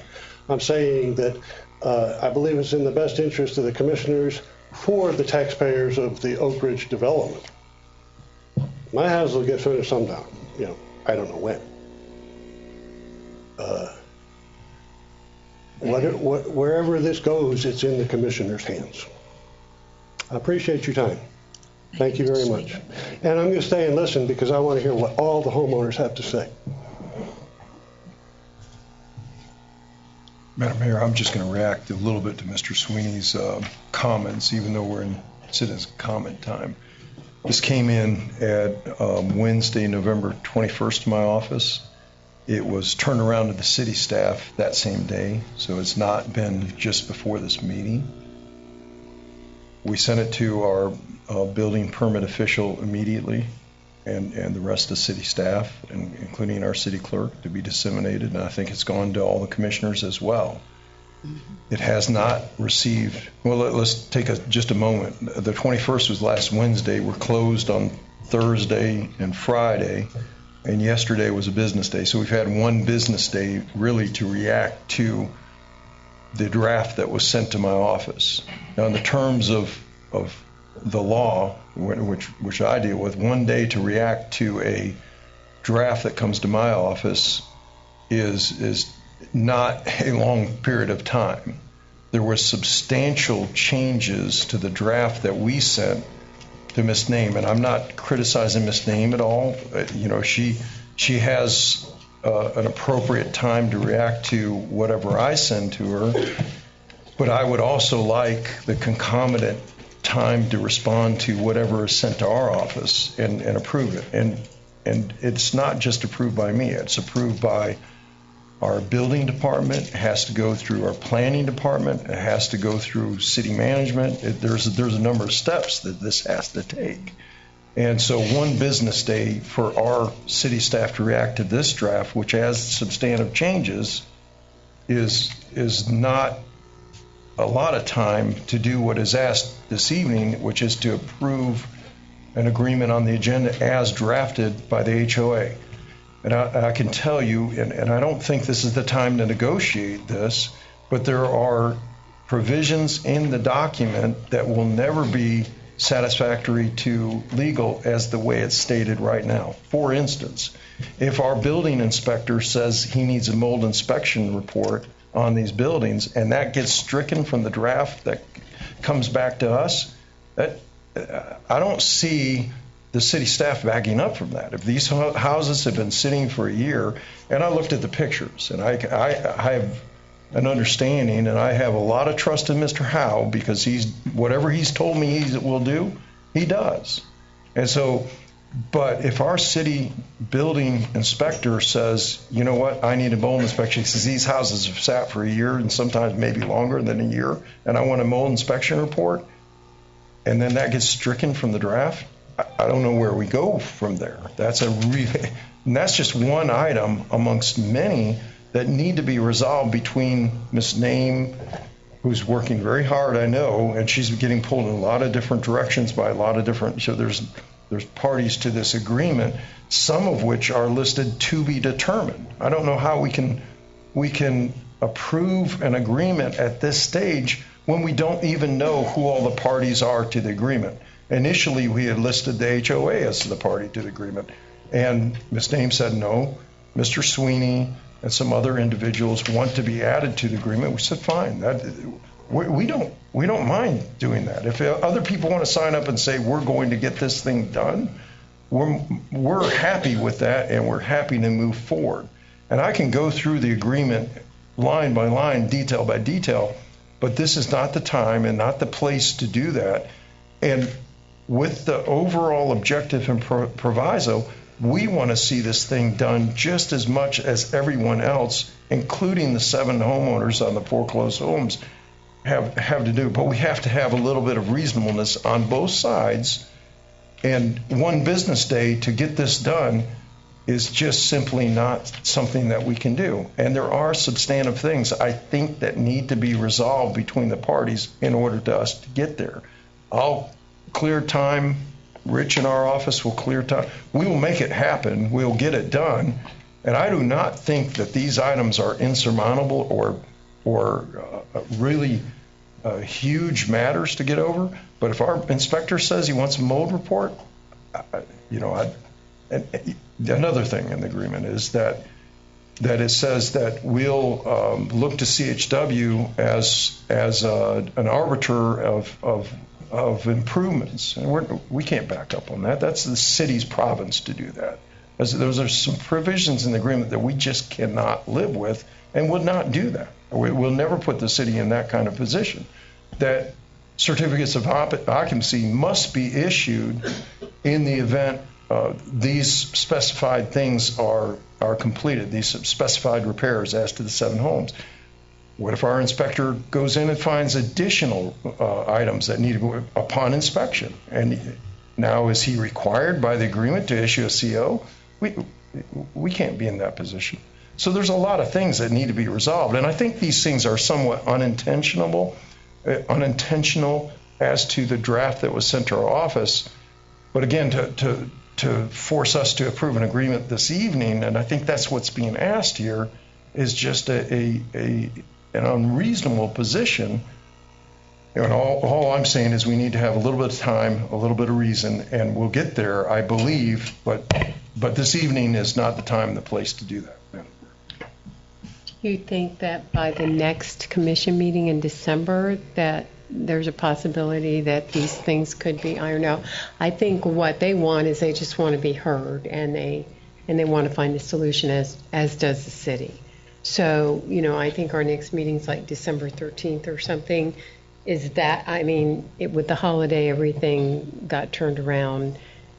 I'm saying that I believe it's in the best interest of the commissioners for the taxpayers of the Oak Ridge development. My house will get finished sometime. I don't know when. Wherever this goes, it's in the commissioner's hands. I appreciate your time. Thank you very much. And I'm going to stay and listen because I want to hear what all the homeowners have to say. Madam Mayor, I'm just going to react a little bit to Mr. Sweeney's comments, even though we're in citizens' comment time. This came in at Wednesday, November 21st to my office. It was turned around to the city staff that same day, so it's not been just before this meeting. We sent it to our building permit official immediately and the rest of the city staff, including our city clerk, to be disseminated, and I think it's gone to all the commissioners as well. It has not received, well, let's take just a moment. The 21st was last Wednesday. We're closed on Thursday and Friday, and yesterday was a business day. So we've had one business day really to react to the draft that was sent to my office. Now, in the terms of the law, which I deal with, 1 day to react to a draft that comes to my office is not a long period of time. There were substantial changes to the draft that we sent to Ms. Name, and I'm not criticizing Ms. Name at all. She has an appropriate time to react to whatever I send to her, but I would also like the concomitant time to respond to whatever is sent to our office and approve it. And it's not just approved by me. It's approved by our building department. It has to go through our planning department. It has to go through city management. There's a number of steps that this has to take. And so one business day for our city staff to react to this draft, which has substantive changes, is not a lot of time to do what is asked this evening, which is to approve an agreement on the agenda as drafted by the HOA. And I can tell you, and I don't think this is the time to negotiate this, but there are provisions in the document that will never be satisfactory to legal as the way it's stated right now. For instance, if our building inspector says he needs a mold inspection report on these buildings and that gets stricken from the draft that comes back to us, I don't see the city staff backing up from that. If these houses have been sitting for a year, and I looked at the pictures, and I have an understanding, and I have a lot of trust in Mr. Howe because whatever he's told me he will do, he does. And so, but if our city building inspector says, you know what, I need a mold inspection, he says these houses have sat for a year and sometimes maybe longer than a year, and I want a mold inspection report, and then that gets stricken from the draft, I don't know where we go from there. And that's just one item amongst many that need to be resolved between Ms. Name, who's working very hard, I know, and she's getting pulled in a lot of different directions by a lot of different, so there's parties to this agreement, some of which are listed to be determined. I don't know how we can approve an agreement at this stage when we don't even know who all the parties are to the agreement. Initially, we had listed the HOA as the party to the agreement, and Ms. Name said no. Mr. Sweeney and some other individuals want to be added to the agreement. We said fine. We don't mind doing that. If other people want to sign up and say we're going to get this thing done, we're happy with that, and we're happy to move forward. And I can go through the agreement line by line, detail by detail, but this is not the time and not the place to do that. And with the overall objective and proviso, we want to see this thing done just as much as everyone else, including the 7 homeowners on the foreclosed homes, have to do. But we have to have a little bit of reasonableness on both sides And one business day to get this done is just simply not something that we can do. And there are substantive things, I think, that need to be resolved between the parties in order to us to get there. I'll clear time. Rich in our office will clear time. We will make it happen. We'll get it done. And I do not think that these items are insurmountable or really huge matters to get over. But if our inspector says he wants a mold report, another thing in the agreement is that it says that we'll look to CHW as an arbiter of improvements, and we can't back up on that. That's the city's province to do that. Those are some provisions in the agreement that we just cannot live with, and would not do that. We'll never put the city in that kind of position. That certificates of occupancy must be issued in the event these specified things are completed, these specified repairs as to the 7 homes. What if our inspector goes in and finds additional items that need to go upon inspection? And now, is he required by the agreement to issue a CO? We can't be in that position. So there's a lot of things that need to be resolved. And I think these things are somewhat unintentional as to the draft that was sent to our office. But again, to force us to approve an agreement this evening, and I think that's what's being asked here, is just an unreasonable position. And all I'm saying is we need to have a little bit of time, a little bit of reason, and we'll get there, I believe. But this evening is not the time and the place to do that. You think that by the next commission meeting in December that there's a possibility that these things could be ironed out? I think what they want is they just want to be heard, and they want to find a solution as does the city. So, I think our next meeting's like December 13th or something. Is that, with the holiday, everything got turned around,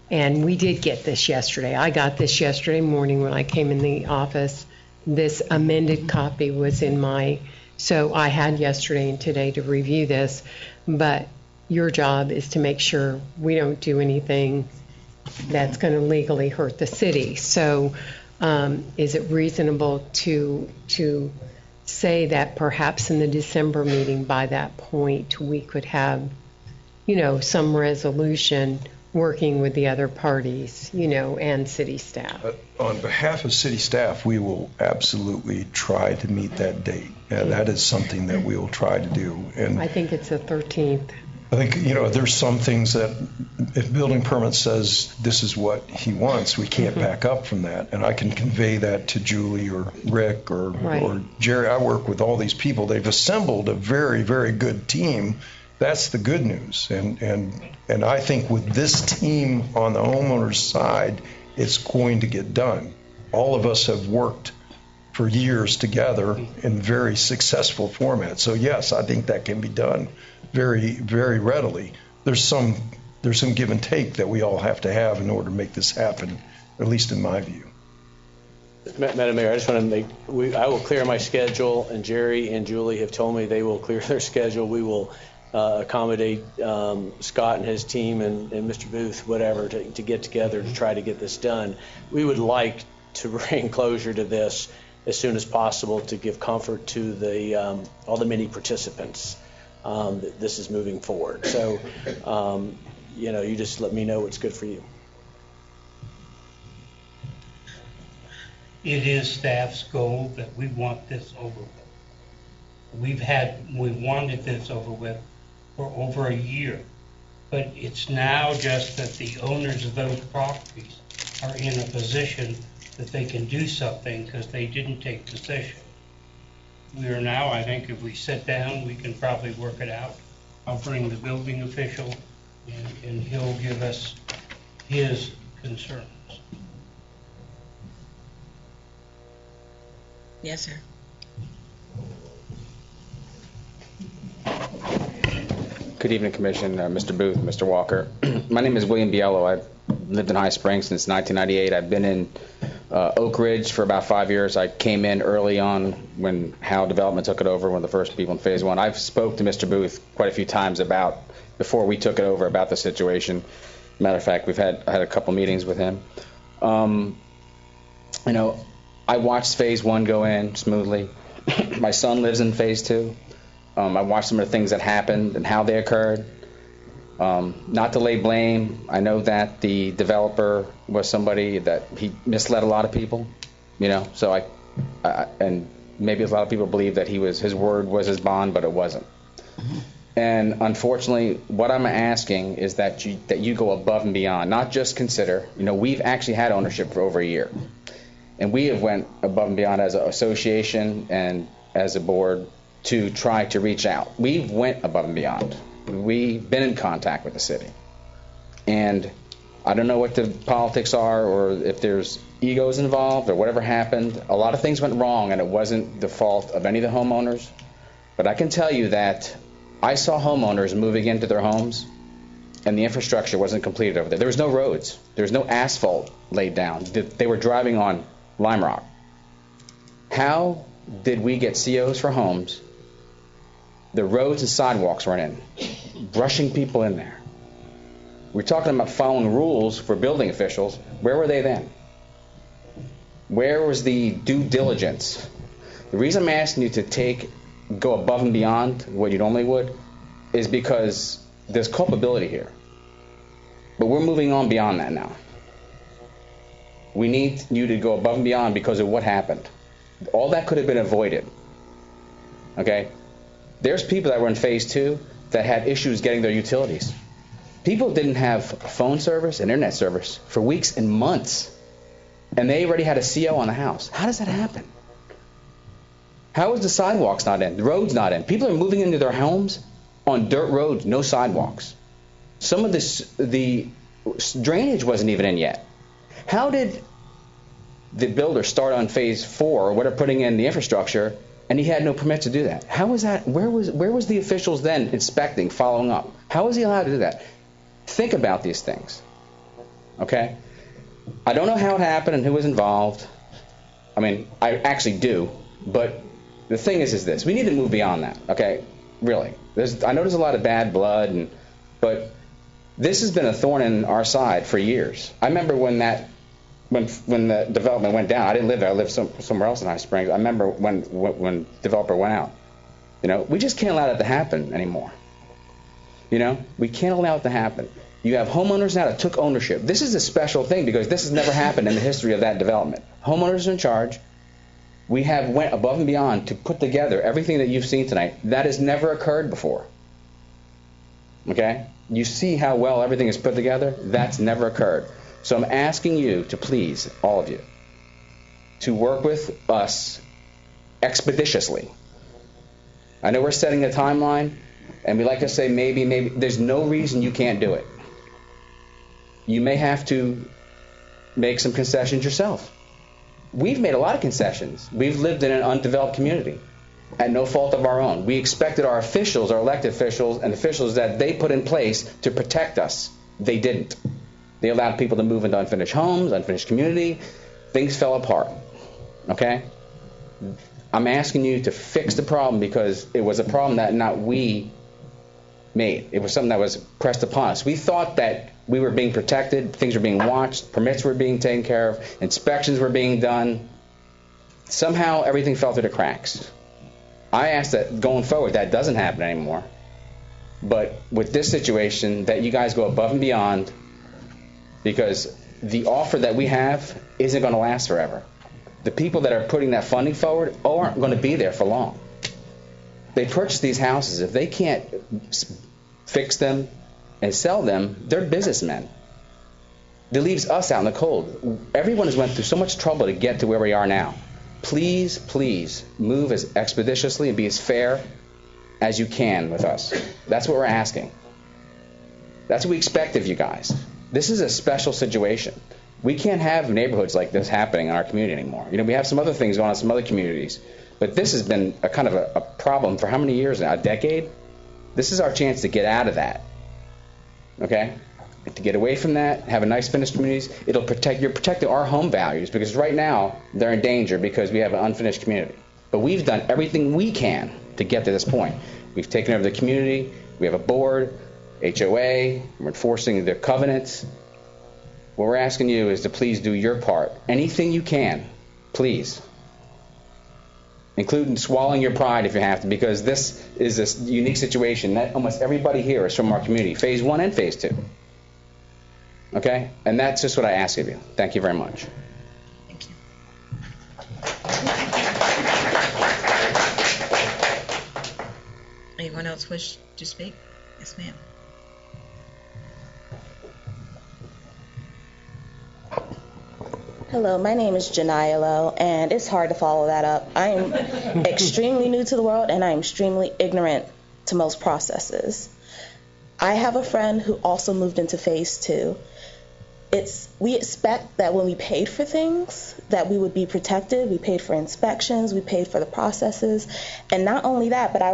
and we did get this yesterday. I got this yesterday morning when I came in the office. This amended copy was so I had yesterday and today to review this, but your job is to make sure we don't do anything that's going to legally hurt the city. So is it reasonable to say that perhaps in the December meeting, by that point, we could have, some resolution working with the other parties, and city staff? On behalf of city staff, we will absolutely try to meet that date. That is something that we will try to do. And I think it's the 13th. I think, there's some things that if building permit says this is what he wants, we can't back up from that. And I can convey that to Julie or Rick or Jerry. I work with all these people. They've assembled a very, very good team. That's the good news. And I think with this team on the homeowner's side, it's going to get done. All of us have worked for years together in very successful formats. So yes, I think that can be done very, very readily. There's some give and take that we all have to have in order to make this happen, at least in my view. Madam Mayor, I just want to I will clear my schedule, and Jerry and Julie have told me they will clear their schedule. We will accommodate Scott and his team and Mr. Booth, whatever, to get together to try to get this done. We would like to bring closure to this as soon as possible to give comfort to all the many participants that this is moving forward. So, you just let me know what's good for you. It is staff's goal that we want this over with. We've wanted this over with for over a year, but it's now just that the owners of those properties are in a position that they can do something because they didn't take possession. We are now, I think, if we sit down, we can probably work it out. I'll bring the building official, and he'll give us his concerns. Yes, sir. Good evening, Commission, Mr. Booth, Mr. Walker. My name is William Biello. I've lived in High Springs since 1998. I've been in Oak Ridge for about 5 years. I came in early on when Howe Development took it over, one of the first people in Phase 1. I've spoke to Mr. Booth quite a few times before we took it over, about the situation. Matter of fact, I had a couple meetings with him. You know, I watched phase 1 go in smoothly. My son lives in phase 2. I watched some of the things that happened and how they occurred. Not to lay blame, I know that the developer was somebody that he misled a lot of people, you know, so and maybe a lot of people believe that his word was his bond, but it wasn't. And unfortunately, what I'm asking is that you go above and beyond, not just consider, you know, we've actually had ownership for over a year. And we have went above and beyond as an association and as a board to try to reach out. We've went above and beyond. We've been in contact with the city. And I don't know what the politics are or if there's egos involved or whatever happened. A lot of things went wrong, and it wasn't the fault of any of the homeowners. But I can tell you that I saw homeowners moving into their homes, and the infrastructure wasn't completed over there. There was no roads. There was no asphalt laid down. They were driving on lime rock. How did we get COs for homes? The roads and sidewalks weren't in. Brushing people in there. We're talking about following rules for building officials. Where were they then? Where was the due diligence? The reason I'm asking you to go above and beyond what you normally would is because there's culpability here. But we're moving on beyond that now. We need you to go above and beyond because of what happened. All that could have been avoided. Okay? There's people that were in phase 2 that had issues getting their utilities. People didn't have phone service and internet service for weeks and months. And they already had a CO on the house. How does that happen? How is the sidewalks not in? The roads not in? People are moving into their homes on dirt roads, no sidewalks. Some of the drainage wasn't even in yet. How did the builder start on phase 4 or whatever, putting in the infrastructure, and he had no permit to do that? How was that? Where was the officials then inspecting, following up? How was he allowed to do that? Think about these things. Okay? I don't know how it happened and who was involved. I mean, I actually do, but the thing is this. We need to move beyond that, okay? Really. I know there's a lot of bad blood, but this has been a thorn in our side for years. I remember when the development went down. I didn't live there. I lived somewhere else in High Springs. I remember when developer went out. You know, we just can't allow that to happen anymore. You know, we can't allow it to happen. You have homeowners now that took ownership. This is a special thing because this has never happened in the history of that development. Homeowners are in charge. We have went above and beyond to put together everything that you've seen tonight. That has never occurred before. Okay? You see how well everything is put together? That's never occurred. So I'm asking you to please, all of you, to work with us expeditiously. I know we're setting a timeline, and we like to say maybe. There's no reason you can't do it. You may have to make some concessions yourself. We've made a lot of concessions. We've lived in an undeveloped community at no fault of our own. We expected our officials, our elected officials, and officials that they put in place to protect us. They didn't. They allowed people to move into unfinished homes, unfinished community. Things fell apart. Okay? I'm asking you to fix the problem because it was a problem that not we made. It was something that was pressed upon us. We thought that we were being protected, things were being watched, permits were being taken care of, inspections were being done. Somehow everything fell through the cracks. I ask that going forward that doesn't happen anymore. But with this situation, that you guys go above and beyond, because the offer that we have isn't going to last forever. The people that are putting that funding forward aren't going to be there for long. They purchase these houses. If they can't fix them and sell them, they're businessmen. That leaves us out in the cold. Everyone has went through so much trouble to get to where we are now. Please, please move as expeditiously and be as fair as you can with us. That's what we're asking. That's what we expect of you guys. This is a special situation. We can't have neighborhoods like this happening in our community anymore. You know, we have some other things going on in some other communities. But this has been a kind of a problem for how many years now? A decade? This is our chance to get out of that. Okay? To get away from that, have a nice finished communities. You're protecting our home values because right now they're in danger because we have an unfinished community. But we've done everything we can to get to this point. We've taken over the community. We have a board. HOA, we're enforcing the covenants. What we're asking you is to please do your part. Anything you can, please. Including swallowing your pride if you have to, because this is a unique situation that almost everybody here is from our community, phase 1 and phase 2. Okay? And that's just what I ask of you. Thank you very much. Thank you. Anyone else wish to speak? Yes, ma'am. Hello, my name is Janiyah Lowe, and it's hard to follow that up. I am extremely new to the world, and I am extremely ignorant to most processes. I have a friend who also moved into phase 2. We expect that when we paid for things, that we would be protected. We paid for inspections, we paid for the processes, and not only that, but I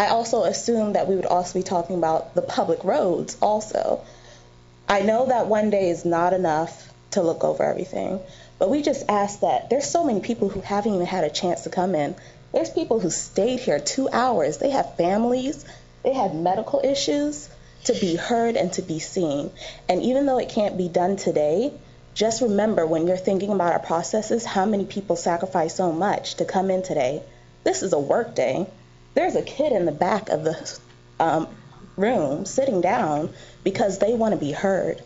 also assumed that we would also be talking about the public roads also. I know that one day is not enough to look over everything, but we just ask that. There's so many people who haven't even had a chance to come in. There's people who stayed here 2 hours. They have families, they have medical issues, to be heard and to be seen. And even though it can't be done today, just remember when you're thinking about our processes, how many people sacrifice so much to come in today. This is a work day. There's a kid in the back of the room sitting down because they want to be heard.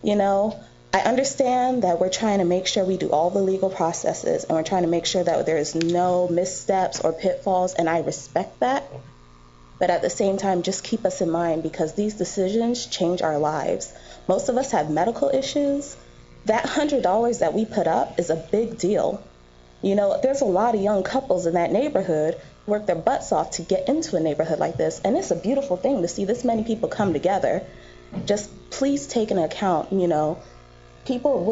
You know, I understand that we're trying to make sure we do all the legal processes, and we're trying to make sure that there is no missteps or pitfalls, and I respect that. But at the same time, just keep us in mind, because these decisions change our lives. Most of us have medical issues. That $100 that we put up is a big deal. You know, there's a lot of young couples in that neighborhood who work their butts off to get into a neighborhood like this, and it's a beautiful thing to see this many people come together. Just please take into account, you know, people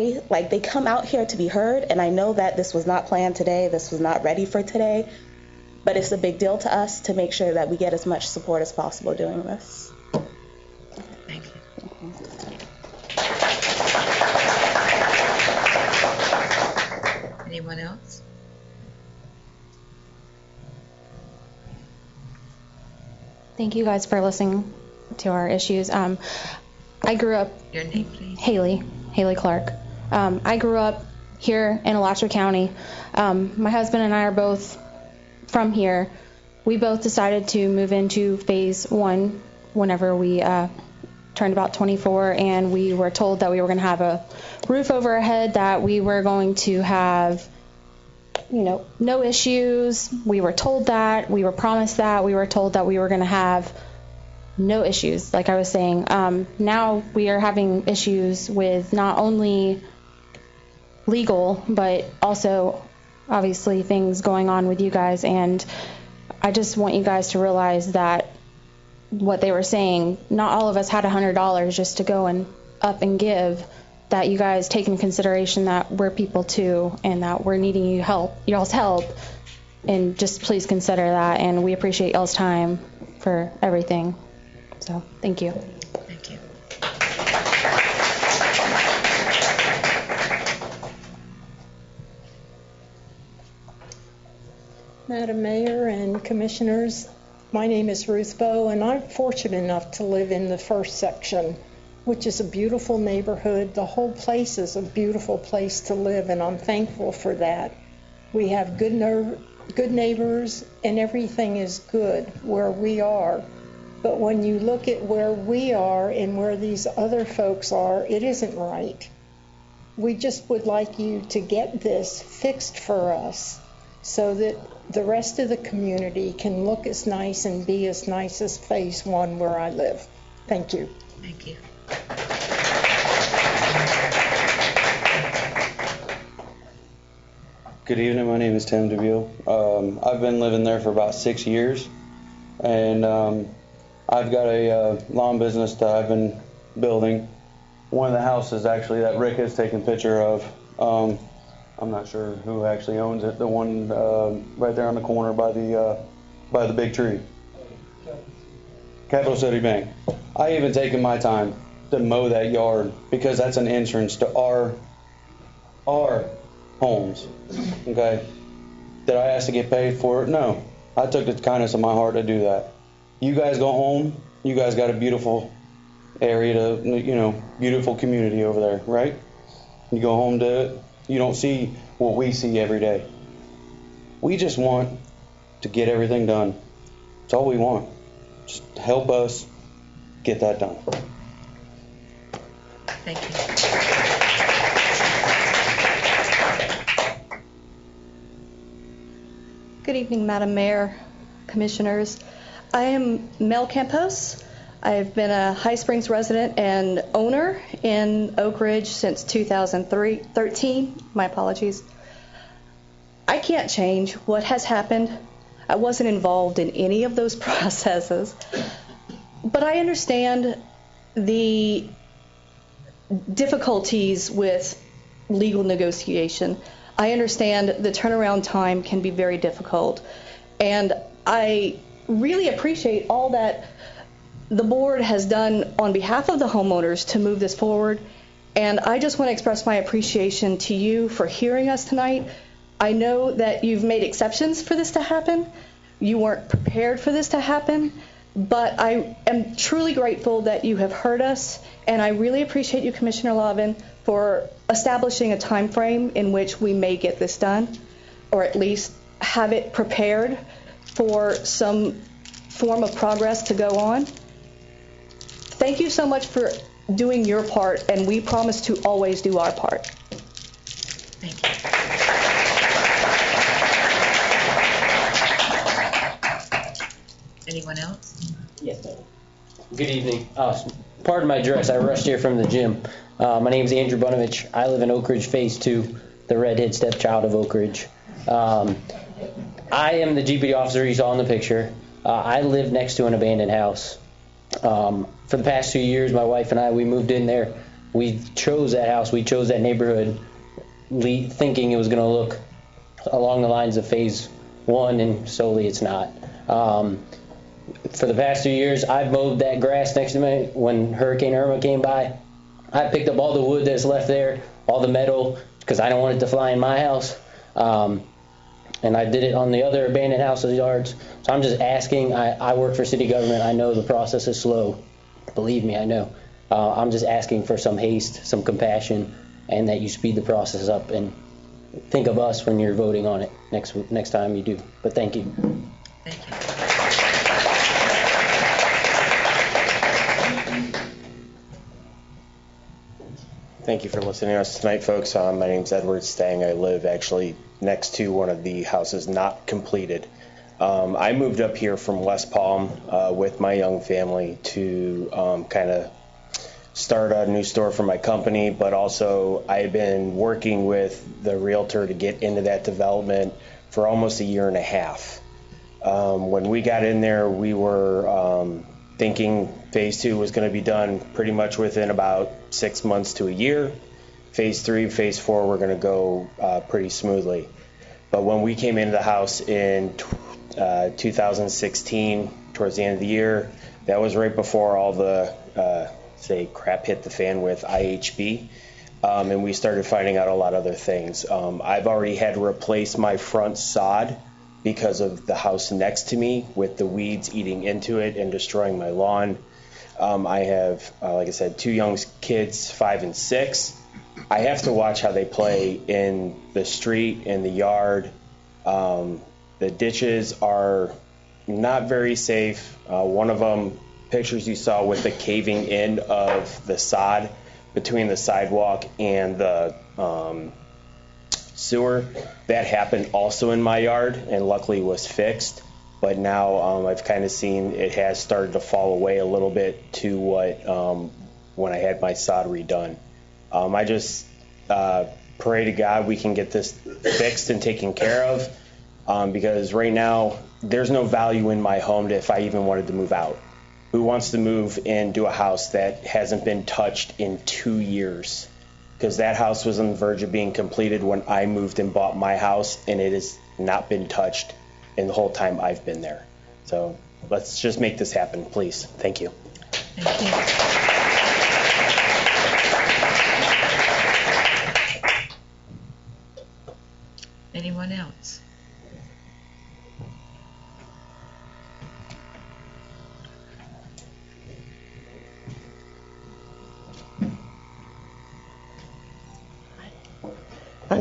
they come out here to be heard, and I know that this was not planned today, this was not ready for today, but it's a big deal to us to make sure that we get as much support as possible doing this. Thank you. Anyone else? Thank you guys for listening to our issues. I grew up... Your name, please. Haley Clark. I grew up here in Alachua County. My husband and I are both from here. We both decided to move into phase 1 whenever we turned about 24, and we were told that we were going to have a roof over our head, that we were going to have, you know, no issues. We were told that. We were promised that. We were told that we were going to have no issues, like I was saying. Now we are having issues with not only legal, but also obviously things going on with you guys, and I just want you guys to realize that what they were saying, not all of us had $100 just to go and up and give, that you guys take in consideration that we're people too, and that we're needing y'all's help, and just please consider that, and we appreciate y'all's time for everything. So, thank you. Thank you. Madam Mayor and Commissioners, my name is Ruth Bowe, and I'm fortunate enough to live in the first section, which is a beautiful neighborhood. The whole place is a beautiful place to live, and I'm thankful for that. We have good neighbors, and everything is good where we are. But when you look at where we are and where these other folks are, it isn't right. We just would like you to get this fixed for us so that the rest of the community can look as nice and be as nice as phase 1 where I live. Thank you. Thank you. Good evening. My name is Tim DeVille. I've been living there for about 6 years, and I've got a lawn business that I've been building. One of the houses actually that Rick has taken a picture of. I'm not sure who actually owns it. The one right there on the corner by the big tree. Capital City Bank. I even taken my time to mow that yard because that's an entrance to our homes. Okay. Did I ask to get paid for it? No. I took the kindness of my heart to do that. You guys go home you guys got a beautiful area to, beautiful community over there, right? You go home to it, you don't see what we see every day. We just want to get everything done. That's all we want. Just help us get that done. Thank you. Good evening, Madam Mayor, Commissioners. I am Mel Campos. I've been a High Springs resident and owner in Oak Ridge since 2013. My apologies. I can't change what has happened. I wasn't involved in any of those processes. But I understand the difficulties with legal negotiation. I understand the turnaround time can be very difficult. And I really appreciate all that the board has done on behalf of the homeowners to move this forward. And I just want to express my appreciation to you for hearing us tonight. I know that you've made exceptions for this to happen. You weren't prepared for this to happen. But I am truly grateful that you have heard us. And I really appreciate you, Commissioner Lavin, for establishing a time frame in which we may get this done, or at least have it prepared for some form of progress to go on. Thank you so much for doing your part, and we promise to always do our part. Thank you. Anyone else? Yes, ma'am. Good evening. Pardon my dress. I rushed here from the gym. My name is Andrew Bunovich. I live in Oak Ridge Phase 2, the redhead stepchild of Oak Ridge. I am the GPD officer you saw in the picture. I live next to an abandoned house. For the past 2 years, my wife and I, we moved in there. We chose that house. We chose that neighborhood thinking it was going to look along the lines of Phase 1, and solely it's not. For the past 2 years, I've mowed that grass next to me. When Hurricane Irma came by, I picked up all the wood that's left there, all the metal, because I don't want it to fly in my house. And I did it on the other abandoned houses' yards. So I'm just asking. I work for city government. I know the process is slow. Believe me, I know. I'm just asking for some haste, some compassion, and that you speed the process up and think of us when you're voting on it next time you do. But thank you. Thank you. Thank you for listening to us tonight, folks. My name's Edward Stang. I live actually next to one of the houses not completed. I moved up here from West Palm with my young family to kind of start a new store for my company, but also I've been working with the realtor to get into that development for almost a year and a half. When we got in there, we were thinking Phase 2 was going to be done pretty much within about 6 months to a year. Phase 3, Phase 4, we're going to go pretty smoothly. But when we came into the house in 2016, towards the end of the year, that was right before all the, crap hit the fan with IHB. And we started finding out a lot of other things. I've already had to replace my front sod because of the house next to me with the weeds eating into it and destroying my lawn. I have, like I said, 2 young kids, 5 and 6. I have to watch how they play in the street, in the yard. The ditches are not very safe. One of them, pictures you saw with the caving in of the sod between the sidewalk and the sewer, that happened also in my yard and luckily was fixed. But now I've kind of seen it has started to fall away a little bit to what when I had my sod redone. I just pray to God we can get this fixed and taken care of because right now there's no value in my home if I even wanted to move out. Who wants to move into a house that hasn't been touched in 2 years? Because that house was on the verge of being completed when I moved and bought my house, and it has not been touched in the whole time I've been there. So let's just make this happen, please. Thank you. Thank you. Anyone else?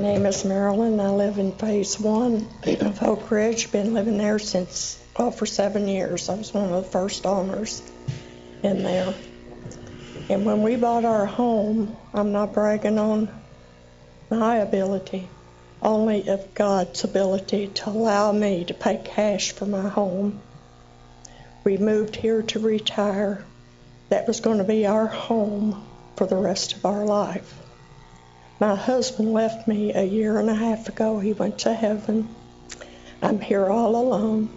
name is Marilyn. I live in Phase 1 of Oak Ridge. Been living there since, for 7 years. I was one of the first owners in there. And when we bought our home, I'm not bragging on my ability, only of God's ability to allow me to pay cash for my home. We moved here to retire. That was going to be our home for the rest of our life. My husband left me a year and a half ago. He went to heaven. I'm here all alone.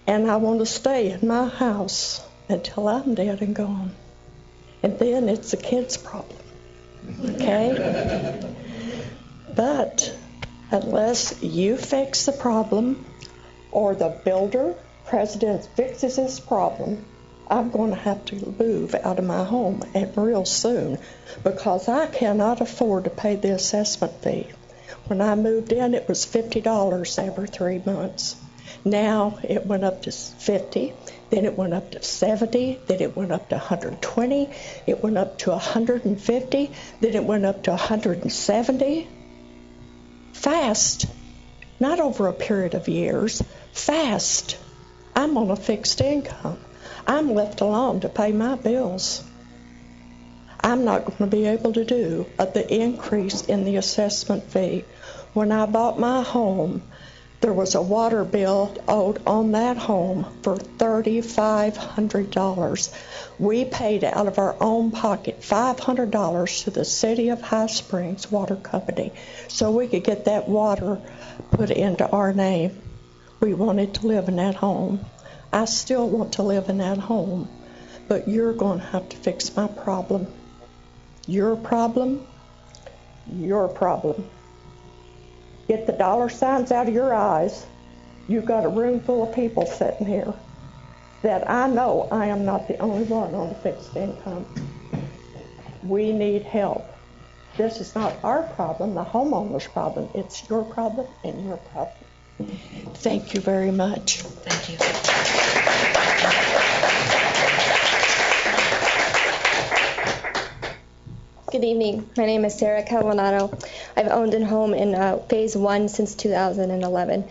And I want to stay in my house until I'm dead and gone. And then it's a kid's problem. Okay? But unless you fix the problem or the builder, president, fixes this problem, I'm going to have to move out of my home and real soon because I cannot afford to pay the assessment fee. When I moved in, it was $50 every 3 months. Now it went up to $50, then it went up to $70, then it went up to $120, it went up to $150, then it went up to $170. Fast, not over a period of years, fast. I'm on a fixed income. I'm left alone to pay my bills. I'm not going to be able to do the increase in the assessment fee. When I bought my home, there was a water bill owed on that home for $3,500. We paid out of our own pocket $500 to the City of High Springs Water Company so we could get that water put into our name. We wanted to live in that home. I still want to live in that home, but you're going to have to fix my problem. Your problem, your problem. Get the dollar signs out of your eyes. You've got a room full of people sitting here that I know I am not the only one on a fixed income. We need help. This is not our problem, the homeowner's problem. It's your problem and your problem. Thank you very much. Thank you. Good evening. My name is Sarah Catalanato. I've owned a home in Phase 1 since 2011.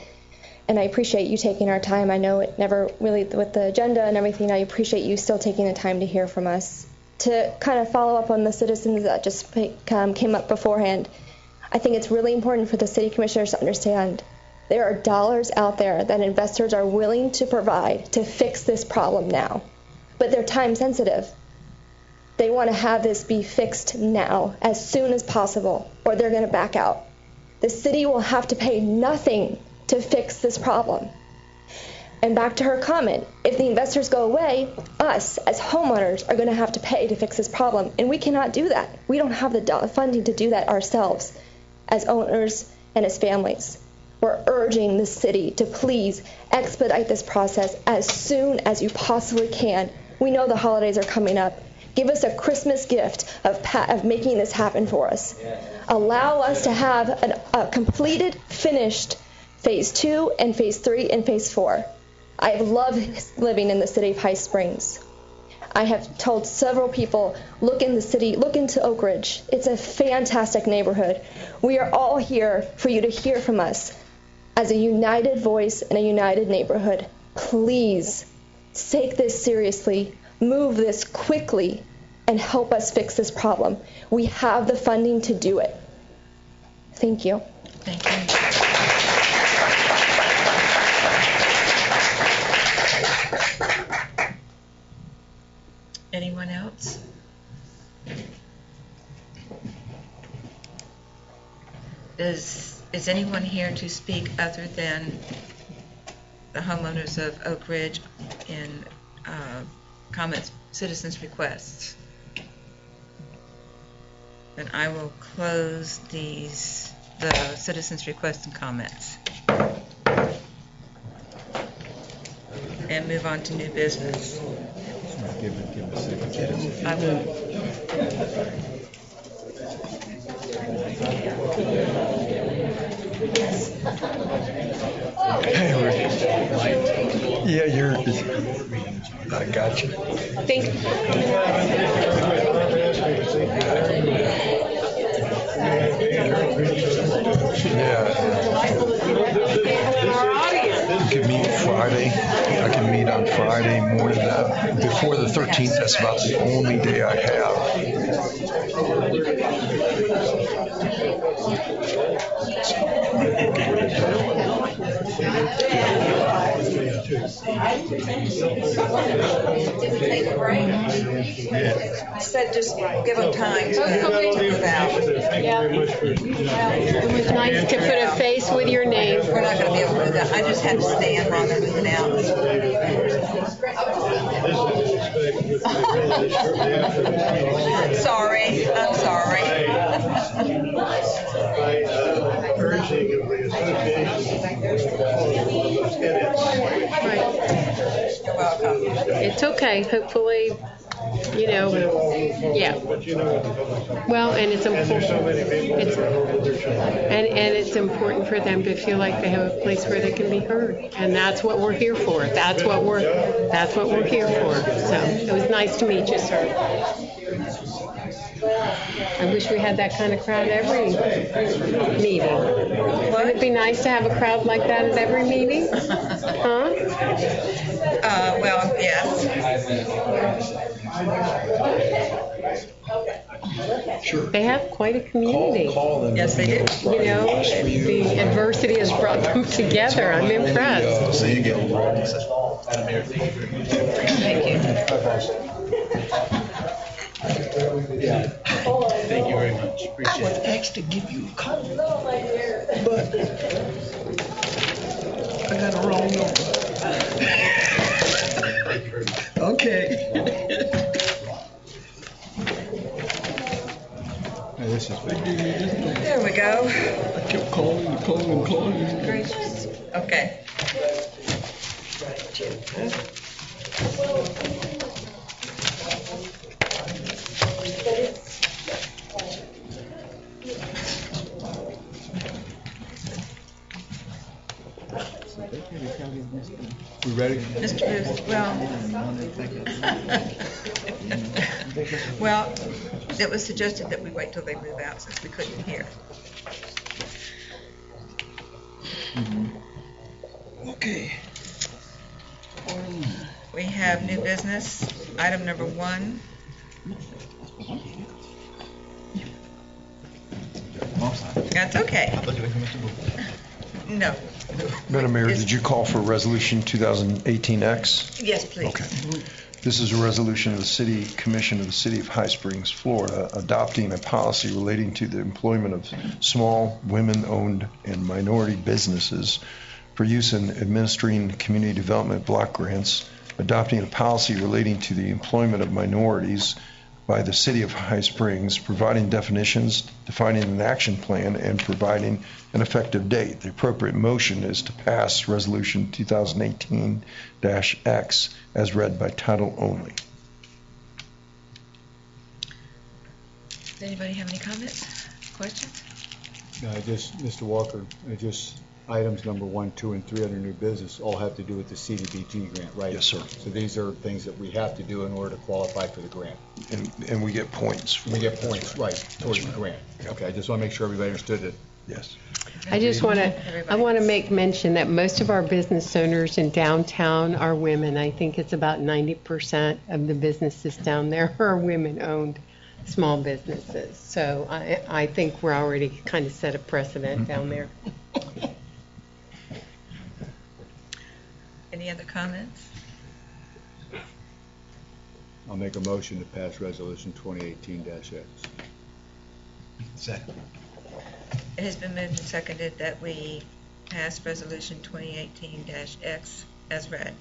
And I appreciate you taking our time. I know it never really, with the agenda and everything, I appreciate you still taking the time to hear from us. To kind of follow up on the citizens that just came up beforehand, I think it's really important for the city commissioners to understand there are dollars out there that investors are willing to provide to fix this problem now. But they're time sensitive. They want to have this be fixed now, as soon as possible, or they're going to back out. The city will have to pay nothing to fix this problem. And back to her comment, if the investors go away, us as homeowners are going to have to pay to fix this problem. And we cannot do that. We don't have the funding to do that ourselves as owners and as families. We're urging the city to please expedite this process as soon as you possibly can. We know the holidays are coming up. Give us a Christmas gift of making this happen for us. Allow us to have a completed, finished Phase 2 and Phase 3 and Phase 4. I love living in the city of High Springs. I have told several people, look in the city, look into Oak Ridge. It's a fantastic neighborhood. We are all here for you to hear from us as a united voice in a united neighborhood. Please take this seriously. Move this quickly and help us fix this problem. We have the funding to do it. Thank you. Thank you. Anyone else? Is anyone here to speak other than the homeowners of Oak Ridge in comments, citizens' requests? Then I will close the citizens' requests and comments and move on to new business. Give a second. I will. Yeah, I got you. Thank you. We could meet Friday. I can meet on Friday morning. Before the 13th, that's about the only day I I said just give them time to move out. It was nice to put a face with your name. We're not going to be able to do that. I just had to stand while they're moving out. I'm sorry. Urging of the association. You're welcome. It's okay. Hopefully, yeah. Well, and it's important. And it's important for them to feel like they have a place where they can be heard, and that's what we're here for. That's what we're here for. So it was nice to meet you, sir. I wish we had that kind of crowd every meeting. Wouldn't it be nice to have a crowd like that at every meeting? Huh? Well, yes. Sure. They have quite a community. Call them. Yes, they do. The adversity has brought them together. I'm impressed. See you again. Thank you. Thank you very much. Appreciate it. I was asked to give you a call, but I got a wrong number. Okay. There we go. I kept calling. Gracious. Okay. We ready? Mr. Booth, well, it was suggested that we wait till they move out since we couldn't hear. Okay. We have new business, item number 1. That's okay. No. Madam Mayor, did you call for Resolution 2018X? Yes, please. Okay. This is a resolution of the City Commission of the City of High Springs, Florida, adopting a policy relating to the employment of small, women-owned, and minority businesses for use in administering community development block grants, adopting a policy relating to the employment of minorities by the City of High Springs, providing definitions, defining an action plan, and providing an effective date. The appropriate motion is to pass Resolution 2018-X as read by title only. Does anybody have any comments, questions? No, Mr. Walker, items number 1, 2, and 3 under new business all have to do with the CDBG grant, right? Yes, sir. So these are things that we have to do in order to qualify for the grant. And we get points. We get points, right, towards the grant. Okay, I just want to make sure everybody understood it. Yes. I want to make mention that most of our business owners in downtown are women. I think it's about 90% of the businesses down there are women-owned small businesses. So I think we're already kind of set a precedent down there. Any other comments? I'll make a motion to pass Resolution 2018-X. Second. It has been moved and seconded that we pass Resolution 2018-X as read.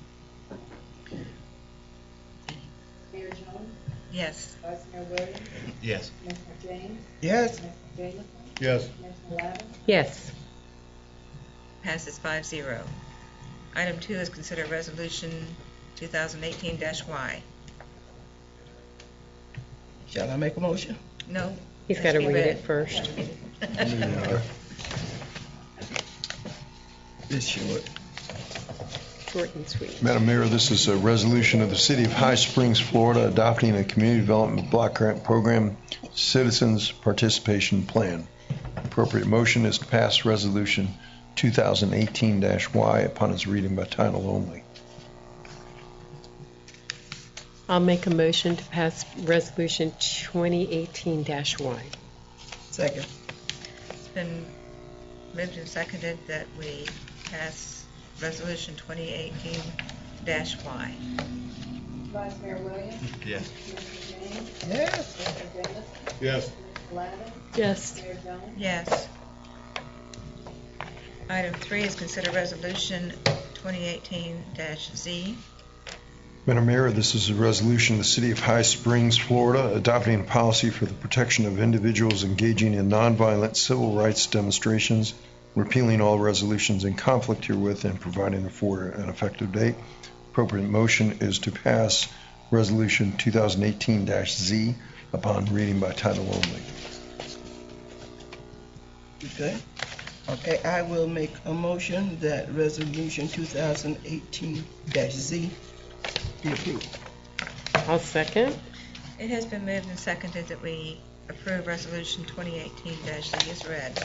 Mayor Jones? Yes. Vice Mayor Williams? Yes. Commissioner James? Yes. Commissioner Jameson? Yes. Commissioner Lavin? Yes. Passes 5-0. Item 2 is consider Resolution 2018-Y. Shall I make a motion? No. He's got to read it first. It's short. Short and sweet. Madam Mayor, this is a resolution of the City of High Springs, Florida, adopting a community development block grant program citizens participation plan. Appropriate motion is to pass resolution 2018-Y upon its reading by title only. I'll make a motion to pass resolution 2018-Y. Second. It's been moved and seconded that we pass resolution 2018-Y. Vice Mayor Williams? Yes. Commissioner James? Yes. Commissioner Davis? Yes. Commissioner Lavin? Yes. Mayor Jones? Yes. Item 3 is consider resolution 2018-Z. Madam Mayor, this is a resolution of the City of High Springs, Florida, adopting a policy for the protection of individuals engaging in nonviolent civil rights demonstrations, repealing all resolutions in conflict herewith, and providing for an effective date. Appropriate motion is to pass resolution 2018-Z upon reading by title only. Okay, I will make a motion that resolution 2018-Z be approved. I'll second. It has been moved and seconded that we approve resolution 2018-Z as read.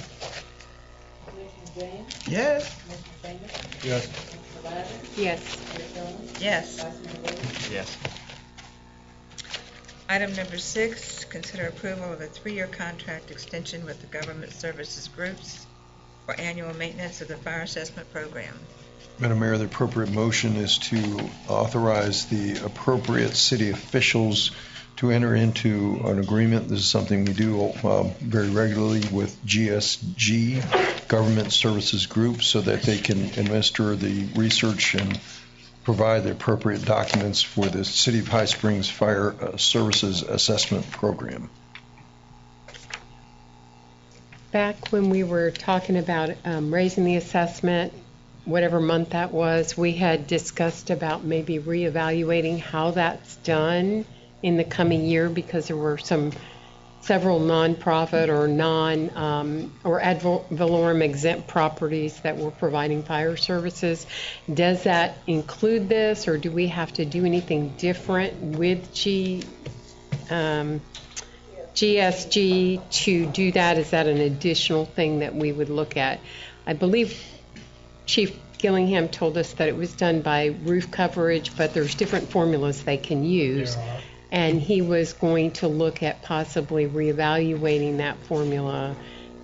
Commissioner James? Yes. Commissioner Davis? Yes. Commissioner Lavin? Yes. Mayor Jones? Yes. Vice Mayor Williams? Yes. Item number 6, consider approval of a 3-year contract extension with the Government Services Groups for annual maintenance of the fire assessment program. Madam Mayor, the appropriate motion is to authorize the appropriate city officials to enter into an agreement. This is something we do very regularly with GSG, Government Services Group, so that they can administer the research and provide the appropriate documents for the City of High Springs Fire Services Assessment Program. Back when we were talking about raising the assessment, whatever month that was, we had discussed about maybe reevaluating how that's done in the coming year, because there were several nonprofit or or ad valorem exempt properties that were providing fire services. Does that include this, or do we have to do anything different with GSG to do that? Is that an additional thing that we would look at? I believe Chief Gillingham told us that it was done by roof coverage, but there's different formulas they can use. And he was going to look at possibly reevaluating that formula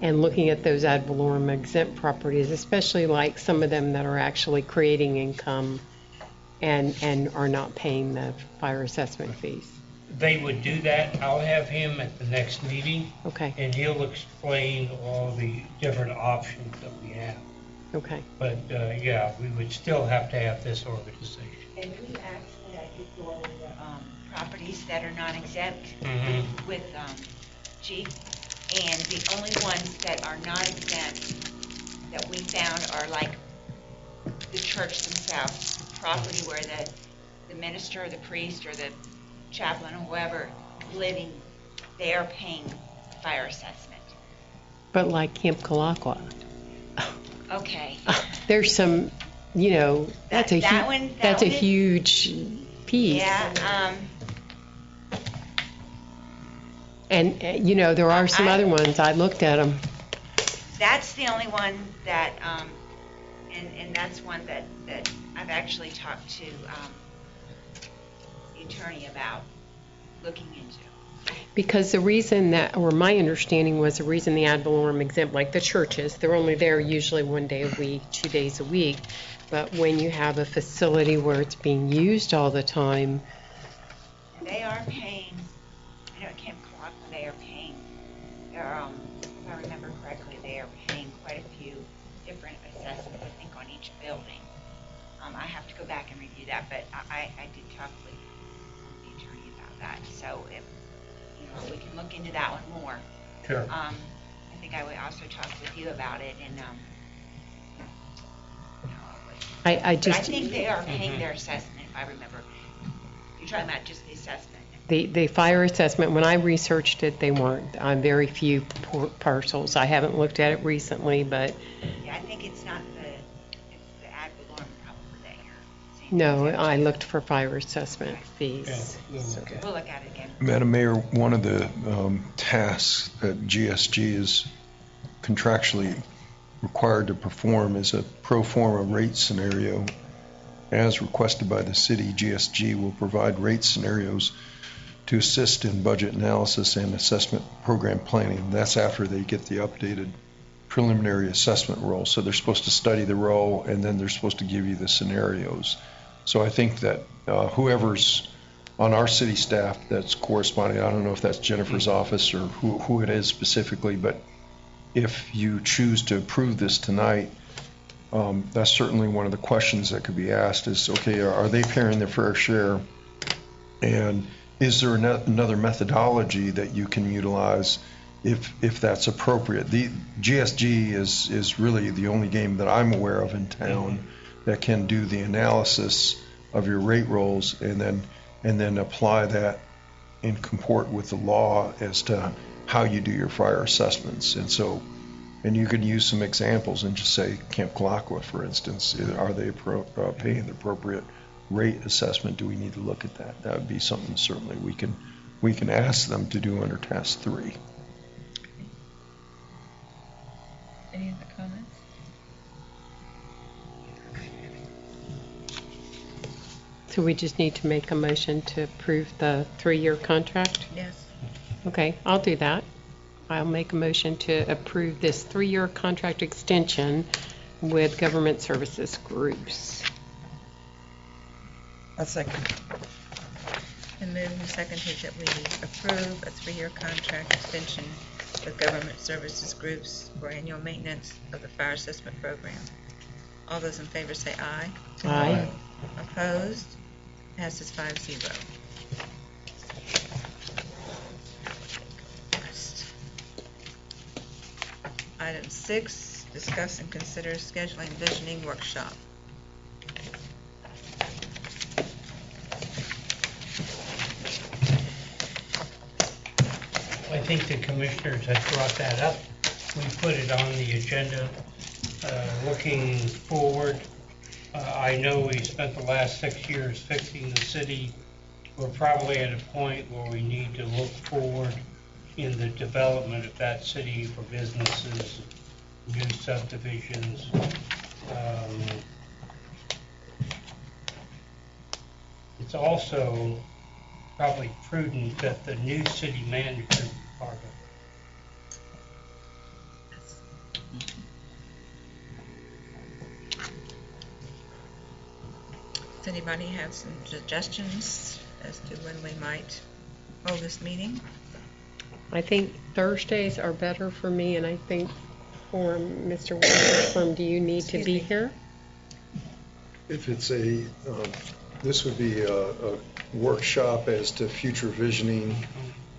and looking at those ad valorem exempt properties, especially like some of them that are actually creating income and are not paying the fire assessment fees. They would do that. I'll have him at the next meeting. Okay. And he'll explain all the different options that we have. Okay. But, yeah, we would still have to have this organization. And we actually, I did go over properties that are non-exempt with Chief, and the only ones that are not exempt that we found are like the church themselves, property where the minister or the priest or the chaplain or whoever living, they are paying fire assessment. But like Camp Kalakwa. Okay. There's some, that's a huge piece. Yeah. And, there are some other ones. I looked at them. That's the only one that, and that's one that I've actually talked to the attorney about looking into. Because the reason that, or my understanding was the reason the ad valorem exempt, like the churches, they're only there usually 1 day a week, 2 days a week. But when you have a facility where it's being used all the time. They are paying, I know at Camp Kalakwa they are paying, if I remember correctly, they are paying quite a few different assessments, I think, on each building. I have to go back and review that, but I did talk with the attorney about that. So if we can look into that one more. Sure. I think I would also talk with you about it, and I but I think they are paying their assessment, if I remember. You're talking about just the assessment. The fire assessment, when I researched it, they weren't on very few parcels. I haven't looked at it recently, but Yeah, I think it's not it's the ad valorem property there. No, I looked for fire assessment fees. Okay. We'll look at it again. Madam Mayor, one of the tasks that GSG is contractually required to perform is a pro forma rate scenario. As requested by the city, GSG will provide rate scenarios to assist in budget analysis and assessment program planning. That's after they get the updated preliminary assessment roll. So they're supposed to study the roll, and then they're supposed to give you the scenarios. So I think that whoever's on our city staff that's corresponding, I don't know if that's Jennifer's office or who it is specifically, but if you choose to approve this tonight, that's certainly one of the questions that could be asked is, okay, are they paying their fair share? And is there another methodology that you can utilize if that's appropriate? The GSG is really the only game that I'm aware of in town that can do the analysis of your rate rolls and then apply that and comport with the law as to how you do your fire assessments. And you can use some examples and just say Camp Kalakwa, for instance, are they paying the appropriate rate assessment? Do we need to look at that? That would be something certainly we can ask them to do under Task 3. Any other comments? So we just need to make a motion to approve the 3-year contract? Yes. Okay, I'll do that. I'll make a motion to approve this 3-year contract extension with Government Services Groups. A second. And moved and seconded that we approve a 3-year contract extension with Government Services Groups for annual maintenance of the fire assessment program. All those in favor say aye. Aye. Opposed? Passes 5-0. Item 6, discuss and consider scheduling visioning workshop. I think the commissioners have brought that up. We put it on the agenda. Looking forward, I know we spent the last 6 years fixing the city. We're probably at a point where we need to look forward in the development of that city for businesses, new subdivisions. It's also probably prudent that the new city manager be part of it. Does anybody have some suggestions as to when we might hold this meeting? I think Thursdays are better for me, and I think for Mr. Walker's firm, do you need to be here? If it's this would be a workshop as to future visioning.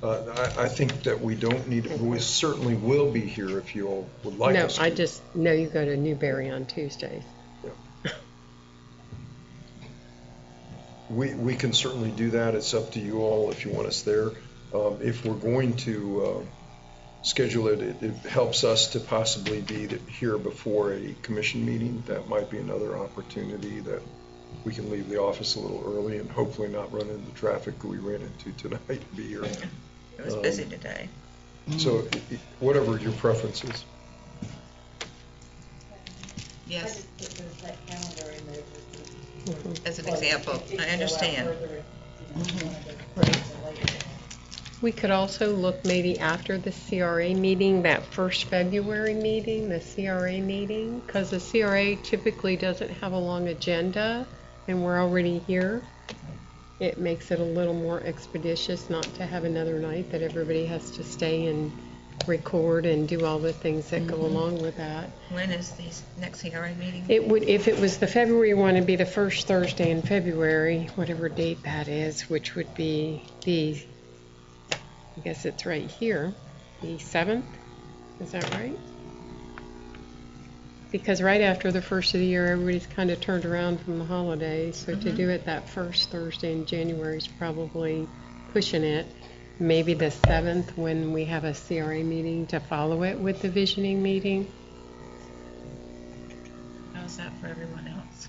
I think that we don't need, we certainly will be here if you all would like us to. No, I just know you go to Newberry on Tuesdays. We can certainly do that. It's up to you all if you want us there. If we're going to schedule it, it helps us to possibly be here before a commission meeting. That might be another opportunity that we can leave the office a little early and hopefully not run into the traffic we ran into tonight and be here. It was busy today. So whatever your preference is. Yes. As an example, I understand. We could also look maybe after the CRA meeting, that first February meeting, the CRA meeting, because the CRA typically doesn't have a long agenda and we're already here. It makes it a little more expeditious not to have another night that everybody has to stay and record and do all the things that go along with that. When is the next CRA meeting? It would, if it was the February one, it'd be the first Thursday in February, whatever date that is, which would be the, I guess it's right here, the 7th. Is that right? Because right after the first of the year, everybody's kind of turned around from the holidays. So to do it that first Thursday in January is probably pushing it. Maybe the 7th when we have a CRA meeting to follow it with the visioning meeting. How's that for everyone else?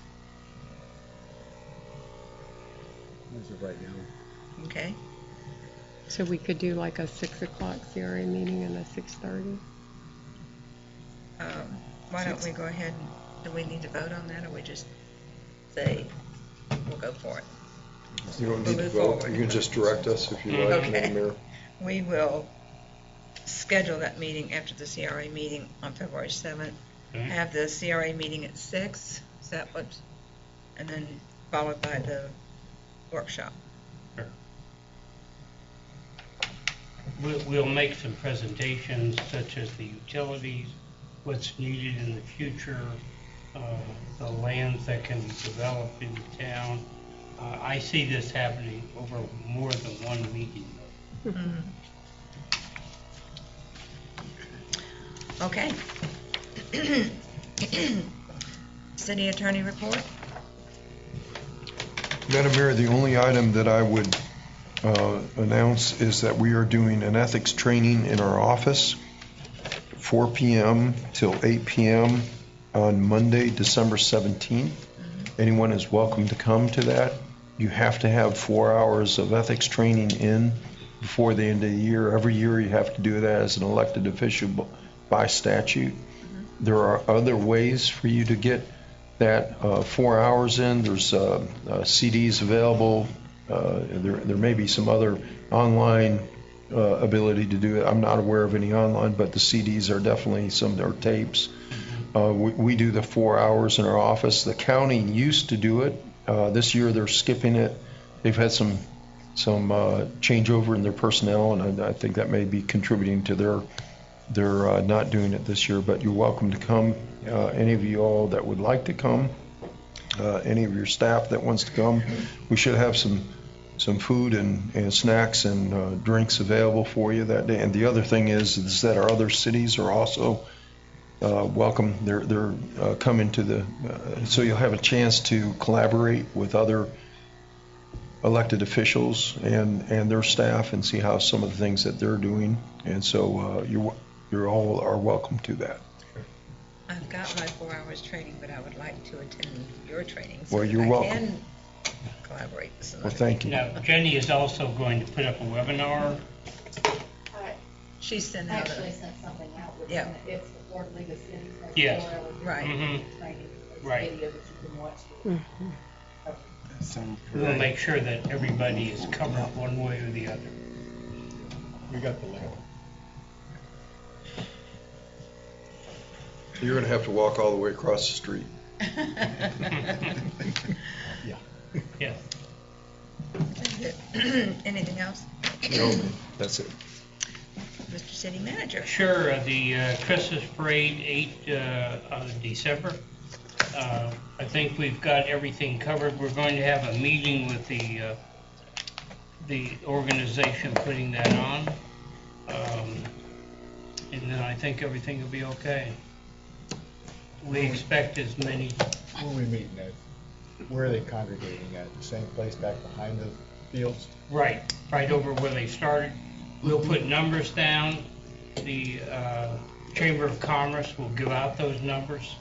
as of right now. Okay. So we could do like a 6 o'clock CRA meeting and a 6:30? Why don't we go ahead and, do we need to vote on that, or we just say, we'll go for it? You don't need to vote. You can just direct us if you like, Madam Mayor. We will schedule that meeting after the CRA meeting on February 7th. Have the CRA meeting at 6, is that what? And then followed by the workshop. We'll make some presentations such as the utilities, what's needed in the future, the lands that can be developed in the town. I see this happening over more than one meeting. Okay. City Attorney report? Madam Mayor, the only item that I would announce is that we are doing an ethics training in our office, 4 p.m. till 8 p.m. on Monday, December 17th. Anyone is welcome to come to that. You have to have 4 hours of ethics training in before the end of the year. Every year you have to do that as an elected official by statute. There are other ways for you to get that 4 hours in. There's CDs available. There may be some other online ability to do it. I'm not aware of any online, but the CDs are definitely some are tapes. We do the 4 hours in our office. The county used to do it. This year they're skipping it. They've had some changeover in their personnel, and I think that may be contributing to their not doing it this year. But you're welcome to come. Any of you all that would like to come, any of your staff that wants to come, we should have some food and snacks and drinks available for you that day. And the other thing is that our other cities are also welcome. They're coming to the so you'll have a chance to collaborate with other elected officials and their staff and see how some of the things that they're doing. And so you all are welcome to that. I've got my 4 hours training, but I would like to attend your training. So Well, you're I welcome. can collaborate with some Well, other thank you. Now, Jenny is also going to put up a webinar. She sent out Actually a, sent something out. With Yeah. It's the Florida League of Cities. Yes. Right. Training. It's Right. a video that you can watch. We'll make sure that everybody is covered one way or the other. We got the link. You're going to have to walk all the way across the street. Yeah. Yes. Anything else? No, that's it. Mr. City Manager? Sure, the Christmas parade, 8 December. I think we've got everything covered. We're going to have a meeting with the organization putting that on. And then I think everything will be okay. We expect as many. Where are we meeting at? Where are they congregating at? The same place back behind the fields? Right over where they started. We'll put numbers down. The Chamber of Commerce will give out those numbers,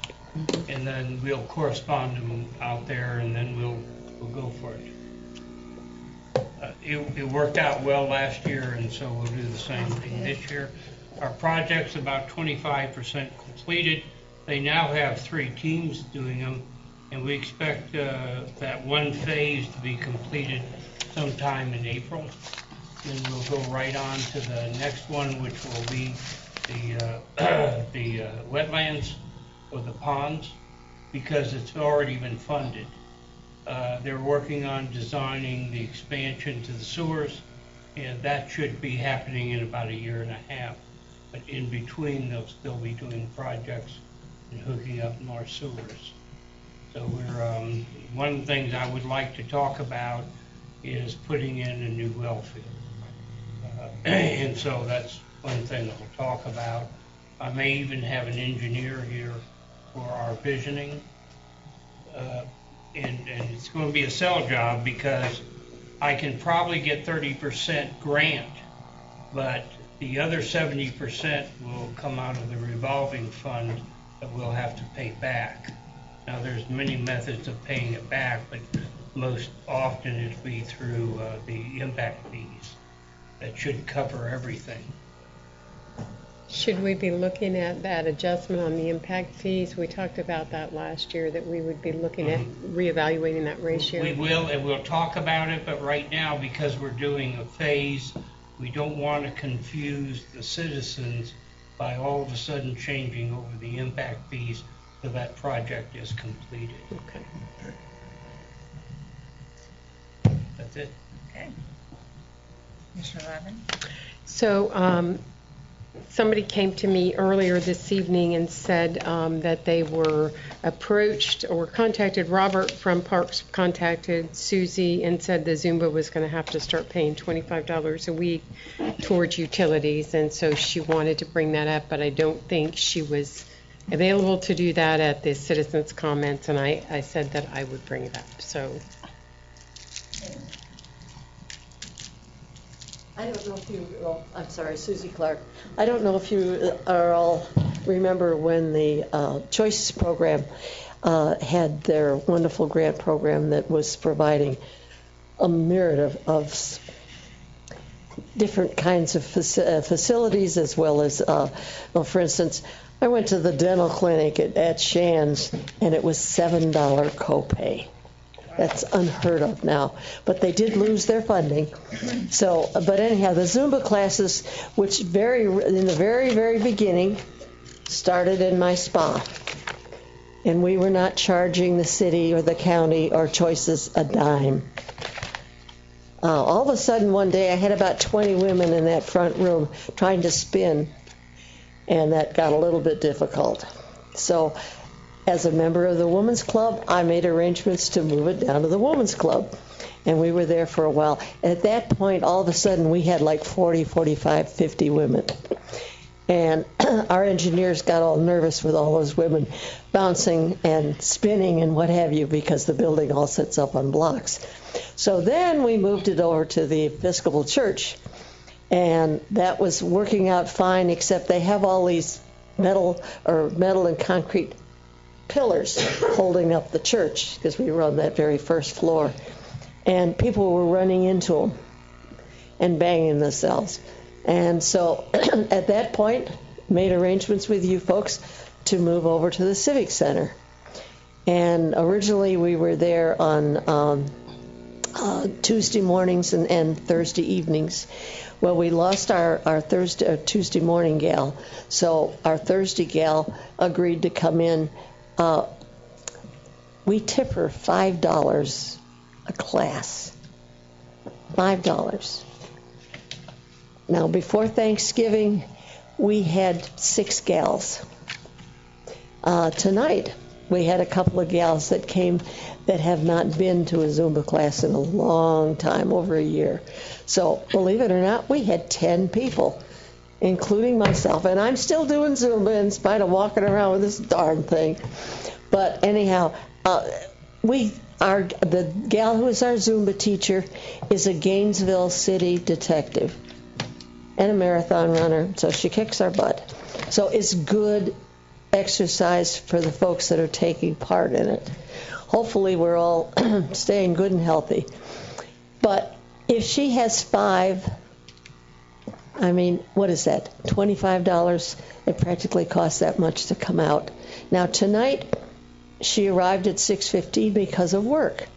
and then we'll correspond them out there, and then we'll go for it. It worked out well last year, and so we'll do the same thing this year. Our project's about 25% completed. They now have 3 teams doing them, and we expect that one phase to be completed sometime in April. Then we'll go right on to the next one, which will be the wetlands or the ponds, because it's already been funded. They're working on designing the expansion to the sewers, and that should be happening in about 1.5 years. But in between, they'll still be doing projects and hooking up more sewers. So we're one of the things I would like to talk about is putting in a new well field. And so that's one thing that we'll talk about. I may even have an engineer here for our visioning. And it's going to be a sell job because I can probably get 30% grant, but the other 70% will come out of the revolving fund that we'll have to pay back. Now, there's many methods of paying it back, but most often it'd be through the impact fees. That should cover everything. Should we be looking at that adjustment on the impact fees? We talked about that last year, that we would be looking at reevaluating that ratio. We will, and we'll talk about it, but right now, because we're doing a phase, we don't want to confuse the citizens by all of a sudden changing over the impact fees till that project is completed. Okay. That's it. Okay. Commissioner Levin? So somebody came to me earlier this evening and said that they were approached or contacted. Robert from Parks contacted Susie and said the Zumba was going to have to start paying $25 a week towards utilities, and so she wanted to bring that up, but I don't think she was available to do that at the citizens' comments, and I said that I would bring it up. So I don't know if you, I'm sorry, Susie Clark. I don't know if you all remember when the Choices program had their wonderful grant program that was providing a myriad of different kinds of facilities, as well as, well, for instance, I went to the dental clinic at Shands, and it was $7 copay. That's unheard of now, but they did lose their funding. So, but anyhow, the Zumba classes, which in the very, very beginning, started in my spa, and we were not charging the city or the county or Choices a dime. All of a sudden, one day, I had about 20 women in that front room trying to spin, and that got a little bit difficult. So, as a member of the Women's Club, I made arrangements to move it down to the Women's Club. And we were there for a while. And at that point, all of a sudden, we had like 40, 45, 50 women. And our engineers got all nervous with all those women bouncing and spinning and what have you, because the building all sits up on blocks. So then we moved it over to the Episcopal Church. And that was working out fine, except they have all these metal and concrete pillars holding up the church, because we were on that very first floor, and people were running into them and banging themselves. And so at that point, made arrangements with you folks to move over to the Civic Center. And originally we were there on Tuesday mornings and Thursday evenings. Well, we lost our Tuesday morning gal, so our Thursday gal agreed to come in. We tip her $5 a class. $5. Now, before Thanksgiving, we had 6 gals. Tonight, we had a couple of gals that came that have not been to a Zumba class in a long time, over a year. So, believe it or not, we had 10 people, including myself. And I'm still doing Zumba in spite of walking around with this darn thing. But anyhow, the gal who is our Zumba teacher is a Gainesville City detective and a marathon runner, so she kicks our butt. So it's good exercise for the folks that are taking part in it. Hopefully we're all staying good and healthy. But if she has 5, I mean, what is that, $25? It practically costs that much to come out. Now tonight, she arrived at 6:15 because of work.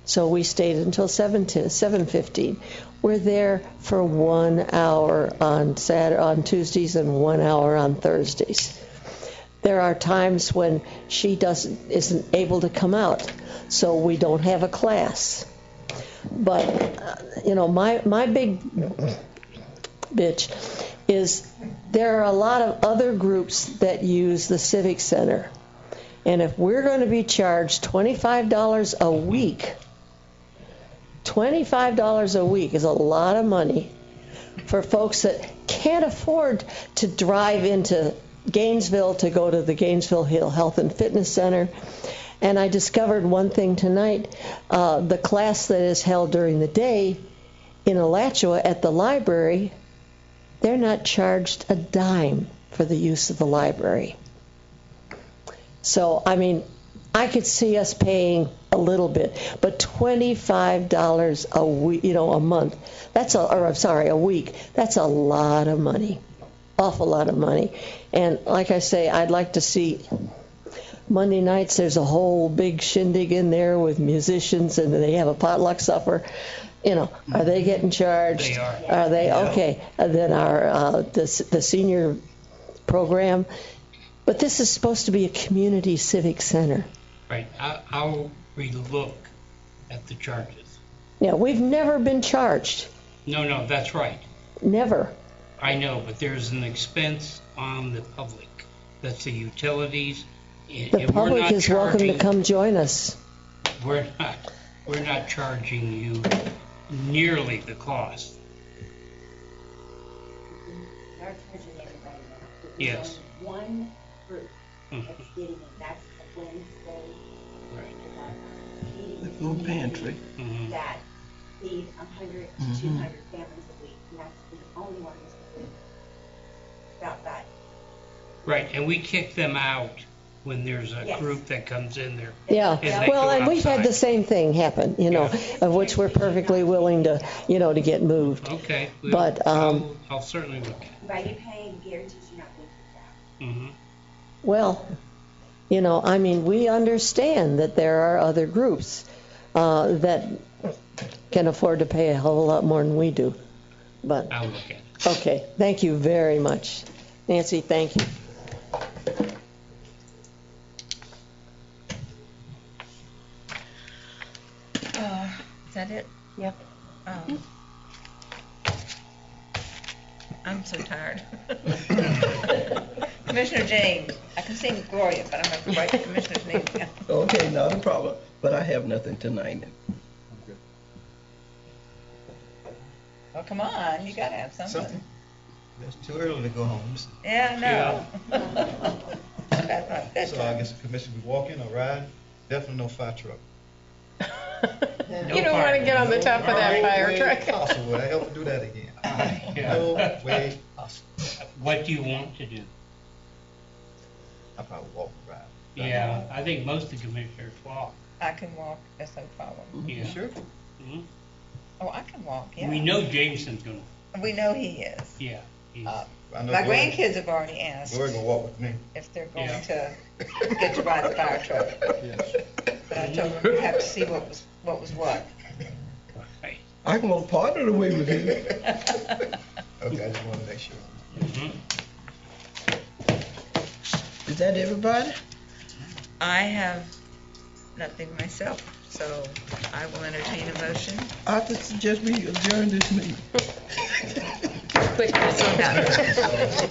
So we stayed until 7:15. We're there for 1 hour on Tuesdays and 1 hour on Thursdays. There are times when she isn't able to come out, so we don't have a class. But my big bitch is there are a lot of other groups that use the Civic Center. And if we're going to be charged $25 a week, $25 a week is a lot of money for folks that can't afford to drive into Gainesville to go to the Gainesville Hill Health and Fitness Center. And I discovered one thing tonight, the class that is held during the day in Alachua at the library, they're not charged a dime for the use of the library. So, I mean, I could see us paying a little bit, but $25 a week, a month, a week, that's a lot of money, awful lot of money. And like I say, I'd like to see Monday nights, there's a whole big shindig in there with musicians, and they have a potluck supper. Are they getting charged? They are. Are they? Okay. And then our the senior program. But this is supposed to be a community civic center. Right. I'll relook at the charges. Yeah, we've never been charged. No, that's right. Never. I know, but there's an expense on the public. That's the utilities. The public is welcome to come join us. We're not charging you nearly the cost. They're charging everybody now. Yes. Only one group that's getting it. That's a Wednesday. The food pantry. That feeds 100 to 200 families a week. And that's the only one that's doing about that. Right, and we kick them out when there's a Yes. group that comes in there. Yeah. And they Well, go and we've had outside. the same thing happen, of which we're perfectly willing to, to get moved. Okay. But I'll certainly look at it. By you paying, guarantees you're not being kicked out. well, we understand that there are other groups that can afford to pay a whole lot more than we do. But I'll look at it. okay, thank you very much, Nancy. Thank you. Is that it? Yep. I'm so tired. Commissioner James, I can see Gloria, but I'm going to have to write the commissioner's name down. Okay, not a problem, but I have nothing tonight. Oh, come on, you got to have something. It's too early to go home. Yeah, no. That's not good. So I guess the commission be walking or riding. Definitely no fire truck. You don't want to get on the top of that fire truck. Possible. I ever do that again. No way possible. What do you want to do? I probably walk and ride. Yeah, I think most of the commissioners walk. I can walk, that's no problem. Yeah. Sure. Mhm. Oh, I can walk, yeah. We know Jameson's going to. We know he is. Yeah. I know My Gloria- grandkids have already asked Gloria gonna walk with me. if they're going to get to ride the fire truck. Yes. But I told them we have to see what was what. I can walk part of the way with you. Okay, I just want to make sure. Is that everybody? I have nothing myself, so I will entertain a motion. I would suggest we adjourn this meeting. Quick, so done.